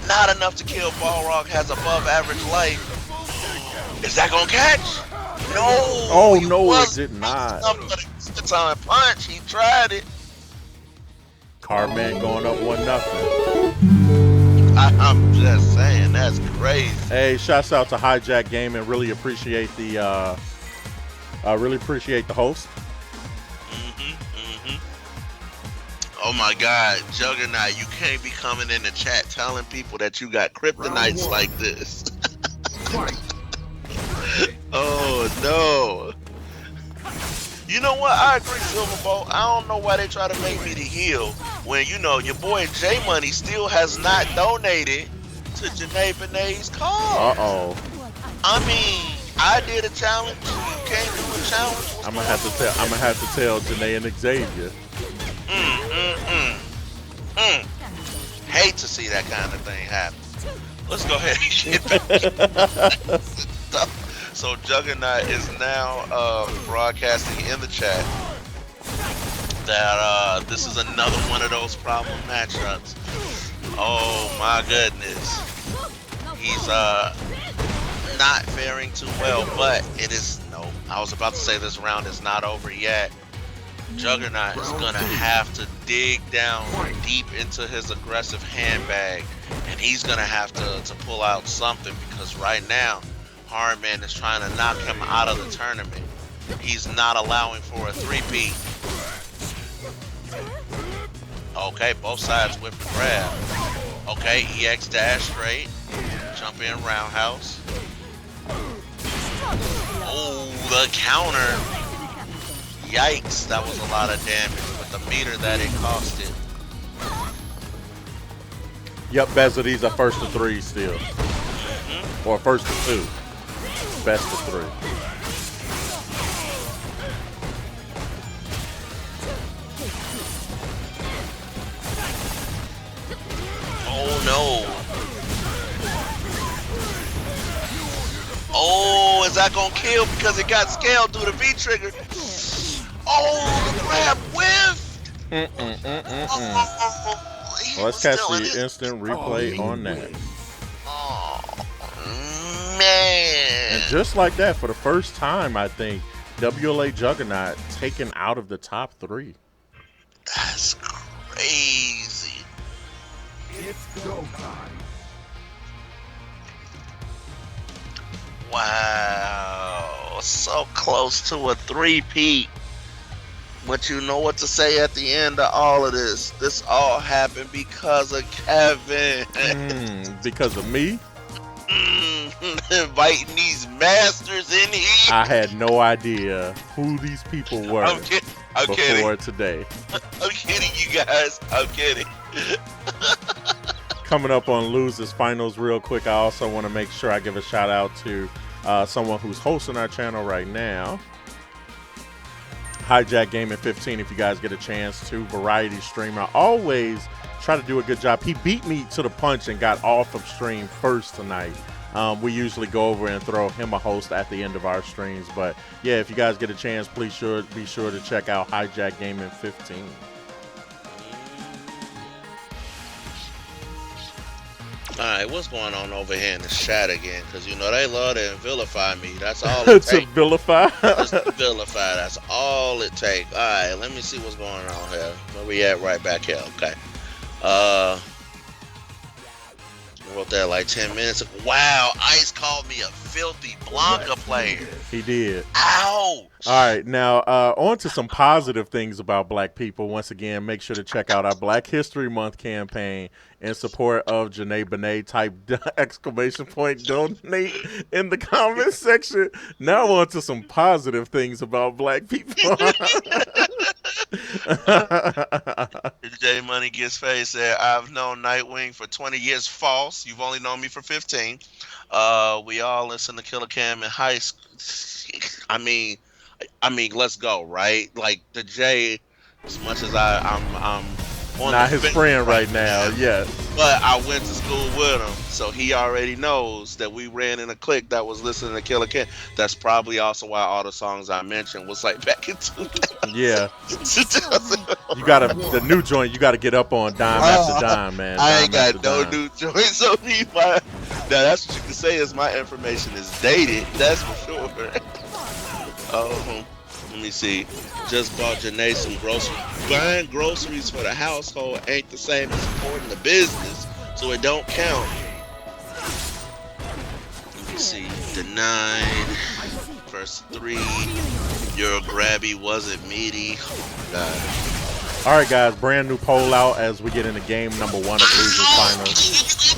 Speaker 2: Not enough to kill. Balrog has above average life. Is that gonna catch? No.
Speaker 1: Oh no, it did not.
Speaker 2: The time punch, he tried it.
Speaker 1: Hardman going up 1-0.
Speaker 2: I'm just saying, that's crazy.
Speaker 1: Hey, shouts out to Hijack Gaming. Really appreciate the host.
Speaker 2: Oh my God, Juggernaut, you can't be coming in the chat telling people that you got kryptonites like this. Oh no. You know what? I agree, Silverbolt. I don't know why they try to make me the heel when, you know, your boy J Money still has not donated to Janae Benet's cause.
Speaker 1: Uh-oh.
Speaker 2: I mean, I did a challenge. You can't do a challenge.
Speaker 1: I'm gonna have to tell Janae and Xavier.
Speaker 2: Hate to see that kind of thing happen. Let's go ahead and get back. So Juggernaut is now broadcasting in the chat that this is another one of those problem matchups. Oh my goodness. He's not faring too well, but it is, no, I was about to say this round is not over yet. Juggernaut is gonna have to dig down deep into his aggressive handbag, and he's gonna have to pull out something, because right now Hardman is trying to knock him out of the tournament. He's not allowing for a three-peat. Okay, both sides whip and grab. Okay, EX dash straight. Jump in roundhouse. Oh, the counter. Yikes, that was a lot of damage, but the meter that it costed.
Speaker 1: Yep, Bezer, these are first to three still. Or first to two. Best of three.
Speaker 2: Oh no. Oh, is that gonna kill because it got scaled through the V trigger? Oh, the grab whiffed.
Speaker 1: Well, let's catch the instant replay on that.
Speaker 2: Oh, man.
Speaker 1: And just like that, for the first time, I think, WLA Juggernaut taken out of the top three.
Speaker 2: That's crazy.
Speaker 3: It's go time.
Speaker 2: Wow. So close to a three-peat. But you know what to say at the end of all of this. This all happened because of Kevin.
Speaker 1: Because of me?
Speaker 2: Inviting these masters in here.
Speaker 1: I had no idea who these people were
Speaker 2: I'm kidding.
Speaker 1: before today.
Speaker 2: I'm kidding, you guys. I'm kidding.
Speaker 1: Coming up on Losers Finals real quick, I also want to make sure I give a shout out to someone who's hosting our channel right now. Hijack Gaming 15, if you guys get a chance to. Variety streamer. Always try to do a good job. He beat me to the punch and got off of stream first tonight. We usually go over and throw him a host at the end of our streams. But yeah, if you guys get a chance, please be sure to check out Hijack Gaming 15.
Speaker 2: right, what's going on over here in the chat again? Because you know they love to vilify me. That's all it
Speaker 1: To
Speaker 2: takes.
Speaker 1: vilify.
Speaker 2: Just to vilify. That's all it takes. All right, let me see what's going on here. Where we at? Right back here. Okay. Wrote that like 10 minutes ago. Wow, Ice called me a filthy Blanca player.
Speaker 1: He did.
Speaker 2: Ouch.
Speaker 1: All right, now on to some positive things about black people. Once again, make sure to check out our Black History Month campaign in support of Janae Benet. Type exclamation point donate in the comment section. Now on to some positive things about black people.
Speaker 2: J Money Gets Face said, I've known Nightwing for 20 years. False. You've only known me for 15. We all listen to Killer Cam in high school. I mean, let's go, right? Like the J, as much as I'm on
Speaker 1: Not
Speaker 2: the
Speaker 1: his
Speaker 2: fence
Speaker 1: friend right now, yes.
Speaker 2: but I went to school with him, so he already knows that we ran in a clique that was listening to Killer Cam. That's probably also why all the songs I mentioned was like back in 2000.
Speaker 1: Yeah. You gotta, the new joint, you gotta get up on dime after dime, man.
Speaker 2: I ain't
Speaker 1: Dime
Speaker 2: got no
Speaker 1: after dime.
Speaker 2: new joints on me. Now that's what you can say is my information is dated. That's for sure. Let me see. Just bought Janae some groceries. Buying groceries for the household ain't the same as supporting the business, so it don't count. Let me see. Denied. Verse 3. Your grabby wasn't meaty. Oh my God.
Speaker 1: All right, guys, brand new poll out as we get into game number 1 of Losers Finals.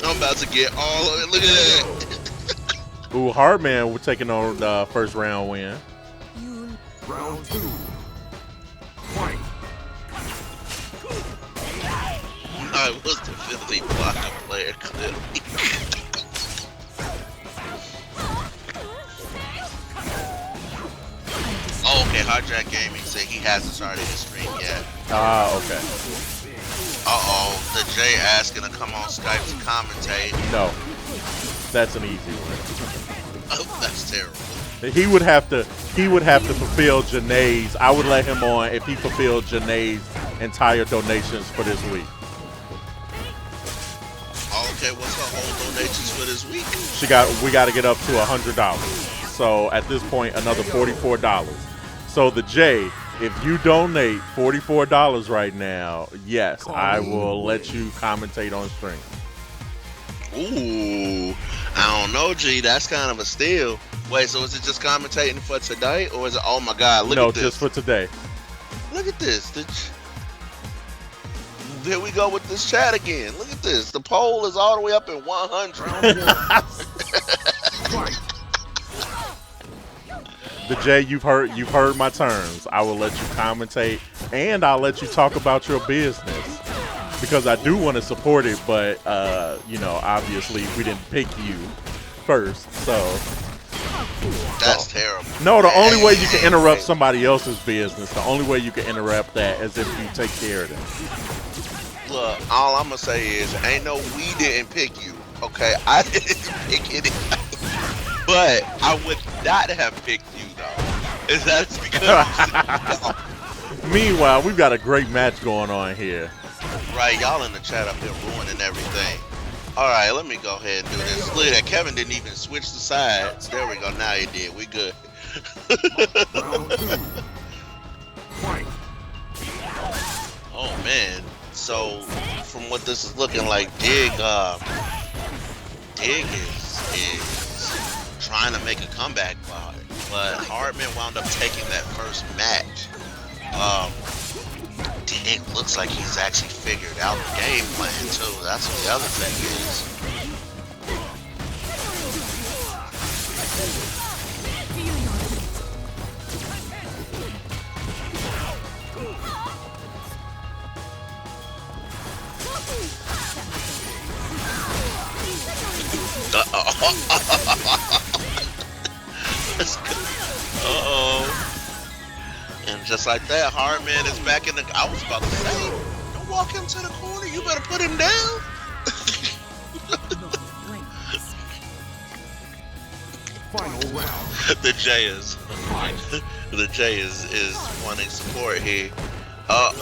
Speaker 2: I'm about to get all of it. Look at that.
Speaker 1: Ooh, Hardman, we're taking on the first round win.
Speaker 3: Round 2. Fight.
Speaker 2: I was the filthy Blanca player, clearly. Oh, okay, Hardjack Gaming said he hasn't started his stream yet.
Speaker 1: Ah, okay.
Speaker 2: Uh-oh, the J asking to come on Skype to commentate.
Speaker 1: No, that's an easy one.
Speaker 2: Oh, that's terrible.
Speaker 1: He would have to fulfill Janae's. I would let him on if he fulfilled Janae's entire donations for this week.
Speaker 2: Okay, what's her whole donations for this week?
Speaker 1: We got to get up to $100. So at this point, another $44. So the J, if you donate $44 right now, yes, I will let you commentate on stream.
Speaker 2: Ooh, I don't know, G. That's kind of a steal. Wait, so is it just commentating for today, or is it? Oh my God, look at this.
Speaker 1: No, just for today.
Speaker 2: Look at this. Here we go with this chat again. Look at this. The poll is all the way up in 100.
Speaker 1: The J, you've heard my terms. I will let you commentate, and I'll let you talk about your business because I do want to support it. But you know, obviously, we didn't pick you first, so.
Speaker 2: That's terrible.
Speaker 1: No, the only way you can interrupt somebody else's business, the only way you can interrupt that is if you take care of them.
Speaker 2: Look, all I'm gonna say is, ain't no we didn't pick you. Okay, I didn't pick it, but I would not have picked you though. Is that because?
Speaker 1: Meanwhile, we've got a great match going on here.
Speaker 2: Right, y'all in the chat up here ruining everything. All right, let me go ahead and do this. Look at that, Kevin didn't even switch the sides. There we go. Now he did. We good.
Speaker 3: Round 2. Fight.
Speaker 2: Oh man. So from what this is looking like, Dig is trying to make a comeback, but Hardman wound up taking that first match. Dig looks like he's actually figured out the game plan too. That's what the other thing is. Uh-oh. And just like that, Hardman is back in the... I was about to say, don't walk him to the corner. You better put him down.
Speaker 3: Final round.
Speaker 2: The J is wanting support here.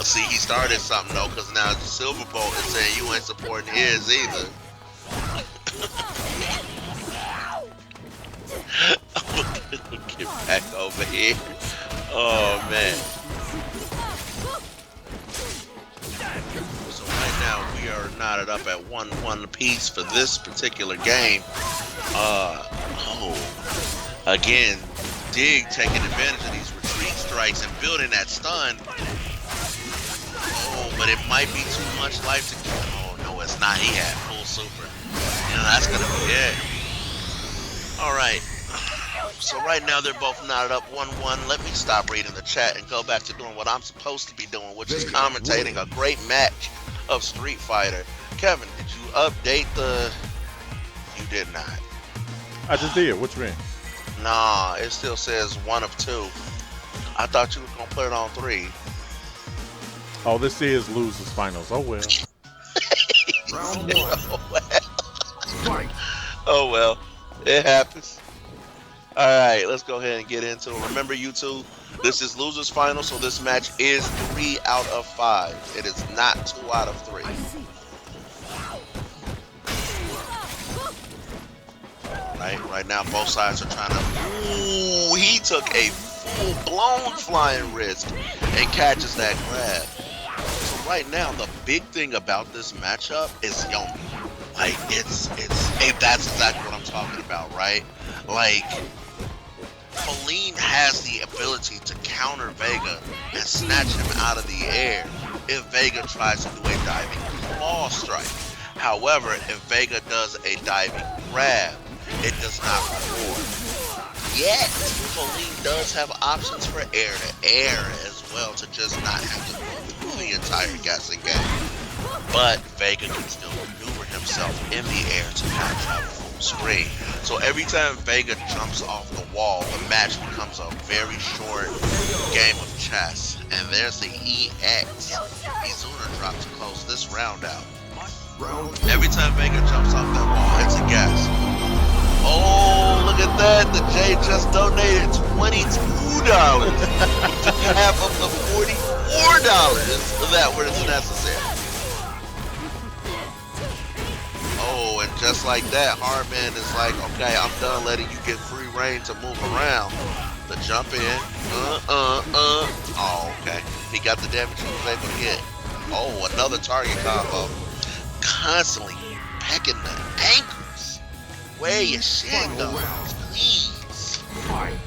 Speaker 2: See, he started something though, because now Silverbolt is saying you ain't supporting his either. Get back over here. Oh man. So right now we are knotted up at 1-1 apiece for this particular game. Again, Dig taking advantage of these retreat strikes and building that stun. Oh, but it might be too much life to kill. Oh no, it's not. He had full super. No, that's gonna be it. All right. So right now they're both knotted up 1-1. Let me stop reading the chat and go back to doing what I'm supposed to be doing, which is commentating a great match of Street Fighter. Kevin, did you update the... You did not.
Speaker 1: I just did. What you mean?
Speaker 2: Nah, it still says 1 of 2. I thought you were going to put it on 3.
Speaker 1: Oh, this is losers finals. Oh, well.
Speaker 3: Round 1. Fight.
Speaker 2: Oh, well. It happens. All right, let's go ahead and get into it. Remember, YouTube, this is losers final, so this match is 3 out of 5. It is not 2 out of 3. Right now, both sides are trying to... Ooh, he took a full-blown flying risk and catches that grab. So right now, the big thing about this matchup is Yomi. Like, that's exactly what I'm talking about, right? Like, Pauline has the ability to counter Vega and snatch him out of the air if Vega tries to do a diving claw strike. However, if Vega does a diving grab, it does not reward. Yet, Pauline does have options for air-to-air as well to just not have to go through the entire guessing game. But Vega can still maneuver himself in the air to not travel full screen. So every time Vega jumps off the wall, the match becomes a very short game of chess. And there's the EX. Izuna dropped to close this round out. Every time Vega jumps off that wall, it's a guess. Oh, look at that. The J just donated $22. Half of the $44 that was necessary. Oh, and just like that, Hardman is like, okay, I'm done letting you get free reign to move around. The jump in. Oh, okay. He got the damage he was able to get. Oh, another target combo. Constantly pecking the ankles. Where your shit goes, please.
Speaker 3: Fight.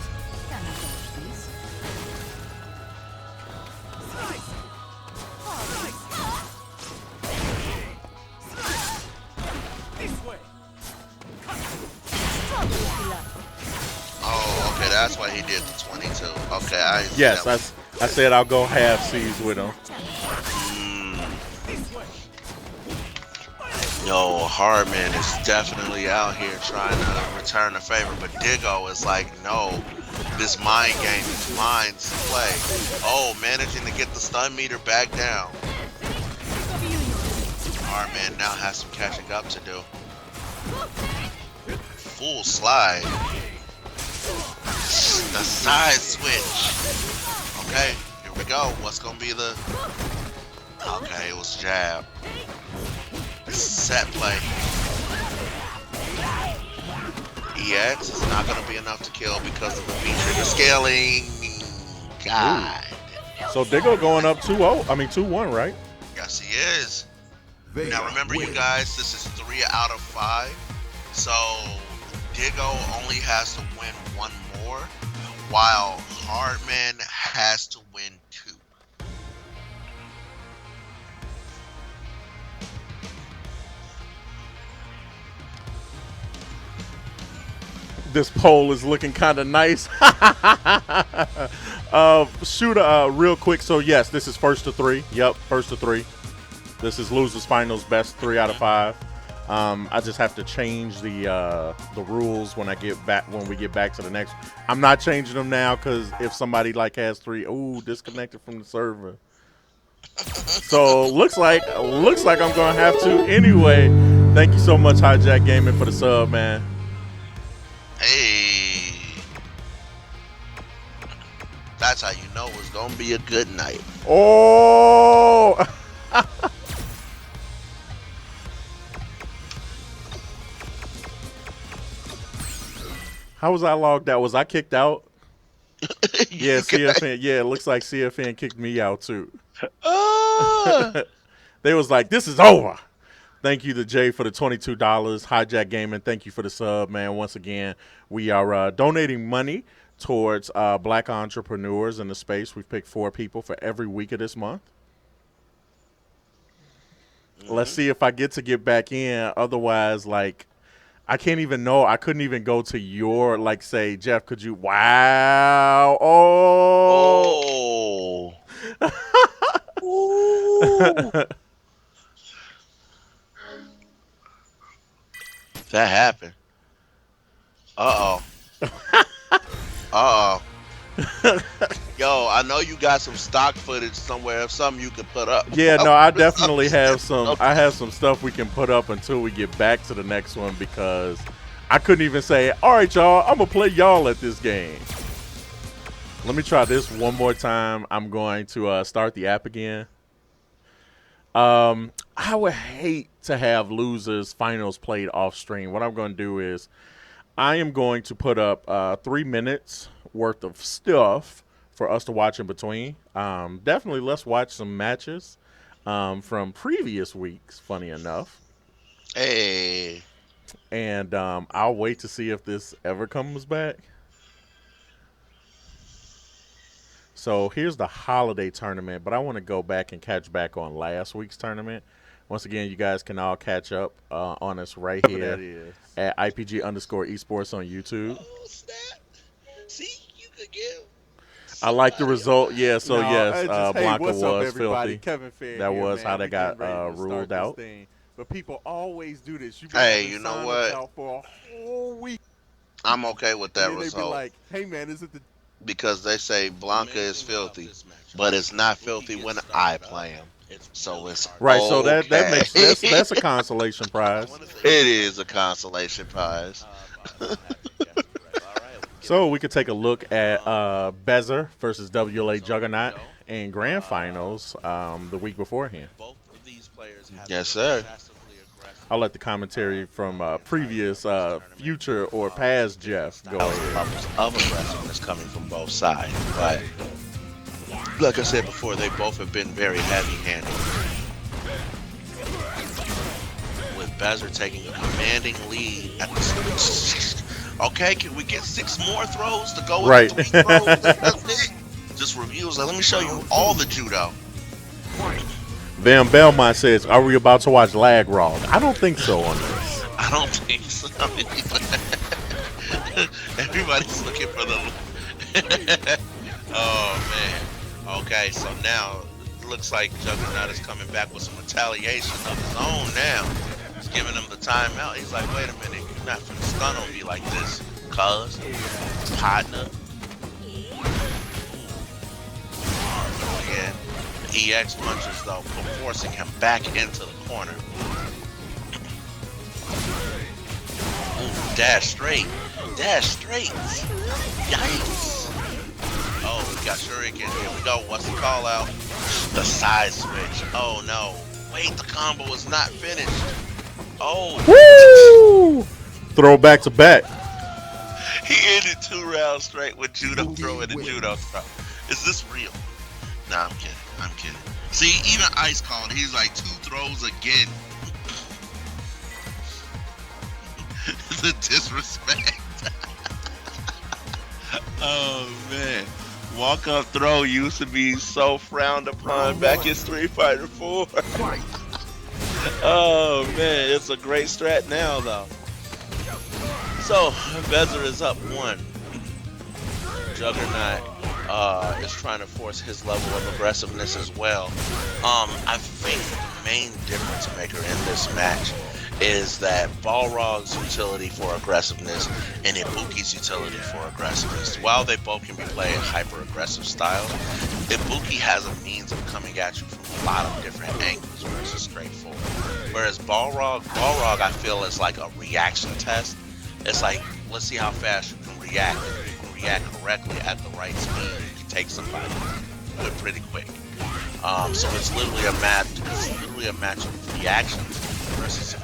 Speaker 2: Oh, okay, that's why he did the 22. Okay,
Speaker 1: Yes, I said I'll go half C's with him.
Speaker 2: Yo, Hardman is definitely out here trying to return the favor, but Diggo is like, no, this mind game is mine to play. Oh, managing to get the stun meter back down. Hardman now has some catching up to do. Full slide. The side switch. Okay, here we go. What's gonna be the... Okay, it was jab. Set play. EX is not going to be enough to kill because of the V-trigger scaling. God.
Speaker 1: So Diggo going up 2-0. I mean 2-1, right?
Speaker 2: Yes, he is. Now remember, you guys, this is 3 out of 5. So Diggo only has to win 1 more, while Hardman has to win 2.
Speaker 1: This poll is looking kind of nice. Shoot, real quick. So yes, this is first to 3. Yep, first to 3. This is losers finals, best 3 out of 5. I just have to change the rules when we get back to the next. I'm not changing them now because if somebody like has 3, disconnected from the server. So looks like I'm gonna have to anyway. Thank you so much, Hijack Gaming, for the sub, man.
Speaker 2: Hey, That's how you know it's gonna be a good night.
Speaker 1: Oh! How was I logged out? Was I kicked out? Yeah, CFN. Yeah, it looks like CFN kicked me out too. They was like, "This is over." Thank you to Jay for the $22. Hijack Gaming, thank you for the sub, man. Once again, we are donating money towards black entrepreneurs in the space. We've picked 4 people for every week of this month. Let's see if I get back in. Otherwise, like, I can't even know. I couldn't even go to your, like, say, Jeff, could you? Wow. Oh.
Speaker 2: Ooh. That happened. Uh-oh. Uh-oh. Yo, I know you got some stock footage somewhere of something you can put up.
Speaker 1: Yeah, no, I definitely have some. I have some stuff we can put up until we get back to the next one, because I couldn't even say, all right, y'all, I'm going to play y'all at this game. Let me try this one more time. I'm going to start the app again. I would hate to have losers finals played off stream. What I'm going to do is I am going to put up 3 minutes worth of stuff for us to watch in between. Definitely let's watch some matches from previous weeks, funny enough.
Speaker 2: Hey.
Speaker 1: And I'll wait to see if this ever comes back. So here's the holiday tournament, but I want to go back and catch back on last week's tournament. Once again, you guys can all catch up on us right here at IPG_esports on YouTube.
Speaker 2: Oh, snap. See, you could give.
Speaker 1: I like the result. Yeah, so
Speaker 6: No,
Speaker 1: yes,
Speaker 6: just, hey,
Speaker 1: Blanca
Speaker 6: what's up,
Speaker 1: was
Speaker 6: everybody?
Speaker 1: filthy.
Speaker 6: Kevin Fair
Speaker 1: That
Speaker 6: here,
Speaker 1: was
Speaker 6: man.
Speaker 1: how they
Speaker 6: We
Speaker 1: got
Speaker 6: getting ready to
Speaker 1: ruled
Speaker 6: start this
Speaker 1: out.
Speaker 6: thing. But people always do this. You
Speaker 2: Hey,
Speaker 6: have to
Speaker 2: you know
Speaker 6: sign
Speaker 2: what?
Speaker 6: us out for a whole week.
Speaker 2: I'm okay with that
Speaker 6: And then they be
Speaker 2: result.
Speaker 6: like, hey, man, is it the...
Speaker 2: Because they say Blanca is filthy, but it's not filthy when I play him. So it's
Speaker 1: Right,
Speaker 2: okay.
Speaker 1: so that makes that's a consolation prize.
Speaker 2: It is a consolation prize.
Speaker 1: So we could take a look at Bezer versus WLA Juggernaut in grand finals the week beforehand.
Speaker 2: Yes, sir.
Speaker 1: I'll let the commentary from previous future or past Jeff go ahead.
Speaker 2: Of aggressiveness coming from both sides, but like I said before, they both have been very heavy-handed. With Bezer taking a commanding lead at the... Okay, can we get 6 more throws to go with
Speaker 1: Right.
Speaker 2: 3 throws? That's it. Just reviews. Like, let me show you all the judo.
Speaker 1: Van Belmont says, are we about to watch Lag Raw? I don't think so on this.
Speaker 2: I don't think so. Everybody's looking for the... Oh, man. Okay, so now it looks like Juggernaut is coming back with some retaliation of his own now. He's giving him the timeout. He's like, wait a minute, you're not finna stun on me like this, cuz. Partner. Again, the EX punches, though, forcing him back into the corner. Ooh, dash straight. Dash straight. Yikes. Oh, we got Shuriken. Here we go. What's the call out? The side switch. Oh, no. Wait, the combo is not finished. Oh.
Speaker 1: Woo! Throw back to back.
Speaker 2: He ended 2 rounds straight with judo throw and a judo throw. Is this real? Nah, I'm kidding. I'm kidding. See, even Ice called. He's like 2 throws again. The disrespect. Oh, man. Walk-up throw used to be so frowned upon back in Street Fighter 4. Oh, man. It's a great strat now, though. So, Bezer is up 1. Juggernaut is trying to force his level of aggressiveness as well. I think the main difference maker in this match is that Balrog's utility for aggressiveness and Ibuki's utility for aggressiveness. While they both can be played hyper-aggressive style, Ibuki has a means of coming at you from a lot of different angles versus straightforward. Whereas Balrog I feel is like a reaction test. It's like, let's see how fast you can react. If you can react correctly at the right speed, you can take somebody pretty quick. So it's literally a match. It's literally a match of reactions versus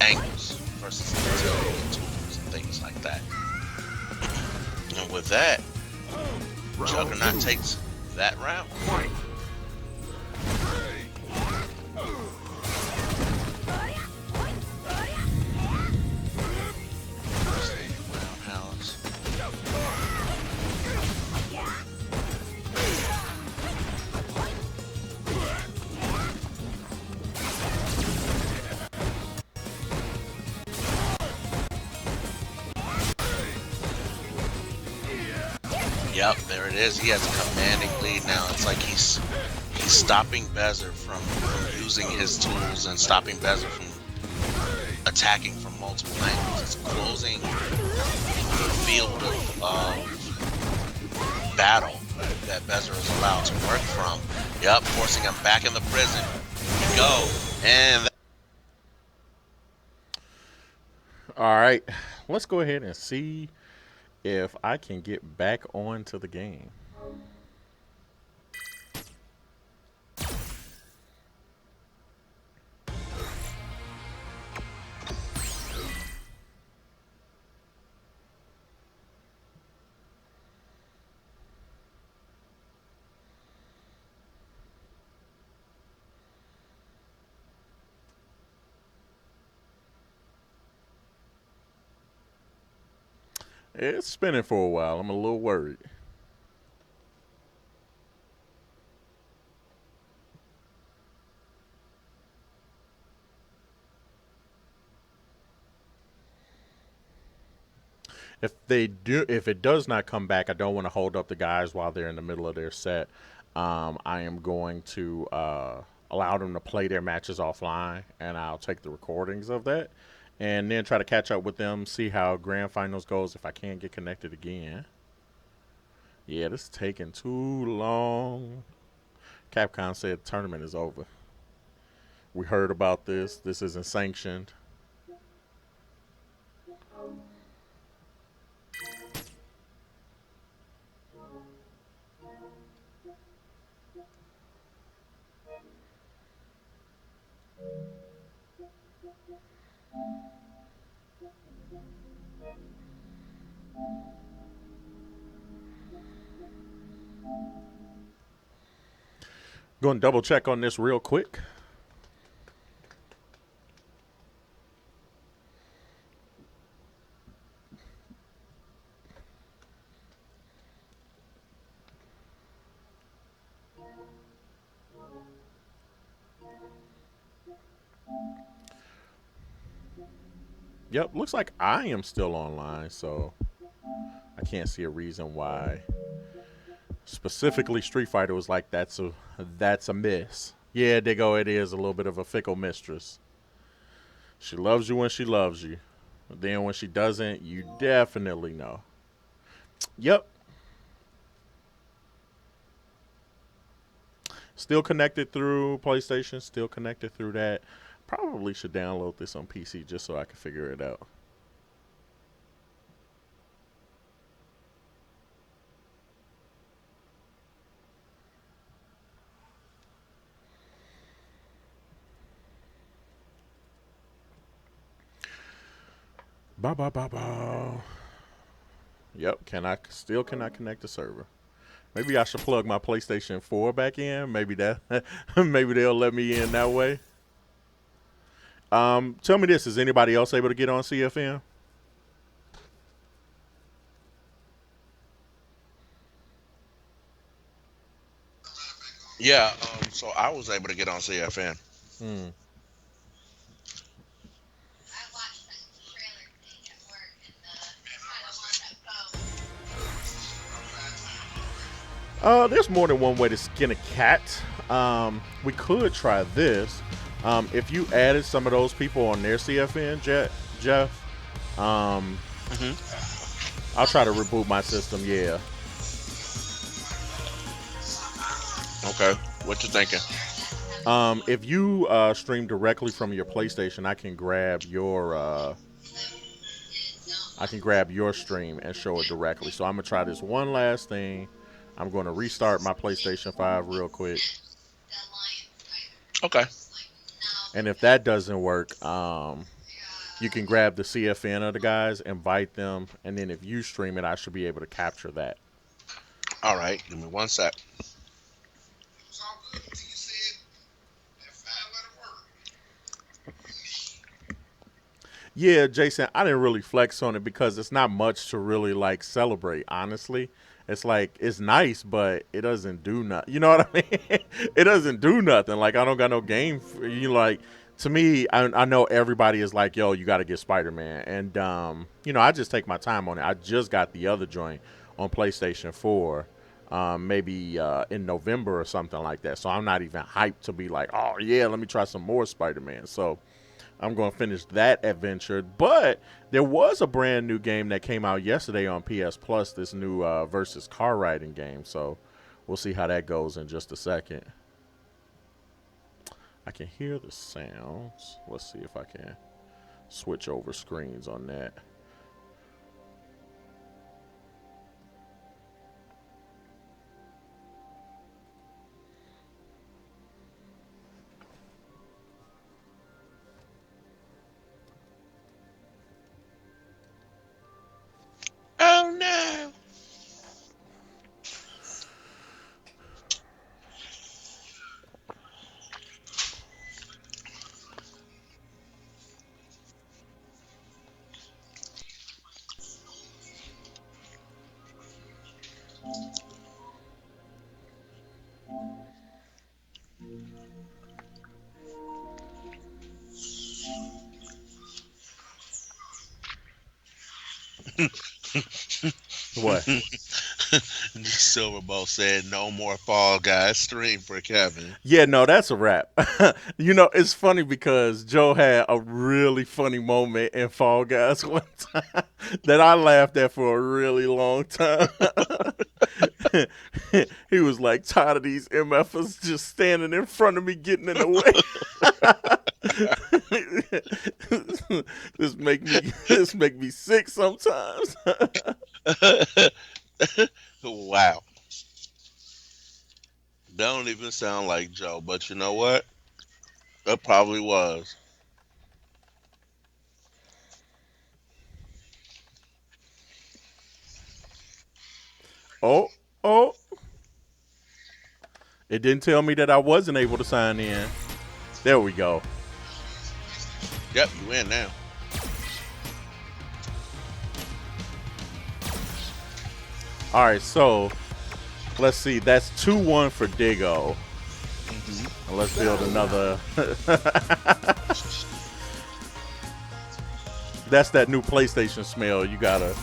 Speaker 2: angles versus utility and tools and things like that. And with that, Juggernaut takes that round. Yep, there it is. He has a commanding lead now. It's like he's stopping Bezer from using his tools and stopping Bezer from attacking from multiple angles. It's closing the field of battle that Bezer is allowed to work from. Yep, forcing him back in the prison. Here we go. And
Speaker 1: All right, let's go ahead and see if I can get back onto the game. It's spinning for a while. I'm a little worried. If it does not come back, I don't want to hold up the guys while they're in the middle of their set. I am going to allow them to play their matches offline, and I'll take the recordings of that and then try to catch up with them, see how grand finals goes if I can't get connected again. Yeah, this is taking too long. Capcom said the tournament is over. We heard about this. This isn't sanctioned. Going to double check on this real quick. Yep, looks like I am still online, so I can't see a reason why. Specifically, Street Fighter was like, that's a miss. Yeah, Diggo, it is a little bit of a fickle mistress. She loves you when she loves you. But then when she doesn't, you definitely know. Yep. Still connected through PlayStation, still connected through that. Probably should download this on PC just so I can figure it out. Ba. Yep, still cannot connect the server. Maybe I should plug my PlayStation 4 back in. Maybe they'll let me in that way. Tell me this, is anybody else able to get on CFM?
Speaker 2: yeah, so I was able to get on CFN.
Speaker 1: There's more than one way to skin a cat. We could try this. If you added some of those people on their CFN, Jeff, I'll try to reboot my system. Yeah.
Speaker 2: Okay, what you thinking?
Speaker 1: If you stream directly from your PlayStation, I can grab your stream and show it directly. So I'm gonna try this one last thing. I'm going to restart my PlayStation 5 real quick.
Speaker 2: Okay.
Speaker 1: And if that doesn't work, you can grab the CFN of the guys, invite them, and then if you stream it, I should be able to capture that.
Speaker 2: All right. Give me one sec.
Speaker 1: Yeah, Jason, I didn't really flex on it because it's not much to really like celebrate, honestly. It's like it's nice, but it doesn't do nothing. You know what I mean? It doesn't do nothing. Like I don't got no game. You like to me, I know everybody is like, yo, you got to get Spider-Man, and you know, I just take my time on it. I just got the other joint on PlayStation 4, maybe in November or something like that. So I'm not even hyped to be like, oh yeah, let me try some more Spider-Man. So I'm going to finish that adventure. But there was a brand new game that came out yesterday on PS Plus, this new versus car riding game. So we'll see how that goes in just a second. I can hear the sounds. Let's see if I can switch over screens on that.
Speaker 2: Oh no.
Speaker 1: What?
Speaker 2: Silverbow said no more Fall Guys stream for Kevin.
Speaker 1: Yeah, no, that's a wrap. You know, it's funny because Joe had a really funny moment in Fall Guys one time that I laughed at for a really long time. He was like, tired of these MFers just standing in front of me, getting in the way. This make me sick sometimes.
Speaker 2: Wow. That don't even sound like Joe, but you know what? That probably was.
Speaker 1: Oh, oh. It didn't tell me that I wasn't able to sign in. There we go.
Speaker 2: Yep, you in now.
Speaker 1: All right, so let's see. That's 2-1 for Digo. And let's build another. That's that new PlayStation smell. You gotta.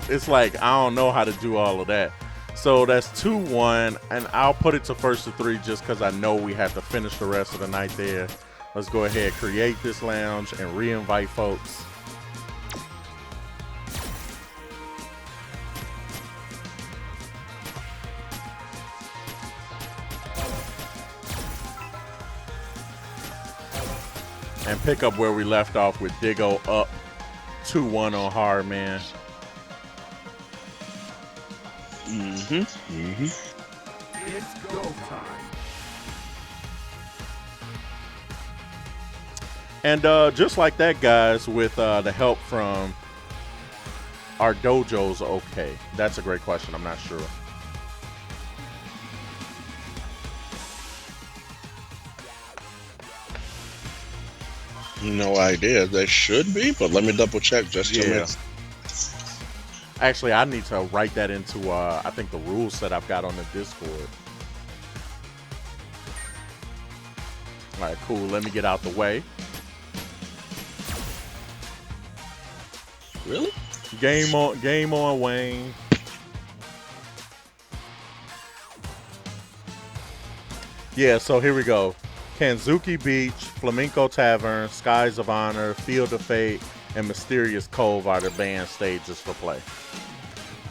Speaker 1: It's like I don't know how to do all of that. So that's 2-1, and I'll put it to first to 3 just because I know we have to finish the rest of the night there. Let's go ahead, create this lounge, and re-invite folks. And pick up where we left off with Digo up 2-1 on Hardman.
Speaker 3: It's go time.
Speaker 1: And just like that, guys, with the help from our dojos, okay. That's a great question. I'm not sure.
Speaker 2: No idea. They should be, but let me double check just to make.
Speaker 1: Actually, I need to write that into, I think, the rules that I've got on the Discord. All right, cool. Let me get out the way.
Speaker 2: Really?
Speaker 1: Game on, Wayne. Yeah, so here we go. Kanzuki Beach, Flamenco Tavern, Skies of Honor, Field of Fate, and Mysterious Cove are the banned stages for play.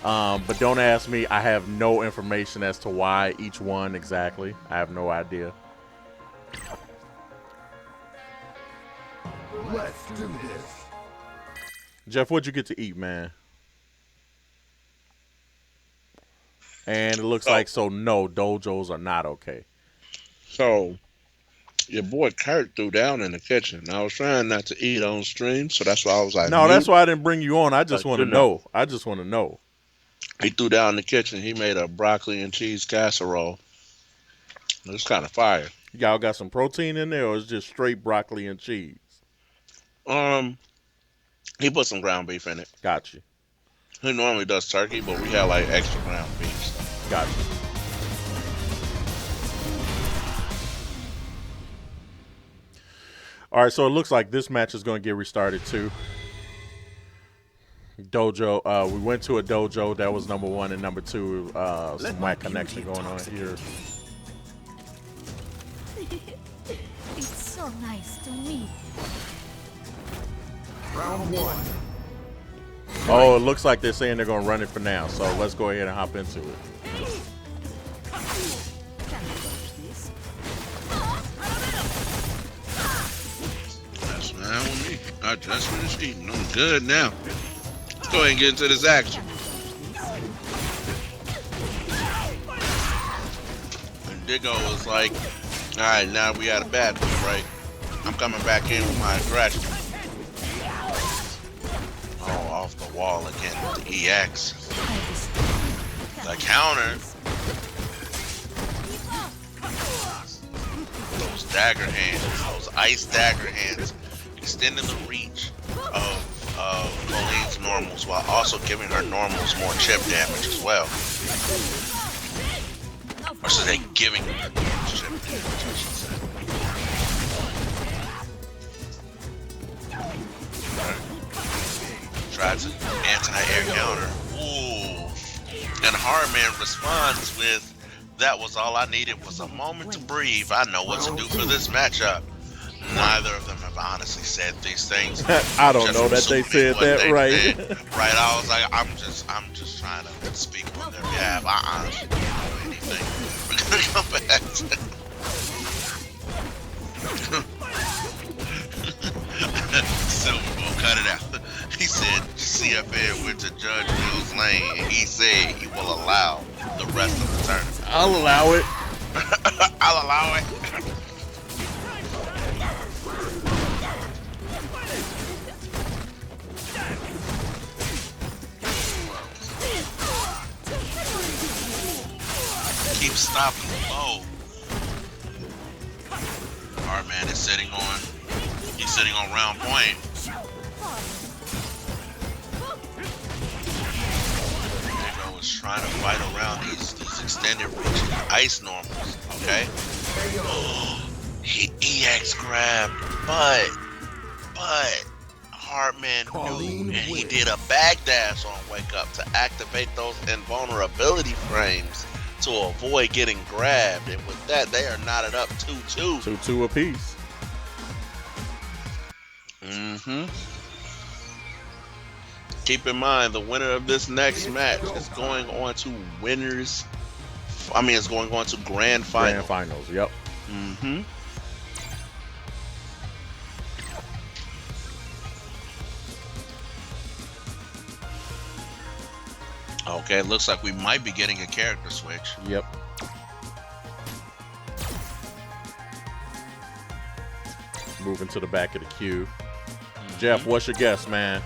Speaker 1: But don't ask me. I have no information as to why each one exactly. I have no idea.
Speaker 3: Let's do this.
Speaker 1: Jeff, what'd you get to eat, man? And it looks
Speaker 2: Oh.
Speaker 1: like, so no, dojos are not okay.
Speaker 2: So your boy Kurt threw down in the kitchen. I was trying not to eat on stream, so that's why I was like,
Speaker 1: No, that's why I didn't bring you on. I just
Speaker 2: But
Speaker 1: want
Speaker 2: you
Speaker 1: to
Speaker 2: know.
Speaker 1: know. I just want to know.
Speaker 2: He threw down in the kitchen. He made a broccoli and cheese casserole. It was kind of fire.
Speaker 1: Y'all got some protein in there, or it's just straight broccoli and cheese?
Speaker 2: He put some ground beef in it.
Speaker 1: Got you.
Speaker 2: He normally does turkey, but we had like extra ground beef.
Speaker 1: Got you. All right, so it looks like this match is going to get restarted too. Dojo. We went to a dojo. That was number 1, and number 2, some whack connection going on here.
Speaker 4: It's so nice to meet.
Speaker 3: Round 1.
Speaker 1: Oh, it looks like they're saying they're going to run it for now. So let's go ahead and hop into it.
Speaker 2: That's fine with me. I just finished eating. I'm good now. Let's go ahead and get into this action. And Diggo was like, all right, now we got a bad one, right? I'm coming back in with my aggression. Oh, off the wall again with the EX. The counter. Those dagger hands, those ice dagger hands, extending the reach of Colleen's normals while also giving her normals more chip damage as well. Or should they giving her chip damage, I should say. Tries an anti-air counter. Ooh. And Hardman responds with, that was all I needed was a moment to breathe. I know what to do for this matchup. Neither of them have honestly said these things.
Speaker 1: I don't know that they said that right.
Speaker 2: Right, I was like, I'm just trying to speak on their behalf. I honestly don't know anything. We're gonna come back to Silverbow, cut it out. He said CFN went to Judge Will's lane and he said he will allow the rest of the tournament.
Speaker 1: I'll allow it.
Speaker 2: I'll allow it. Keep stopping the low. Hardman is sitting on round point. Diggo is trying to fight around these extended reach ice normals, okay? He EX grabbed, but Hardman knew, and he did a backdash on Wake Up to activate those invulnerability frames to avoid getting grabbed, and with that, they are knotted up 2-2.
Speaker 1: 2-2 apiece.
Speaker 2: Keep in mind, the winner of this next match is going on to it's going on to grand final.
Speaker 1: Grand finals, yep.
Speaker 2: Okay, it looks like we might be getting a character switch.
Speaker 1: Yep. Moving to the back of the queue. Jeff, what's your guess, man?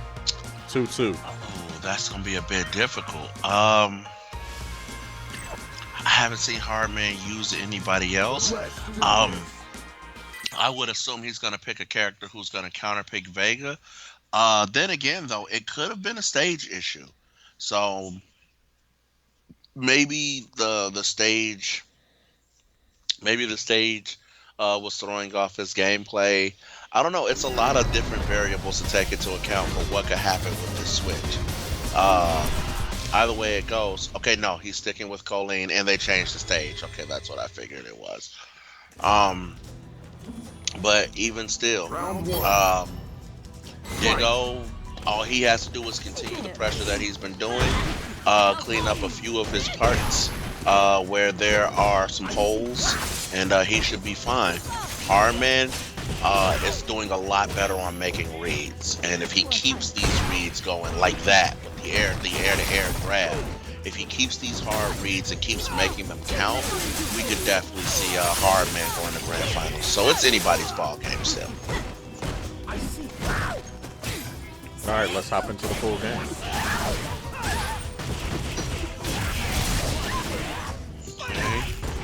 Speaker 1: 2-2.
Speaker 2: Oh, that's gonna be a bit difficult. I haven't seen Hardman use anybody else. I would assume he's gonna pick a character who's gonna counterpick Vega. Then again, though, it could have been a stage issue. So maybe the stage was throwing off his gameplay. I don't know. It's a lot of different variables to take into account for what could happen with this switch. Either way it goes. Okay, no, he's sticking with Colleen, and they changed the stage. Okay, that's what I figured it was. But even still, Diggo, all he has to do is continue the pressure that he's been doing, clean up a few of his parts where there are some holes, and he should be fine. Hardman is doing a lot better on making reads, and if he keeps these reads going like that, the air-to-air grab, if he keeps these hard reads and keeps making them count, we could definitely see Hardman going to grand finals. So it's anybody's ball game still.
Speaker 1: All right, let's hop into the full game.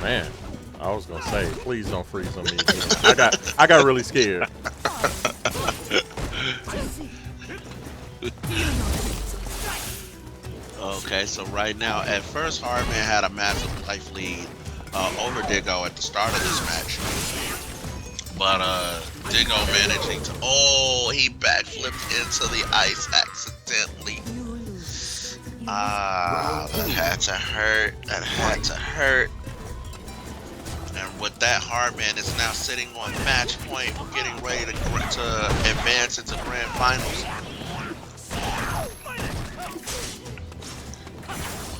Speaker 1: Man, I was gonna say, please don't freeze on me again. I got really scared.
Speaker 2: Okay, so right now, at first Hardman had a massive life lead over Diggo at the start of this match. But Diggo managing to, oh, he backflipped into the ice accidentally. Ah, that had to hurt. That had to hurt. And with that, Hardman is now sitting on match point, getting ready to advance into grand finals.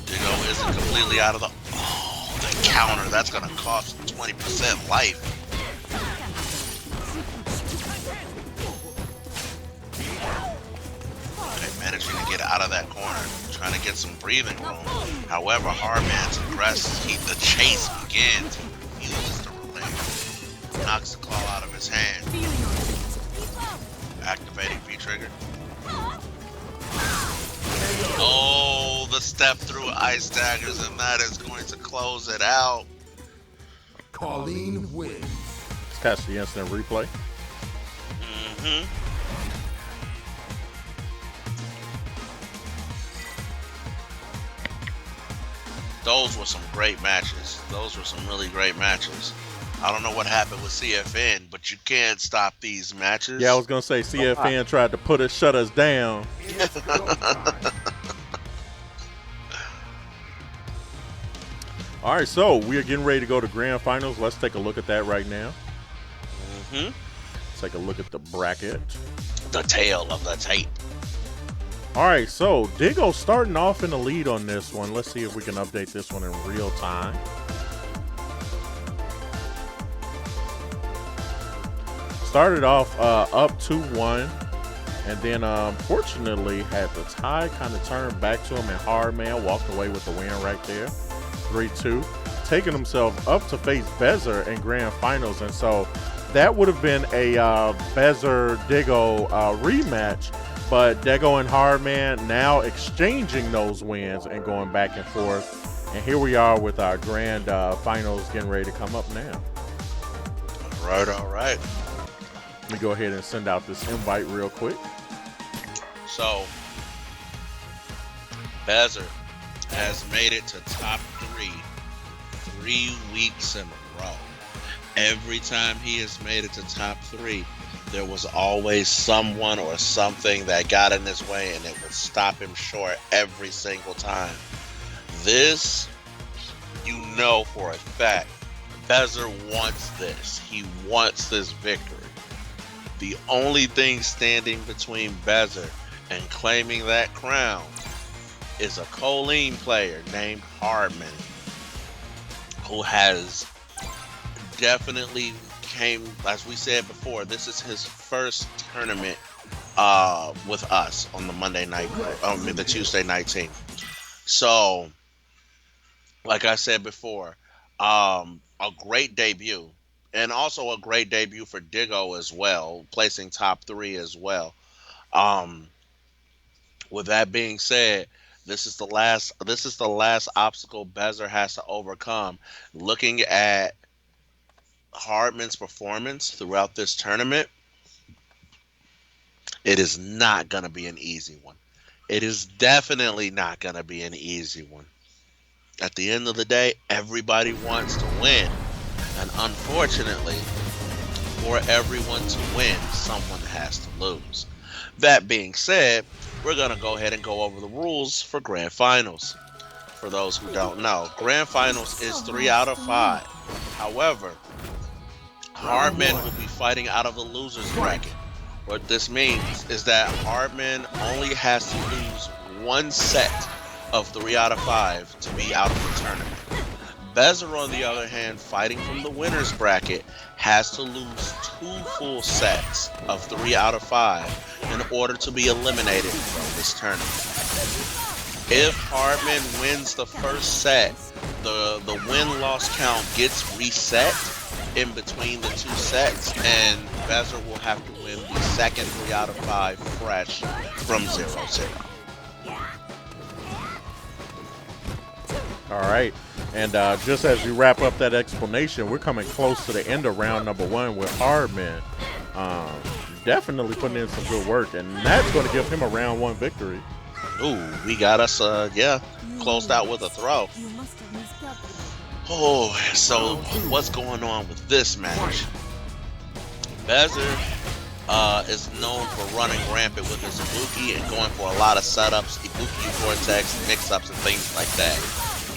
Speaker 2: Diggo isn't completely out of the, oh, the counter. That's going to cost 20% life. Okay, managing to get out of that corner, trying to get some breathing room. However, Hardman's aggressive. The chase begins. He uses the relay. Knocks the claw out of his hand. Activating V-trigger. Oh, the step through ice daggers, and that is going to close it out.
Speaker 3: Colleen wins.
Speaker 1: Let's catch the instant replay.
Speaker 2: Those were some great matches. Those were some really great matches. I don't know what happened with CFN, but you can't stop these matches.
Speaker 1: Yeah, I was gonna say CFN tried to shut us down. All right, so we are getting ready to go to grand finals. Let's take a look at that right now. Let's take a look at the bracket.
Speaker 2: The tail of the tape.
Speaker 1: All right, so Diggo starting off in the lead on this one. Let's see if we can update this one in real time. Started off up 2-1, and then unfortunately had the tie kind of turn back to him, and Hardman walked away with the win right there, 3-2, taking himself up to face Bezer in grand finals. And so that would have been a Bezer-Diggo rematch, but Diggo and Hardman now exchanging those wins and going back and forth. And here we are with our grand finals getting ready to come up now.
Speaker 2: All right.
Speaker 1: Let me go ahead and send out this invite real quick.
Speaker 2: So, Bezer has made it to top 3 weeks in a row. Every time he has made it to top 3, there was always someone or something that got in his way, and it would stop him short every single time. This, you know for a fact, Bezer wants this. He wants this victory. The only thing standing between Bezer and claiming that crown is a Colleen player named Hardman, who has definitely came, as we said before, this is his first tournament with us on the Monday night, the Tuesday night team. So, like I said before, a great debut. And also a great debut for Diggo as well, placing top 3 as well. With that being said, this is the last obstacle Bezer has to overcome. Looking at Hardman's performance throughout this tournament, it is not going to be an easy one. It is definitely not going to be an easy one. At the end of the day, everybody wants to win. And unfortunately, for everyone to win, someone has to lose. That being said, we're going to go ahead and go over the rules for Grand Finals. For those who don't know, Grand Finals is 3 out of 5. However, Hardman will be fighting out of the loser's bracket. What this means is that Hardman only has to lose 1 set of 3 out of 5 to be out of the tournament. Bezer, on the other hand, fighting from the winner's bracket, has to lose 2 full sets of 3 out of 5 in order to be eliminated from this tournament. If Hardman wins the first set, the win-loss count gets reset in between the 2 sets, and Bezer will have to win the second 3 out of 5 fresh from 0-0.
Speaker 1: All right. And just as we wrap up that explanation, we're coming close to the end of round number 1 with Hardman. Definitely putting in some good work, and that's going to give him a round 1 victory.
Speaker 2: Ooh, we got us, closed out with a throw. Oh, so what's going on with this match? Bezer is known for running rampant with his Ibuki and going for a lot of setups, Ibuki Vortex, mix-ups, and things like that.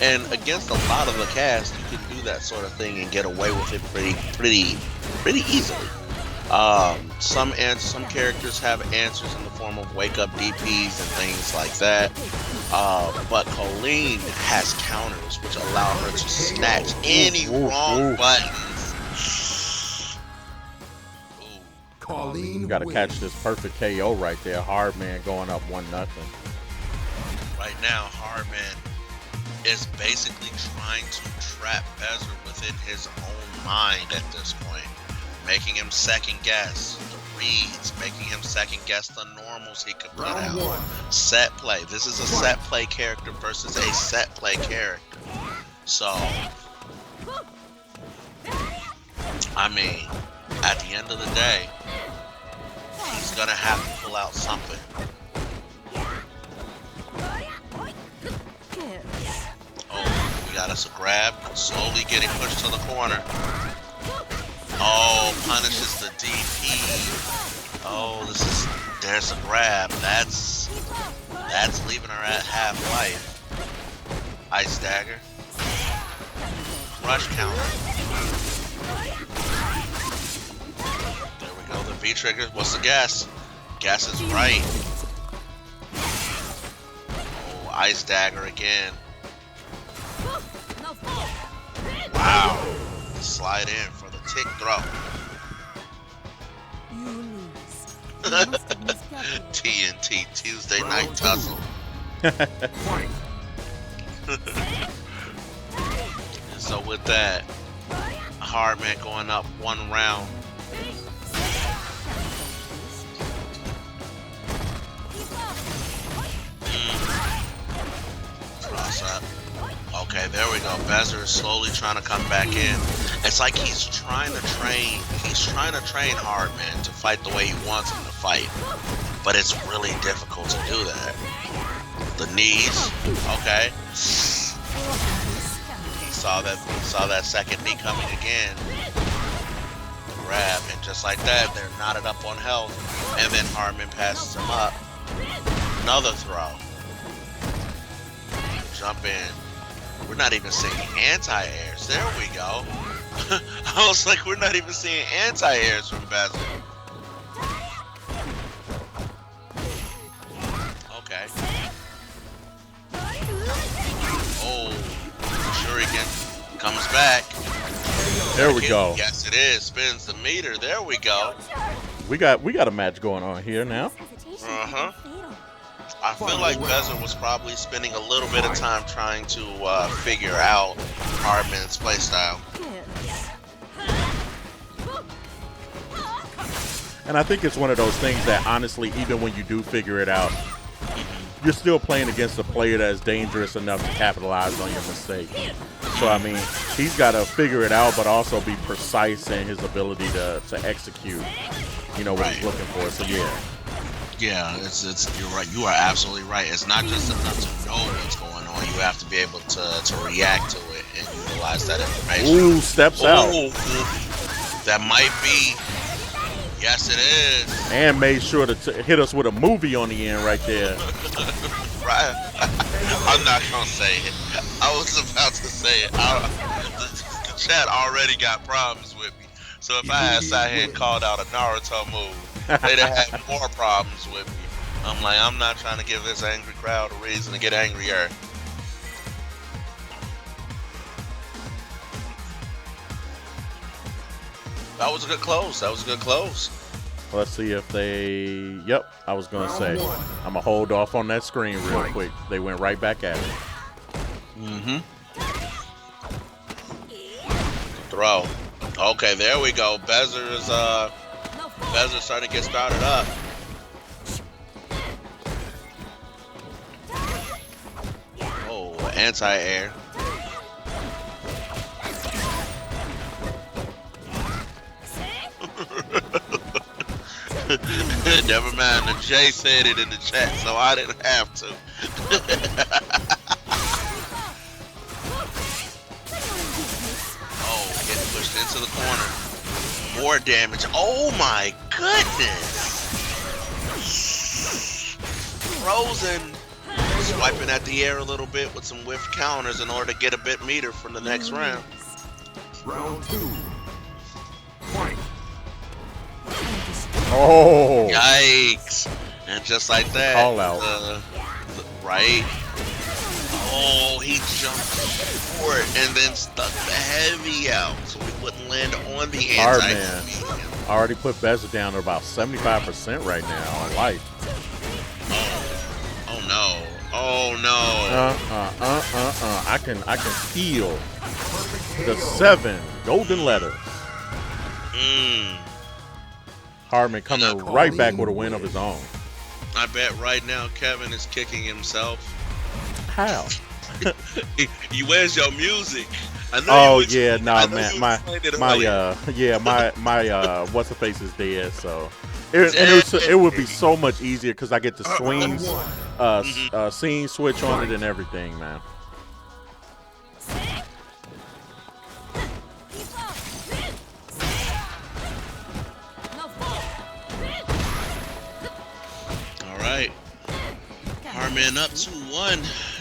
Speaker 2: And against a lot of the cast, you can do that sort of thing and get away with it pretty easily. Some characters have answers in the form of wake-up DPs and things like that. But Colleen has counters which allow her to snatch any wrong buttons.
Speaker 1: You got to catch this perfect KO right there. Hardman going up 1-0.
Speaker 2: Right now, Hardman is basically trying to trap Bezer within his own mind at this point, making him second guess the reads, making him second guess the normals he could put out. Set play. This is a set play character versus a set play character. So, I mean, at the end of the day, he's gonna have to pull out something. We got us a grab, slowly getting pushed to the corner. Oh, punishes the DP. Oh, there's a grab. That's leaving her at half life. Ice dagger. Rush counter. There we go, the V trigger. What's the guess? Guess is right. Oh, ice dagger again. Wow. Slide in for the tick throw. TNT Tuesday Night Tussle. So with that, Hardman going up 1 round. Cross up. Okay, there we go. Bezer is slowly trying to come back in. It's like he's trying to train Hardman to fight the way he wants him to fight. But it's really difficult to do that. The knees, okay. Saw that second knee coming again. Grab, and just like that, they're knotted up on health. And then Hardman passes him up. Another throw. Jump in. We're not even seeing anti-airs. There we go. I was like, we're not even seeing anti-airs from Bezer. Okay. Oh, Shuriken comes back.
Speaker 1: There we go.
Speaker 2: Yes, it is. Spins the meter. There we go.
Speaker 1: We got a match going on here now.
Speaker 2: Uh-huh. I feel like Bezer was probably spending a little bit of time trying to figure out Hardman's playstyle.
Speaker 1: And I think it's one of those things that honestly, even when you do figure it out, you're still playing against a player that is dangerous enough to capitalize on your mistake. So, I mean, he's got to figure it out, but also be precise in his ability to execute, what he's looking for. So, yeah.
Speaker 2: Yeah, you're right. You are absolutely right. It's not just enough to know what's going on. You have to be able to react to it and utilize that information.
Speaker 1: Ooh, steps out.
Speaker 2: That might be. Yes, it is.
Speaker 1: And made sure to hit us with a movie on the end right there.
Speaker 2: Right. I'm not going to say it. I was about to say it. The chat already got problems with me. So if I had sat here and called out a Naruto move, they'd have had more problems with me. I'm like, I'm not trying to give this angry crowd a reason to get angrier. That was a good close.
Speaker 1: Let's see if they. Yep, I was gonna say. I'm gonna hold off on that screen real quick. They went right back at it.
Speaker 2: Throw. Okay, there we go. Bezer's starting to get started up. Oh, anti-air. Never mind, the Jay said it in the chat, so I didn't have to. Oh, getting pushed into the corner. More damage. Oh my goodness! Frozen. Swiping at the air a little bit with some whiff counters in order to get a bit meter for the next round.
Speaker 3: Round 2. Fight.
Speaker 1: Oh!
Speaker 2: Yikes! And just like that,
Speaker 1: Call out.
Speaker 2: Right? Oh, he jumped forward and then stuck the heavy out so he wouldn't land on the
Speaker 1: Hardman.
Speaker 2: anti-medium.
Speaker 1: Already put Bezer down to about 75% right now on life.
Speaker 2: Oh no! Oh no!
Speaker 1: I can feel the 7 golden letters. Hardman coming right back with a win of his own.
Speaker 2: I bet right now Kevin is kicking himself.
Speaker 1: How?
Speaker 2: Where's your music? I know
Speaker 1: Oh
Speaker 2: you
Speaker 1: yeah, nah,
Speaker 2: I know
Speaker 1: man,
Speaker 2: you
Speaker 1: my
Speaker 2: explained it earlier.
Speaker 1: what's the face is dead, so it would be so much easier because I get the swings, scene switch on it and everything, man.
Speaker 2: All right, Hardman up 2-1,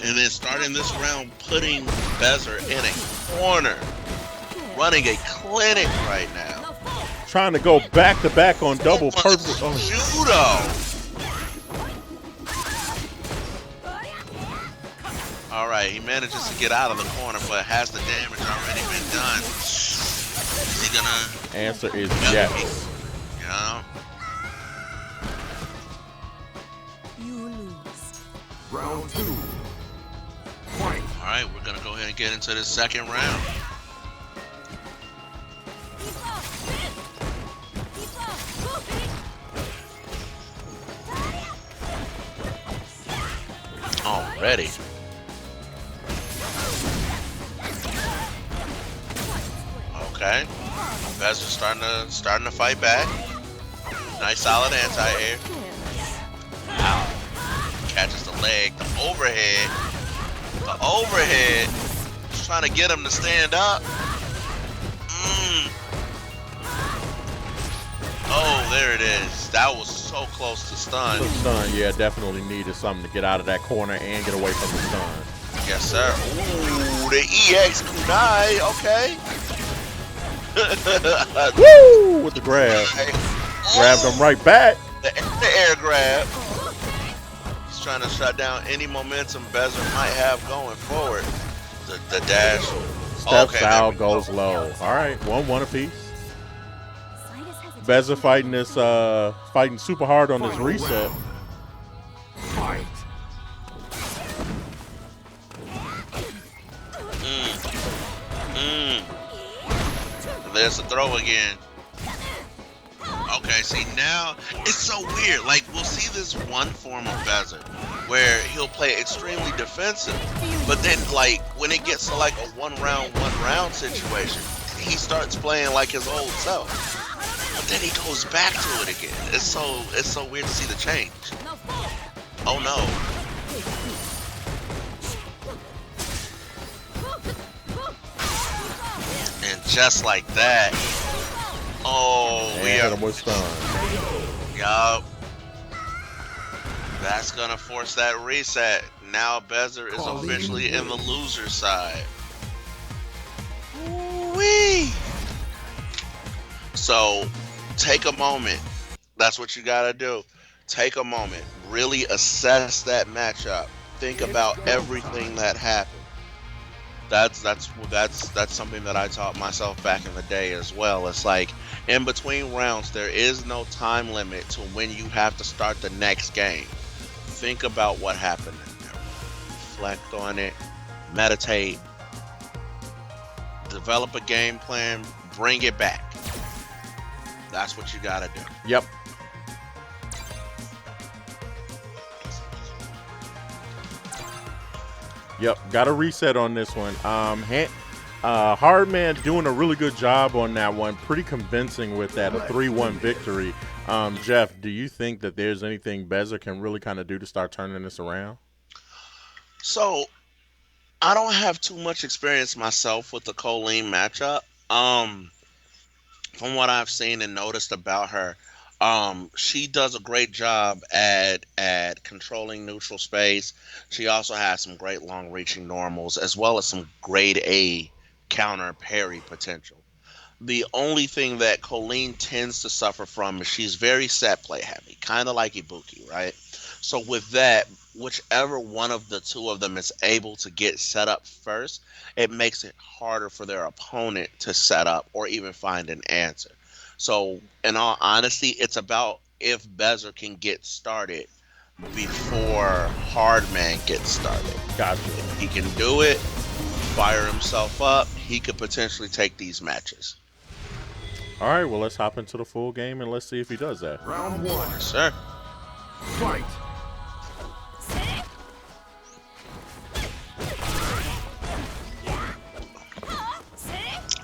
Speaker 2: and then starting this round, putting Bezer in a corner, running a clinic right now.
Speaker 1: Trying to go back to back on double purple.
Speaker 2: Judo. All right, he manages to get out of the corner, but has the damage already been done? Is he gonna?
Speaker 1: Answer is yes.
Speaker 2: You know?
Speaker 4: You lose.
Speaker 3: Round 2. Fight.
Speaker 2: All right, we're gonna go ahead and get into the second round. Already. Okay. Bezer starting to fight back. Nice solid anti-air. Wow. Catches the leg, the overhead. The overhead. Just trying to get him to stand up. Oh, there it is. That was so close to stun.
Speaker 1: The stun, yeah, definitely needed something to get out of that corner and get away from the stun.
Speaker 2: Yes, sir. Ooh, the EX kunai. Okay.
Speaker 1: Woo! With the grab. Grabbed him right back.
Speaker 2: The air grab. He's trying to shut down any momentum Bezer might have going forward. The dash.
Speaker 1: Steps
Speaker 2: Okay,
Speaker 1: out, goes low. All right, 1-1 apiece. Bezer fighting super hard on this reset.
Speaker 3: Fight.
Speaker 2: There's a throw again. Okay, see now it's so weird. Like we'll see this one form of Bezer where he'll play extremely defensive, but then like when it gets to like a one round situation, he starts playing like his old self. But then he goes back to it again. It's so weird to see the change. Oh no. And just like that. Oh,
Speaker 1: And
Speaker 2: we
Speaker 1: hit
Speaker 2: are.
Speaker 1: him with stun.
Speaker 2: Yup. That's gonna force that reset. Now Bezer is officially in the loser side. Wee. So take a moment. That's what you gotta do. Take a moment. Really assess that matchup. Think about everything that happened. That's something that I taught myself back in the day as well. It's like in between rounds, there is no time limit to when you have to start the next game. Think about what happened in there. Reflect on it, meditate, develop a game plan, bring it back. That's what you gotta do.
Speaker 1: Yep. Yep, got a reset on this one. Hardman doing a really good job on that one. Pretty convincing with that, a 3-1 victory. Jeff, do you think that there's anything Bezer can really kind of do to start turning this around?
Speaker 2: So, I don't have too much experience myself with the Colleen matchup. From what I've seen and noticed about her, she does a great job at controlling neutral space. She also has some great long-reaching normals, as well as some grade A counter parry potential. The only thing that Colleen tends to suffer from is she's very set play heavy, kind of like Ibuki, right? So with that, whichever one of the two of them is able to get set up first, it makes it harder for their opponent to set up or even find an answer. So in all honesty, it's about if Bezer can get started before Hardman gets started.
Speaker 1: Gotcha.
Speaker 2: If he can do it, fire himself up, he could potentially take these matches.
Speaker 1: All right, well, let's hop into the full game and let's see if he does that.
Speaker 3: Round 1.
Speaker 2: Yes, sir.
Speaker 3: Fight.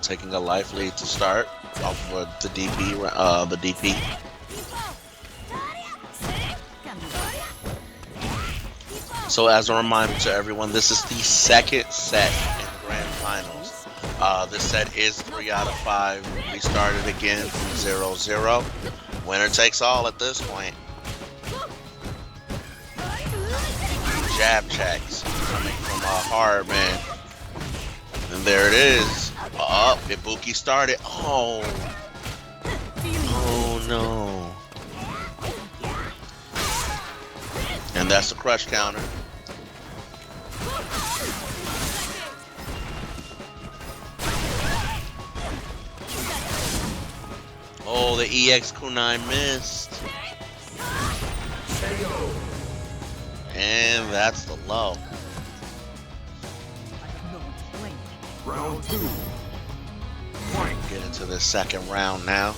Speaker 2: Taking a life lead to start off of the DP. So as a reminder to everyone, this is the second set in the Grand Finals. This set is 3 out of 5. We started again from 0-0. Winner takes all at this point. Jab checks coming from Hardman. And there it is. Up, Ibuki started. Oh no. And that's the crush counter. Oh, the EX kunai missed. And that's the low.
Speaker 3: Round 2. Fight.
Speaker 2: Get into the second round now.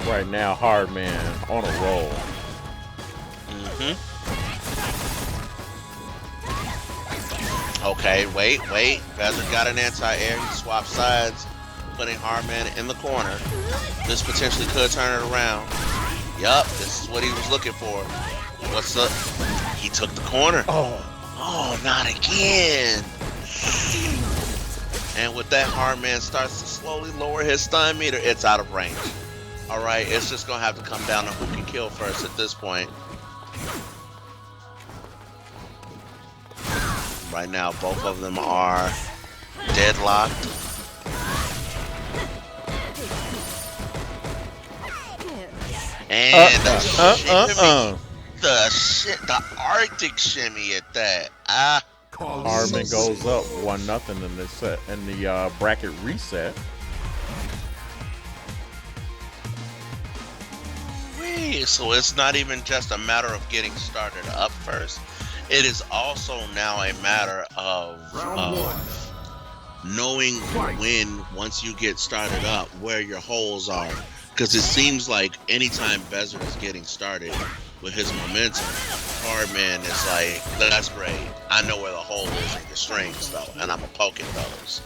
Speaker 1: Right now, Hardman on a roll.
Speaker 2: Okay, wait. Bezer got an anti-air. He swapped sides, putting Hardman in the corner. This potentially could turn it around. Yup, this is what he was looking for. What's up? He took the corner. Oh, not again. And with that, Hardman starts to slowly lower his stun meter. It's out of range. All right, it's just going to have to come down to who can kill first at this point. Right now, both of them are deadlocked. And the Arctic shimmy at that.
Speaker 1: Hardman goes up 1-0 in this set in the bracket reset.
Speaker 2: So it's not even just a matter of getting started up first. It is also now a matter of knowing when, once you get started up, where your holes are. Because it seems like anytime Bezer is getting started with his momentum, Hardman is like, that's great. I know where the hole is in your strings, though, and I'm a poking those.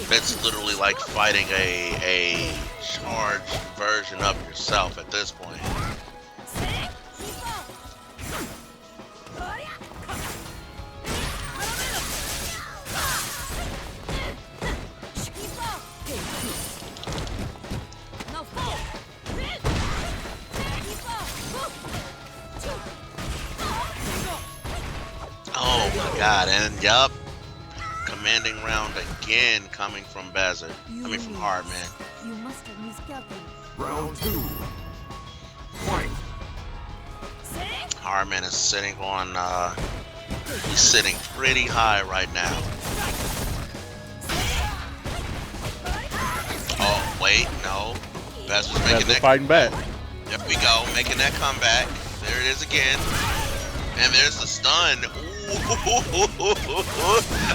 Speaker 2: It's literally like fighting a charged version of yourself at this point. Oh my god, and yup. commanding round again coming from Bezer. I mean from Hardman.
Speaker 4: You must have miscalculated.
Speaker 3: Round 2. Fight.
Speaker 2: Hardman is sitting on, he's sitting pretty high right now. Oh, wait, no. Bezer's making
Speaker 1: Bezer
Speaker 2: that.
Speaker 1: fighting back.
Speaker 2: There we go, making that comeback. There it is again. And there's the stun. Ooh,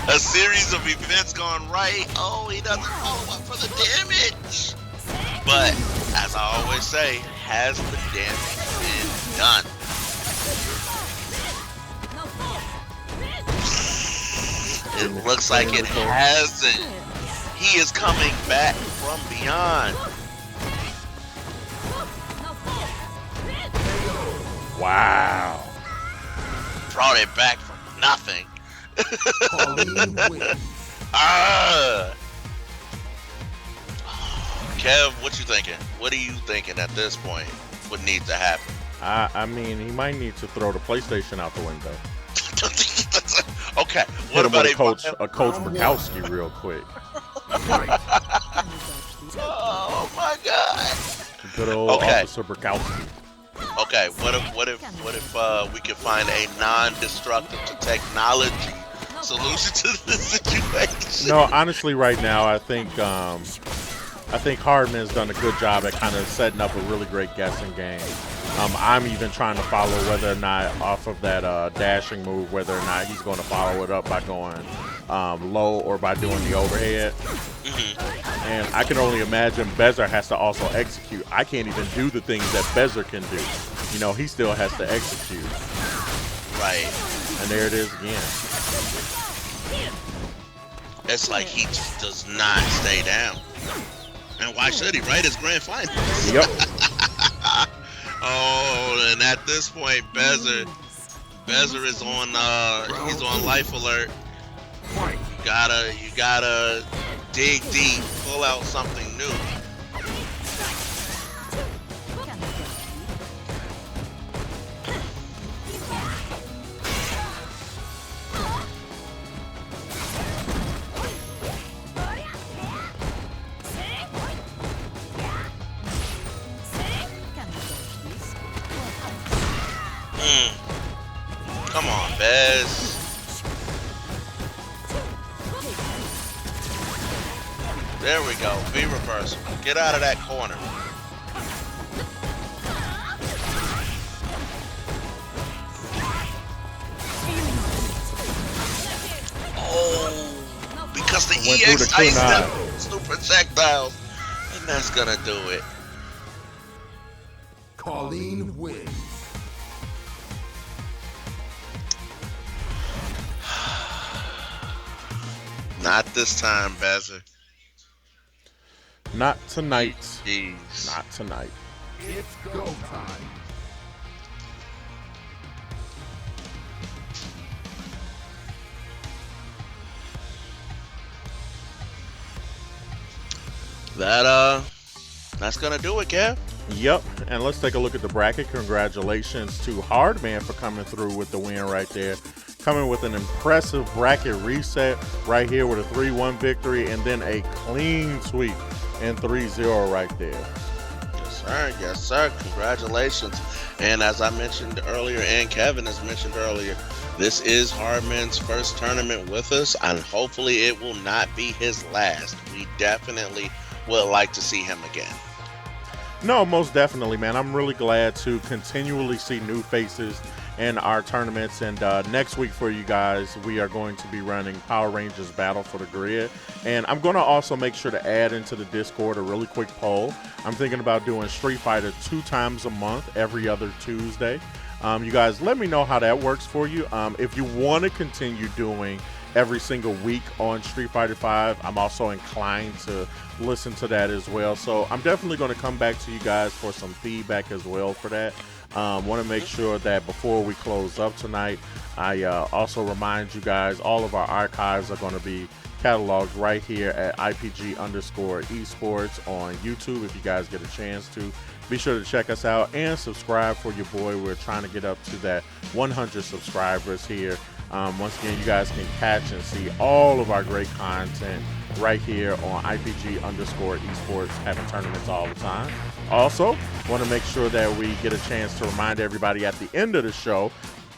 Speaker 2: a series of events gone right. Oh, he doesn't follow up for the damage. But, as I always say, has the damage been done? It looks like it hasn't. He is coming back from beyond.
Speaker 1: Wow.
Speaker 2: Brought it back from nothing. Kev, what you thinking? What are you thinking at this point? What needs to happen?
Speaker 1: I mean, he might need to throw the PlayStation out the window.
Speaker 2: Okay.
Speaker 1: What
Speaker 2: What about
Speaker 1: a Coach Murkowski real quick?
Speaker 2: Oh my God.
Speaker 1: Good old Officer Murkowski.
Speaker 2: Okay. What if we could find a non-destructive to technology solution to this situation?
Speaker 1: No, honestly, right now, I think Hardman's done a good job at kind of setting up a really great guessing game. I'm even trying to follow whether or not off of that dashing move, whether or not he's going to follow it up by going low or by doing the overhead. And I can only imagine Bezer has to also execute. I can't even do the things that Bezer can do. You know, he still has to execute.
Speaker 2: Right.
Speaker 1: And there it is again.
Speaker 2: It's like he just does not stay down. And why should he, right? It's grand final.
Speaker 1: Yep.
Speaker 2: Oh, and at this point, Bezer is on he's on life alert. You gotta dig deep, pull out something new. Come on, Bez. There we go. V reversal. Get out of that corner. Oh, because the
Speaker 1: Went through the
Speaker 2: EX iced
Speaker 1: kunai.
Speaker 2: them. It's new projectiles. And that's gonna do it.
Speaker 3: Colleen wins.
Speaker 2: Not this time, Bezer.
Speaker 1: Not tonight.
Speaker 2: Jeez.
Speaker 1: Not tonight.
Speaker 3: It's go time.
Speaker 2: That's gonna do it, Kev.
Speaker 1: Yep, and let's take a look at the bracket. Congratulations to Hardman for coming through with the win right there. Coming with an impressive bracket reset right here with a 3-1 victory and then a clean sweep and 3-0 right there.
Speaker 2: Yes, sir. Yes, sir. Congratulations. And as I mentioned earlier, and Kevin has mentioned earlier, this is Hardman's first tournament with us, and hopefully it will not be his last. We definitely would like to see him again.
Speaker 1: No, most definitely, man. I'm really glad to continually see new faces in our tournaments. And next week for you guys, we are going to be running Power Rangers Battle for the Grid. And I'm going to also make sure to add into the Discord a really quick poll. I'm thinking about doing Street Fighter 2 times a month, every other Tuesday. You guys, let me know how that works for you. If you want to continue doing every single week on Street Fighter 5, I'm also inclined to listen to that as well. So I'm definitely going to come back to you guys for some feedback as well for that. Want to make sure that before we close up tonight, I also remind you guys all of our archives are going to be cataloged right here at IPG_esports on YouTube. If you guys get a chance to, be sure to check us out and subscribe for your boy. We're trying to get up to that 100 subscribers here. Once again, you guys can catch and see all of our great content right here on IPG_esports, having tournaments all the time. Also, want to make sure that we get a chance to remind everybody at the end of the show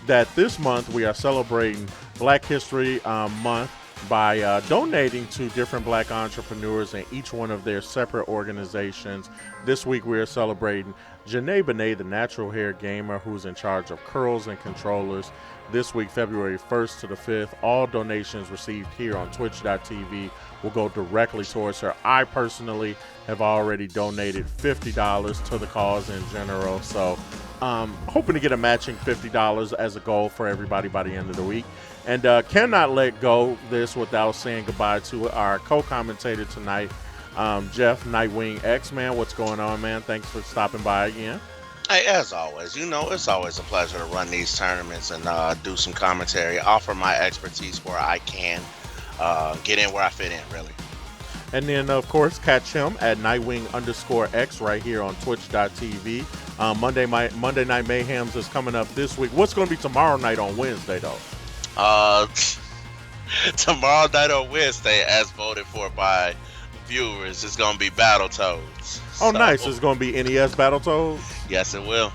Speaker 1: that this month we are celebrating Black History Month by donating to different black entrepreneurs in each one of their separate organizations. This week we are celebrating Janae Benet, the natural hair gamer, who's in charge of curls and controllers. This week, February 1st to the 5th, all donations received here on twitch.tv will go directly towards her. I personally have already donated $50 to the cause in general, so hoping to get a matching $50 as a goal for everybody by the end of the week. And cannot let go this without saying goodbye to our co-commentator tonight, Jeff Nightwing X. Man, what's going on, man? Thanks for stopping by again.
Speaker 2: Hey, as always, you know, it's always a pleasure to run these tournaments and do some commentary, offer my expertise where I can, get in where I fit in, really.
Speaker 1: And then, of course, catch him at Nightwing_X right here on twitch.tv. Monday Night Mayhems is coming up this week. What's going to be tomorrow night on Wednesday, though?
Speaker 2: Tomorrow night on Wednesday, as voted for by viewers, is going to be Battletoads.
Speaker 1: Oh, nice. It's going to be NES Battletoads?
Speaker 2: Yes, it will.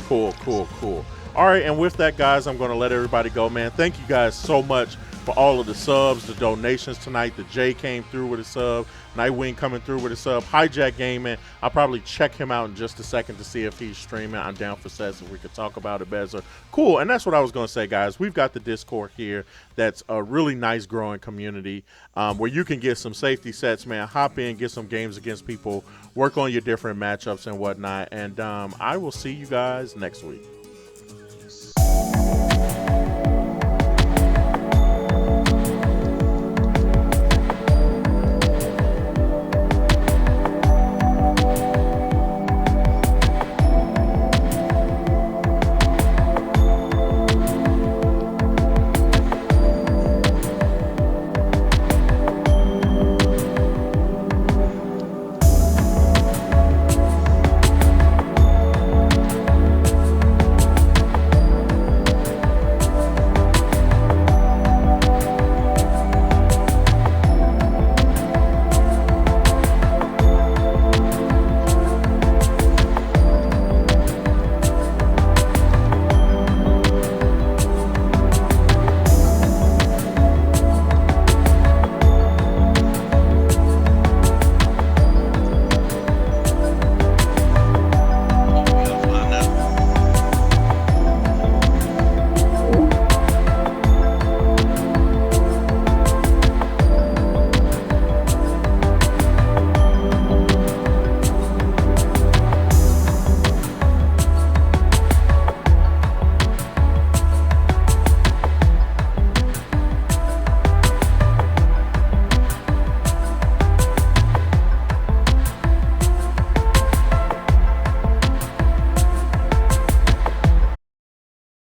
Speaker 1: Cool, cool, cool. All right, and with that, guys, I'm going to let everybody go, man. Thank you guys so much for all of the subs, the donations tonight. The Jay came through with a sub. Nightwing coming through with a sub. Hijack Gaming. I'll probably check him out in just a second to see if he's streaming. I'm down for sets if we could talk about it, Bezer. Cool, and that's what I was going to say, guys. We've got the Discord here that's a really nice growing community where you can get some safety sets, man. Hop in, get some games against people, work on your different matchups and whatnot, and I will see you guys next week.